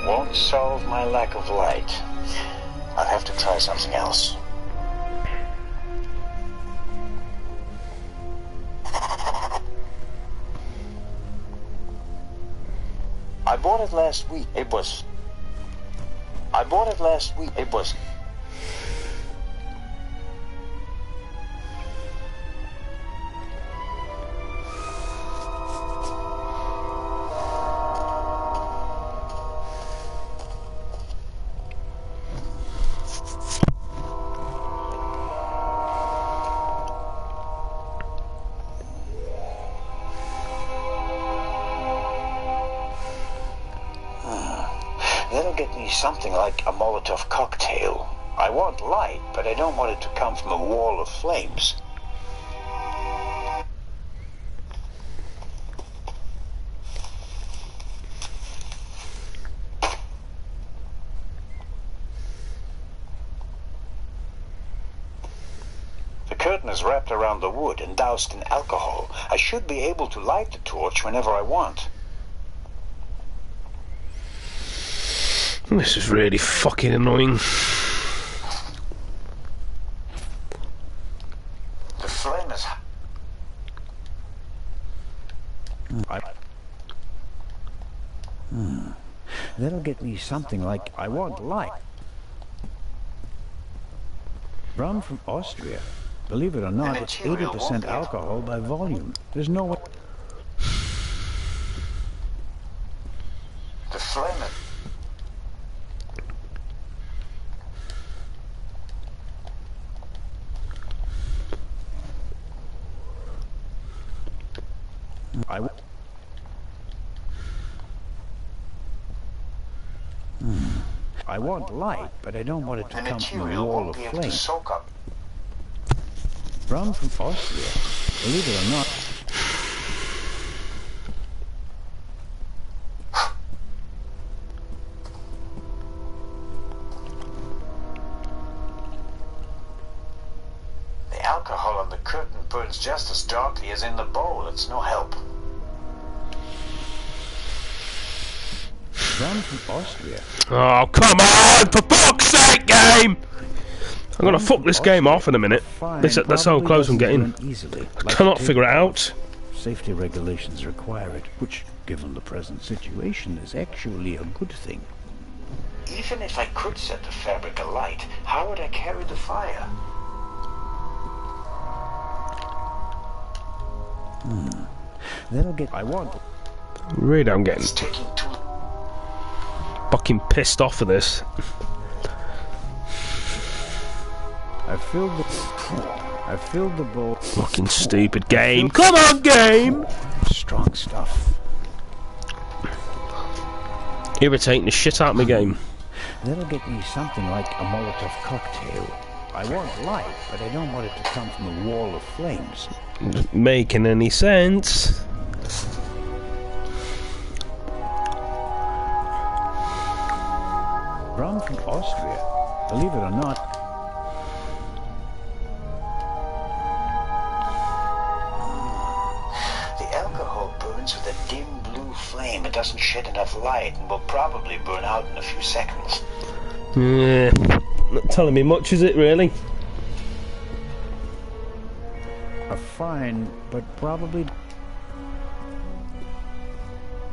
Won't solve my lack of light. I'll have to try something else. I bought it last week. I bought it last week. That'll get me something like a Molotov cocktail. I want light, but I don't want it to come from a wall of flames. The curtain is wrapped around the wood and doused in alcohol. I should be able to light the torch whenever I want. This is really fucking annoying. The flame is... That'll get me something like I want light. Rum from Austria. Believe it or not, it's 80% alcohol by volume. There's no way... The flame is... I want light, but I don't want it to come from a wall of flame. Rum from Austria. Believe it or not. The alcohol on the curtain burns just as darkly as in the bowl. It's no help. Rum from Austria. Oh, come on! For fuck's sake, game! I'm gonna fuck this game off in a minute. That's how close I'm getting. I cannot figure it out. Safety regulations require it, which, given the present situation, is actually a good thing. Even if I could set the fabric alight, how would I carry the fire? That'll get... I want... Really, I'm getting fucking pissed off of this. I filled the bowl. Fucking stupid game. Come on, game! Strong stuff. Irritating the shit out of my game. That'll get me something like a Molotov cocktail. I want light, but I don't want it to come from a wall of flames. Doesn't making any sense. Rum from Austria. Believe it or not. The alcohol burns with a dim blue flame. It doesn't shed enough light and will probably burn out in a few seconds. Yeah, not telling me much, is it, really? A fine, but probably...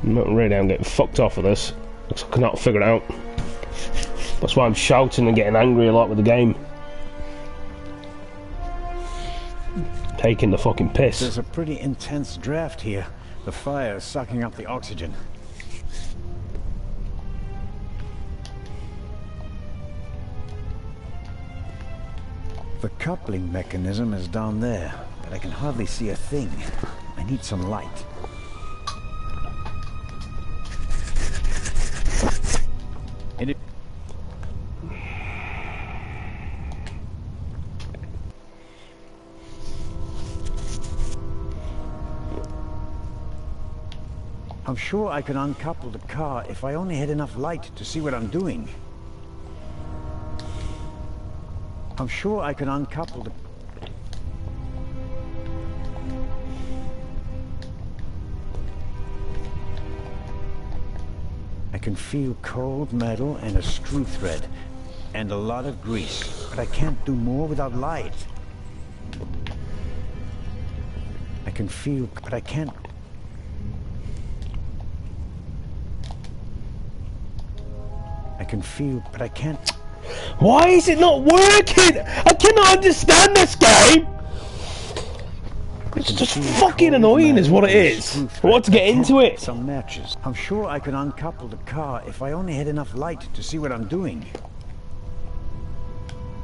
Not really, I'm getting fucked off with this. I cannot figure it out. That's why I'm shouting and getting angry a lot with the game. Taking the fucking piss. There's a pretty intense draft here. The fire is sucking up the oxygen. The coupling mechanism is down there, but I can hardly see a thing. I need some light. And it... I'm sure I can uncouple the car if I only had enough light to see what I'm doing. I'm sure I can uncouple the... I can feel cold metal and a screw thread. And a lot of grease. But I can't do more without light. I can feel... but I can't... I can feel... but I can't... Why is it not working? I cannot understand this game! It's just fucking annoying is what it is. I want to get into it. Some matches. I'm sure I can uncouple the car if I only had enough light to see what I'm doing.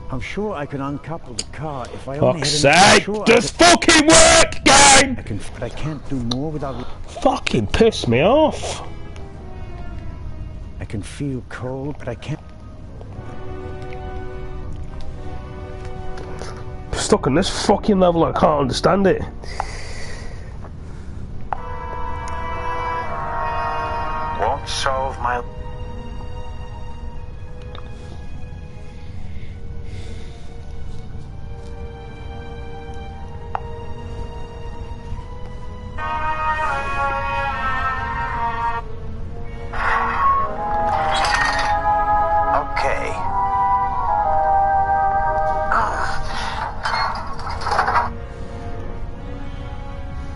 I'm sure I can uncouple the car if I only had enough. Fuck's sake! Just fucking work, game! But I can't do more without... Fucking piss me off. I can feel cold, but I can't... Stuck on this fucking level, I can't understand it. Won't solve my... Okay.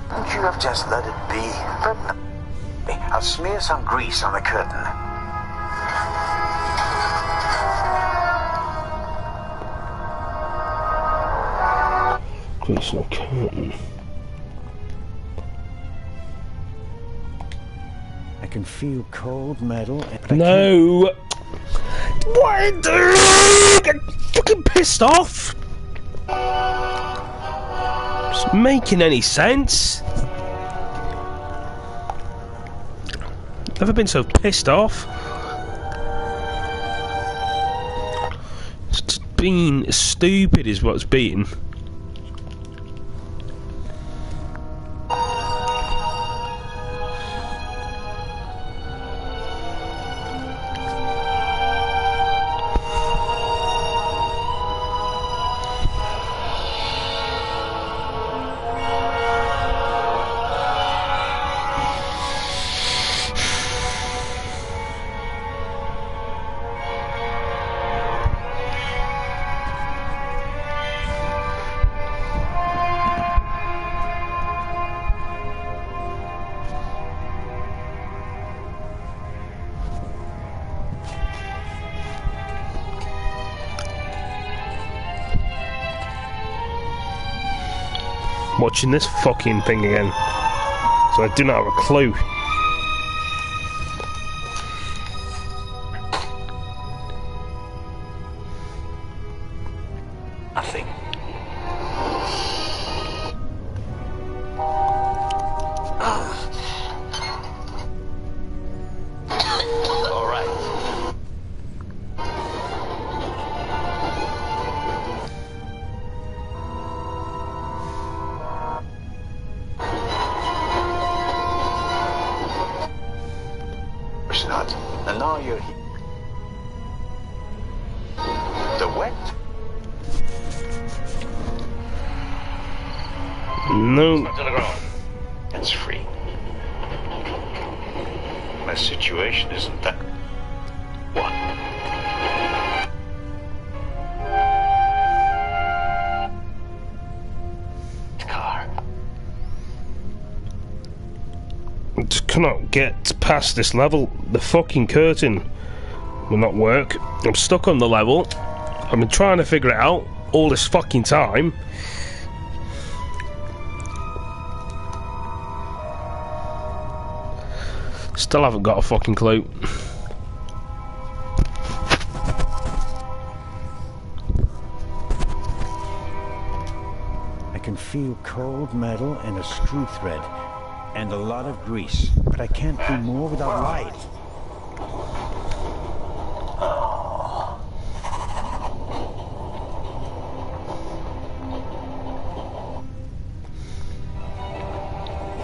Wouldn't you have just let it be? But no. I'll smear some grease on the curtain. Grease on the curtain. I can feel cold metal. No! What? I'm fucking pissed off! It's making any sense? Never been so pissed off. It's just being stupid is what's being. Watching this fucking thing again, so I do not have a clue. Nothing. All right. Not. And now you're here. The wet? No. To the ground. It's free. My situation isn't that one. Car. I just cannot get past this level. The fucking curtain will not work. I'm stuck on the level. I've been trying to figure it out all this fucking time. Still haven't got a fucking clue. I can feel cold metal and a screw thread. And a lot of grease. But I can't do more without light.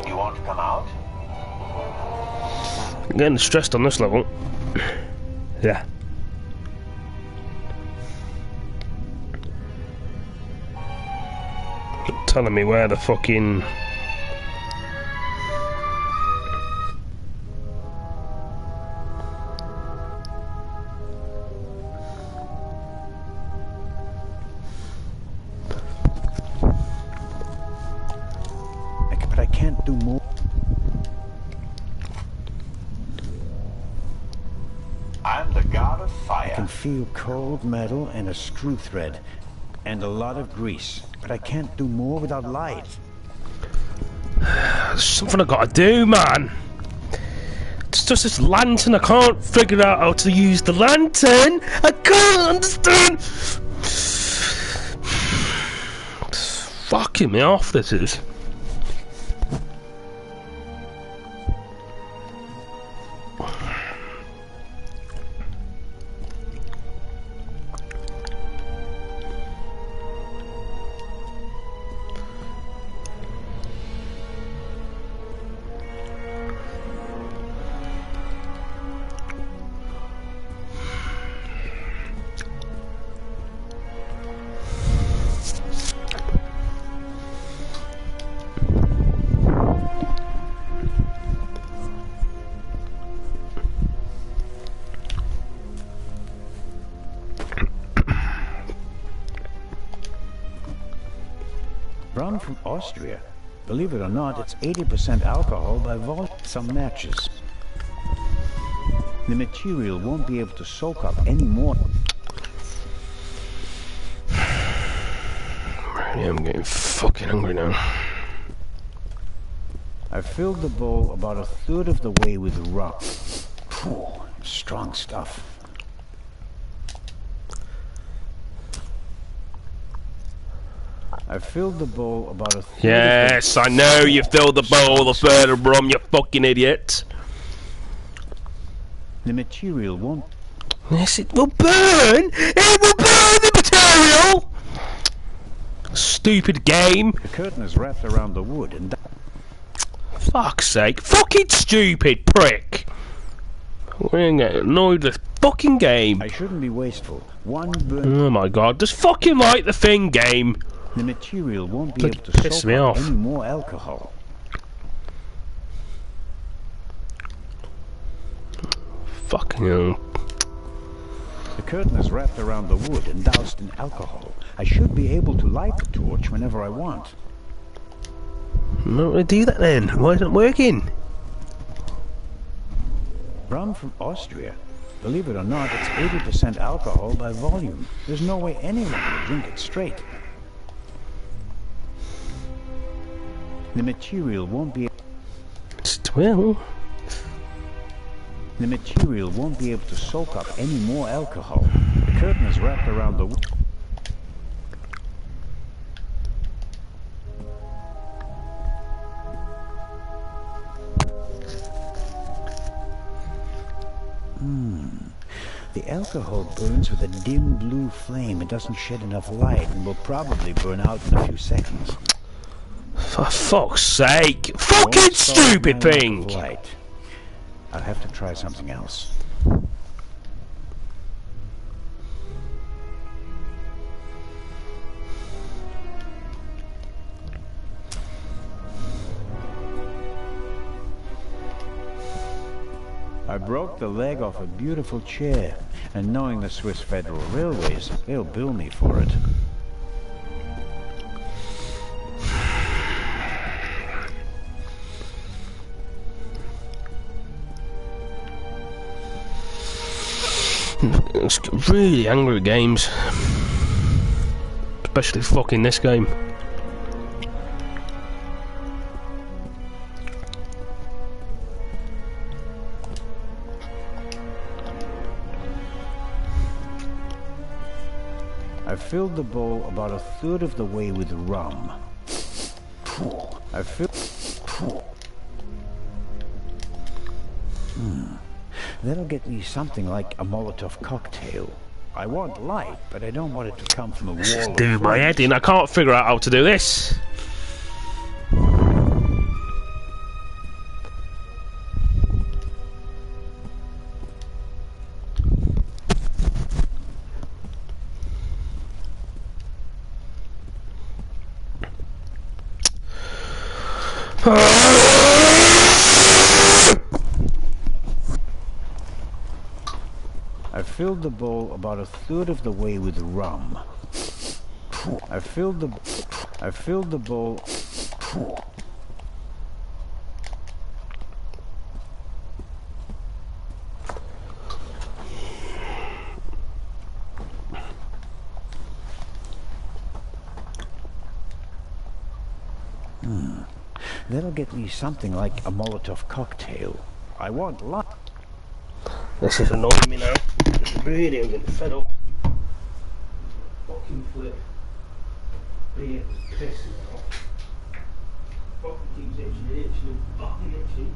You want to come out? I'm getting stressed on this level. Yeah. Telling me where the fucking... I'm the god of I fire. can feel cold metal and a screw thread, and a lot of grease, but I can't do more without light. There's something I gotta do, man. It's just this lantern. I can't figure out how to use the lantern. I can't understand. It's fucking me off, this is. Rum from Austria. Believe it or not, it's 80% alcohol by volume. Some matches. The material won't be able to soak up any more. Yeah, I'm getting fucking hungry now. I filled the bowl about a third of the way with rum. Phew, strong stuff. I filled the bowl about a third. Yes, I know you filled the bowl a third of rum, you fucking idiot. The material won't. Yes, it will burn! It will burn the material! Stupid game. The curtain is wrapped around the wood and... Fuck's sake. Fucking stupid prick! We're gonna get annoyed with this fucking game. I shouldn't be wasteful. One burn... Oh my god, just fucking like the thing game. The material won't be Bloody able to piss soak me up off. any more alcohol. Fucking hell. The curtain is wrapped around the wood and doused in alcohol. I should be able to light the torch whenever I want. I'm not gonna do that then. Why isn't it working? Rum from Austria. Believe it or not, it's 80% alcohol by volume. There's no way anyone would drink it straight. The material won't be... Well... The material won't be able to soak up any more alcohol. The curtain is wrapped around the... The alcohol burns with a dim blue flame. It doesn't shed enough light and will probably burn out in a few seconds. For fuck's sake! Fucking stupid thing! Light. I'll have to try something else. I broke the leg off a beautiful chair, and knowing the Swiss Federal Railways, they'll bill me for it. It's really angry at games. Especially fucking this game. I filled the bowl about a third of the way with rum. I filled... That'll get me something like a Molotov cocktail. I want light, but I don't want it to come from a This is wall of doing my flames. head in. I can't figure out how to do this. I filled the bowl about a third of the way with rum. I filled the bowl... That'll get me something like a Molotov cocktail. I want lot. This is annoying me now. Really, I'm getting fed up. Fucking flip. Being pissing me off. Fucking keeps itching and itching and fucking itching.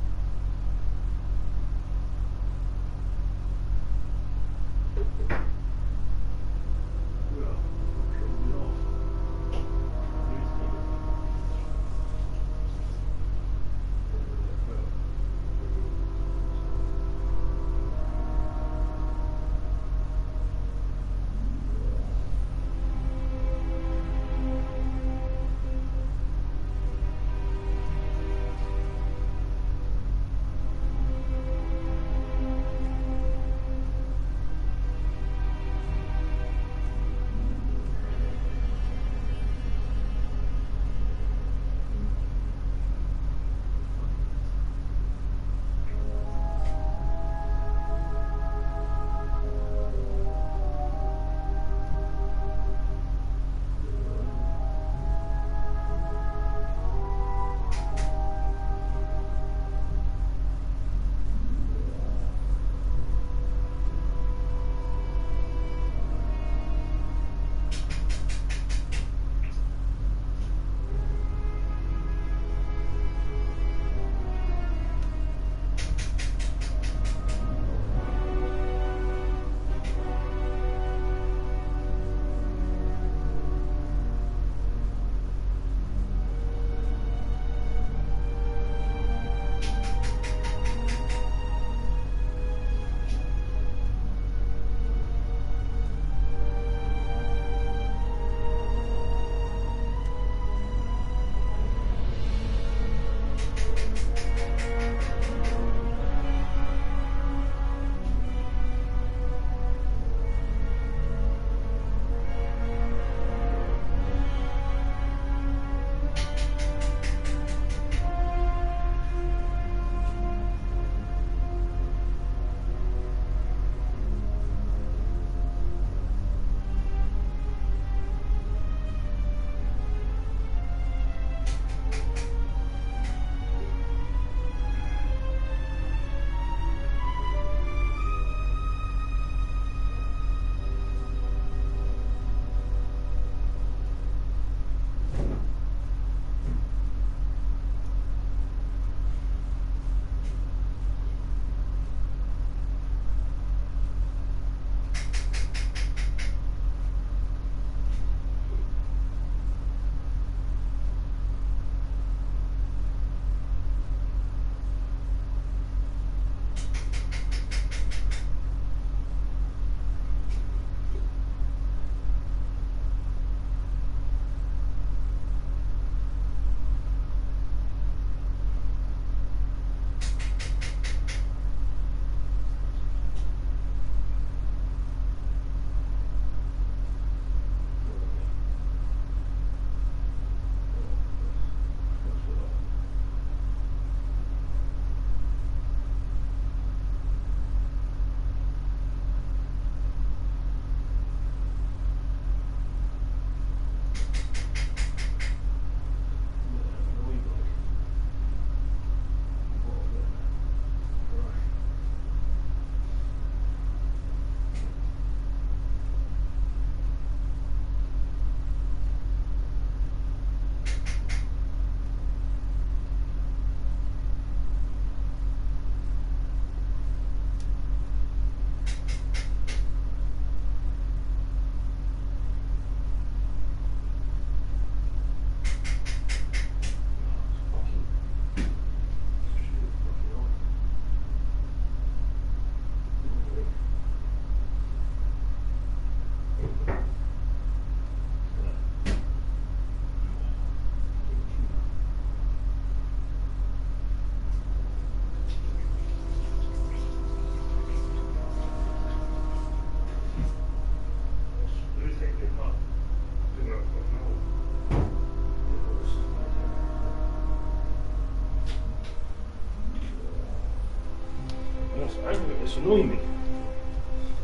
It's annoying me.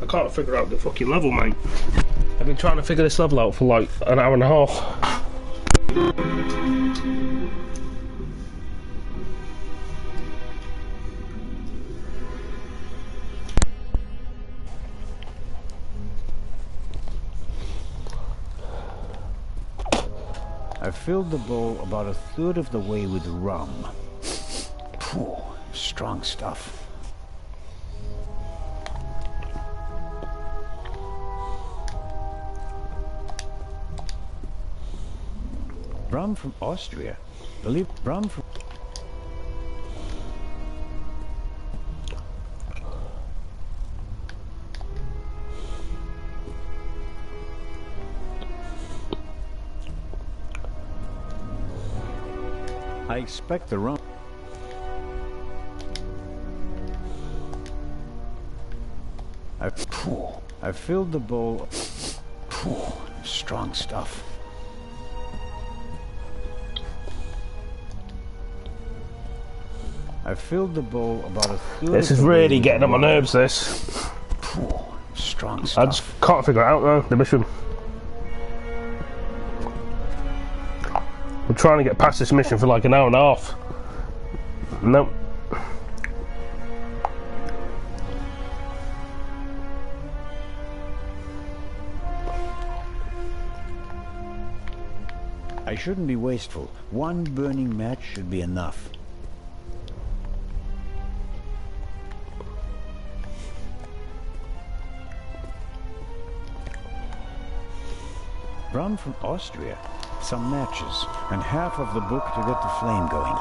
I can't figure out the fucking level, mate. I've been trying to figure this level out for like an hour and a half. I filled the bowl about a third of the way with rum. Phew, strong stuff. Rum from Austria. Believe rum from... I expect the rum... I filled the bowl... strong stuff. I filled the bowl about a third. This is really getting on my nerves, this. Strong stuff. I just can't figure it out though, the mission. I'm trying to get past this mission for like an hour and a half. Nope. I shouldn't be wasteful. One burning match should be enough. Rum from Austria, some matches, and half of the book to get the flame going.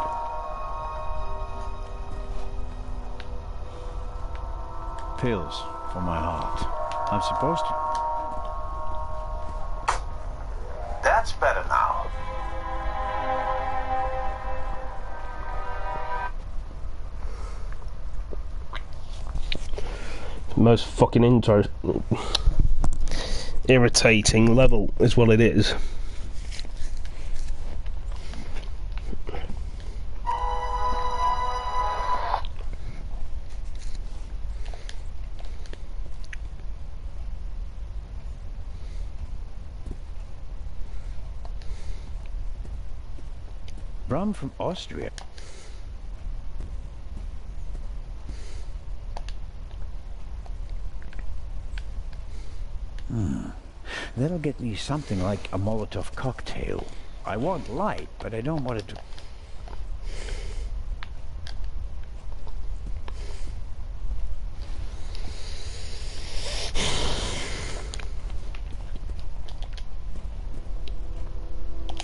Pills for my heart. I'm supposed to... That's better now. Most fucking irritating level is what it is. Rum from Austria. That'll get me something like a Molotov cocktail. I want light, but I don't want it to...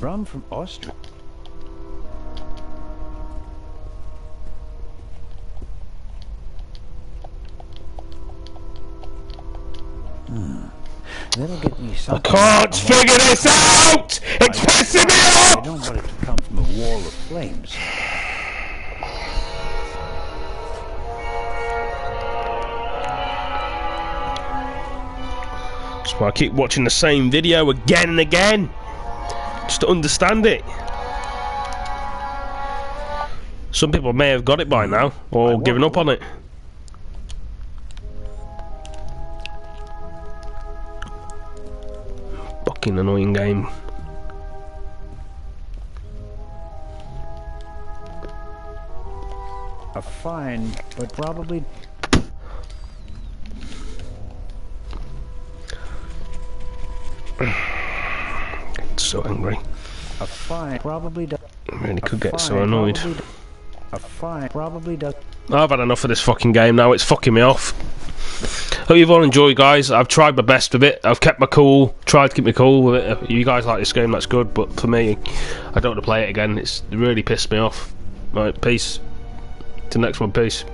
Rum from Austria. That'll get me something. I can't figure this out! It's pissing me off! I don't want it to come from a wall of flames. That's why I keep watching the same video again and again, just to understand it. Some people may have got it by now, or given up on it. Fucking annoying game. A fine, but probably... So angry. A fine probably does. I really could get so annoyed. A fine probably does. I've had enough of this fucking game now, it's fucking me off. Hope you've all enjoyed, guys. I've tried my best with it. I've kept my cool, tried to keep me cool with it. If you guys like this game, that's good, but for me, I don't want to play it again. It's really pissed me off. Right, peace. To the next one, peace.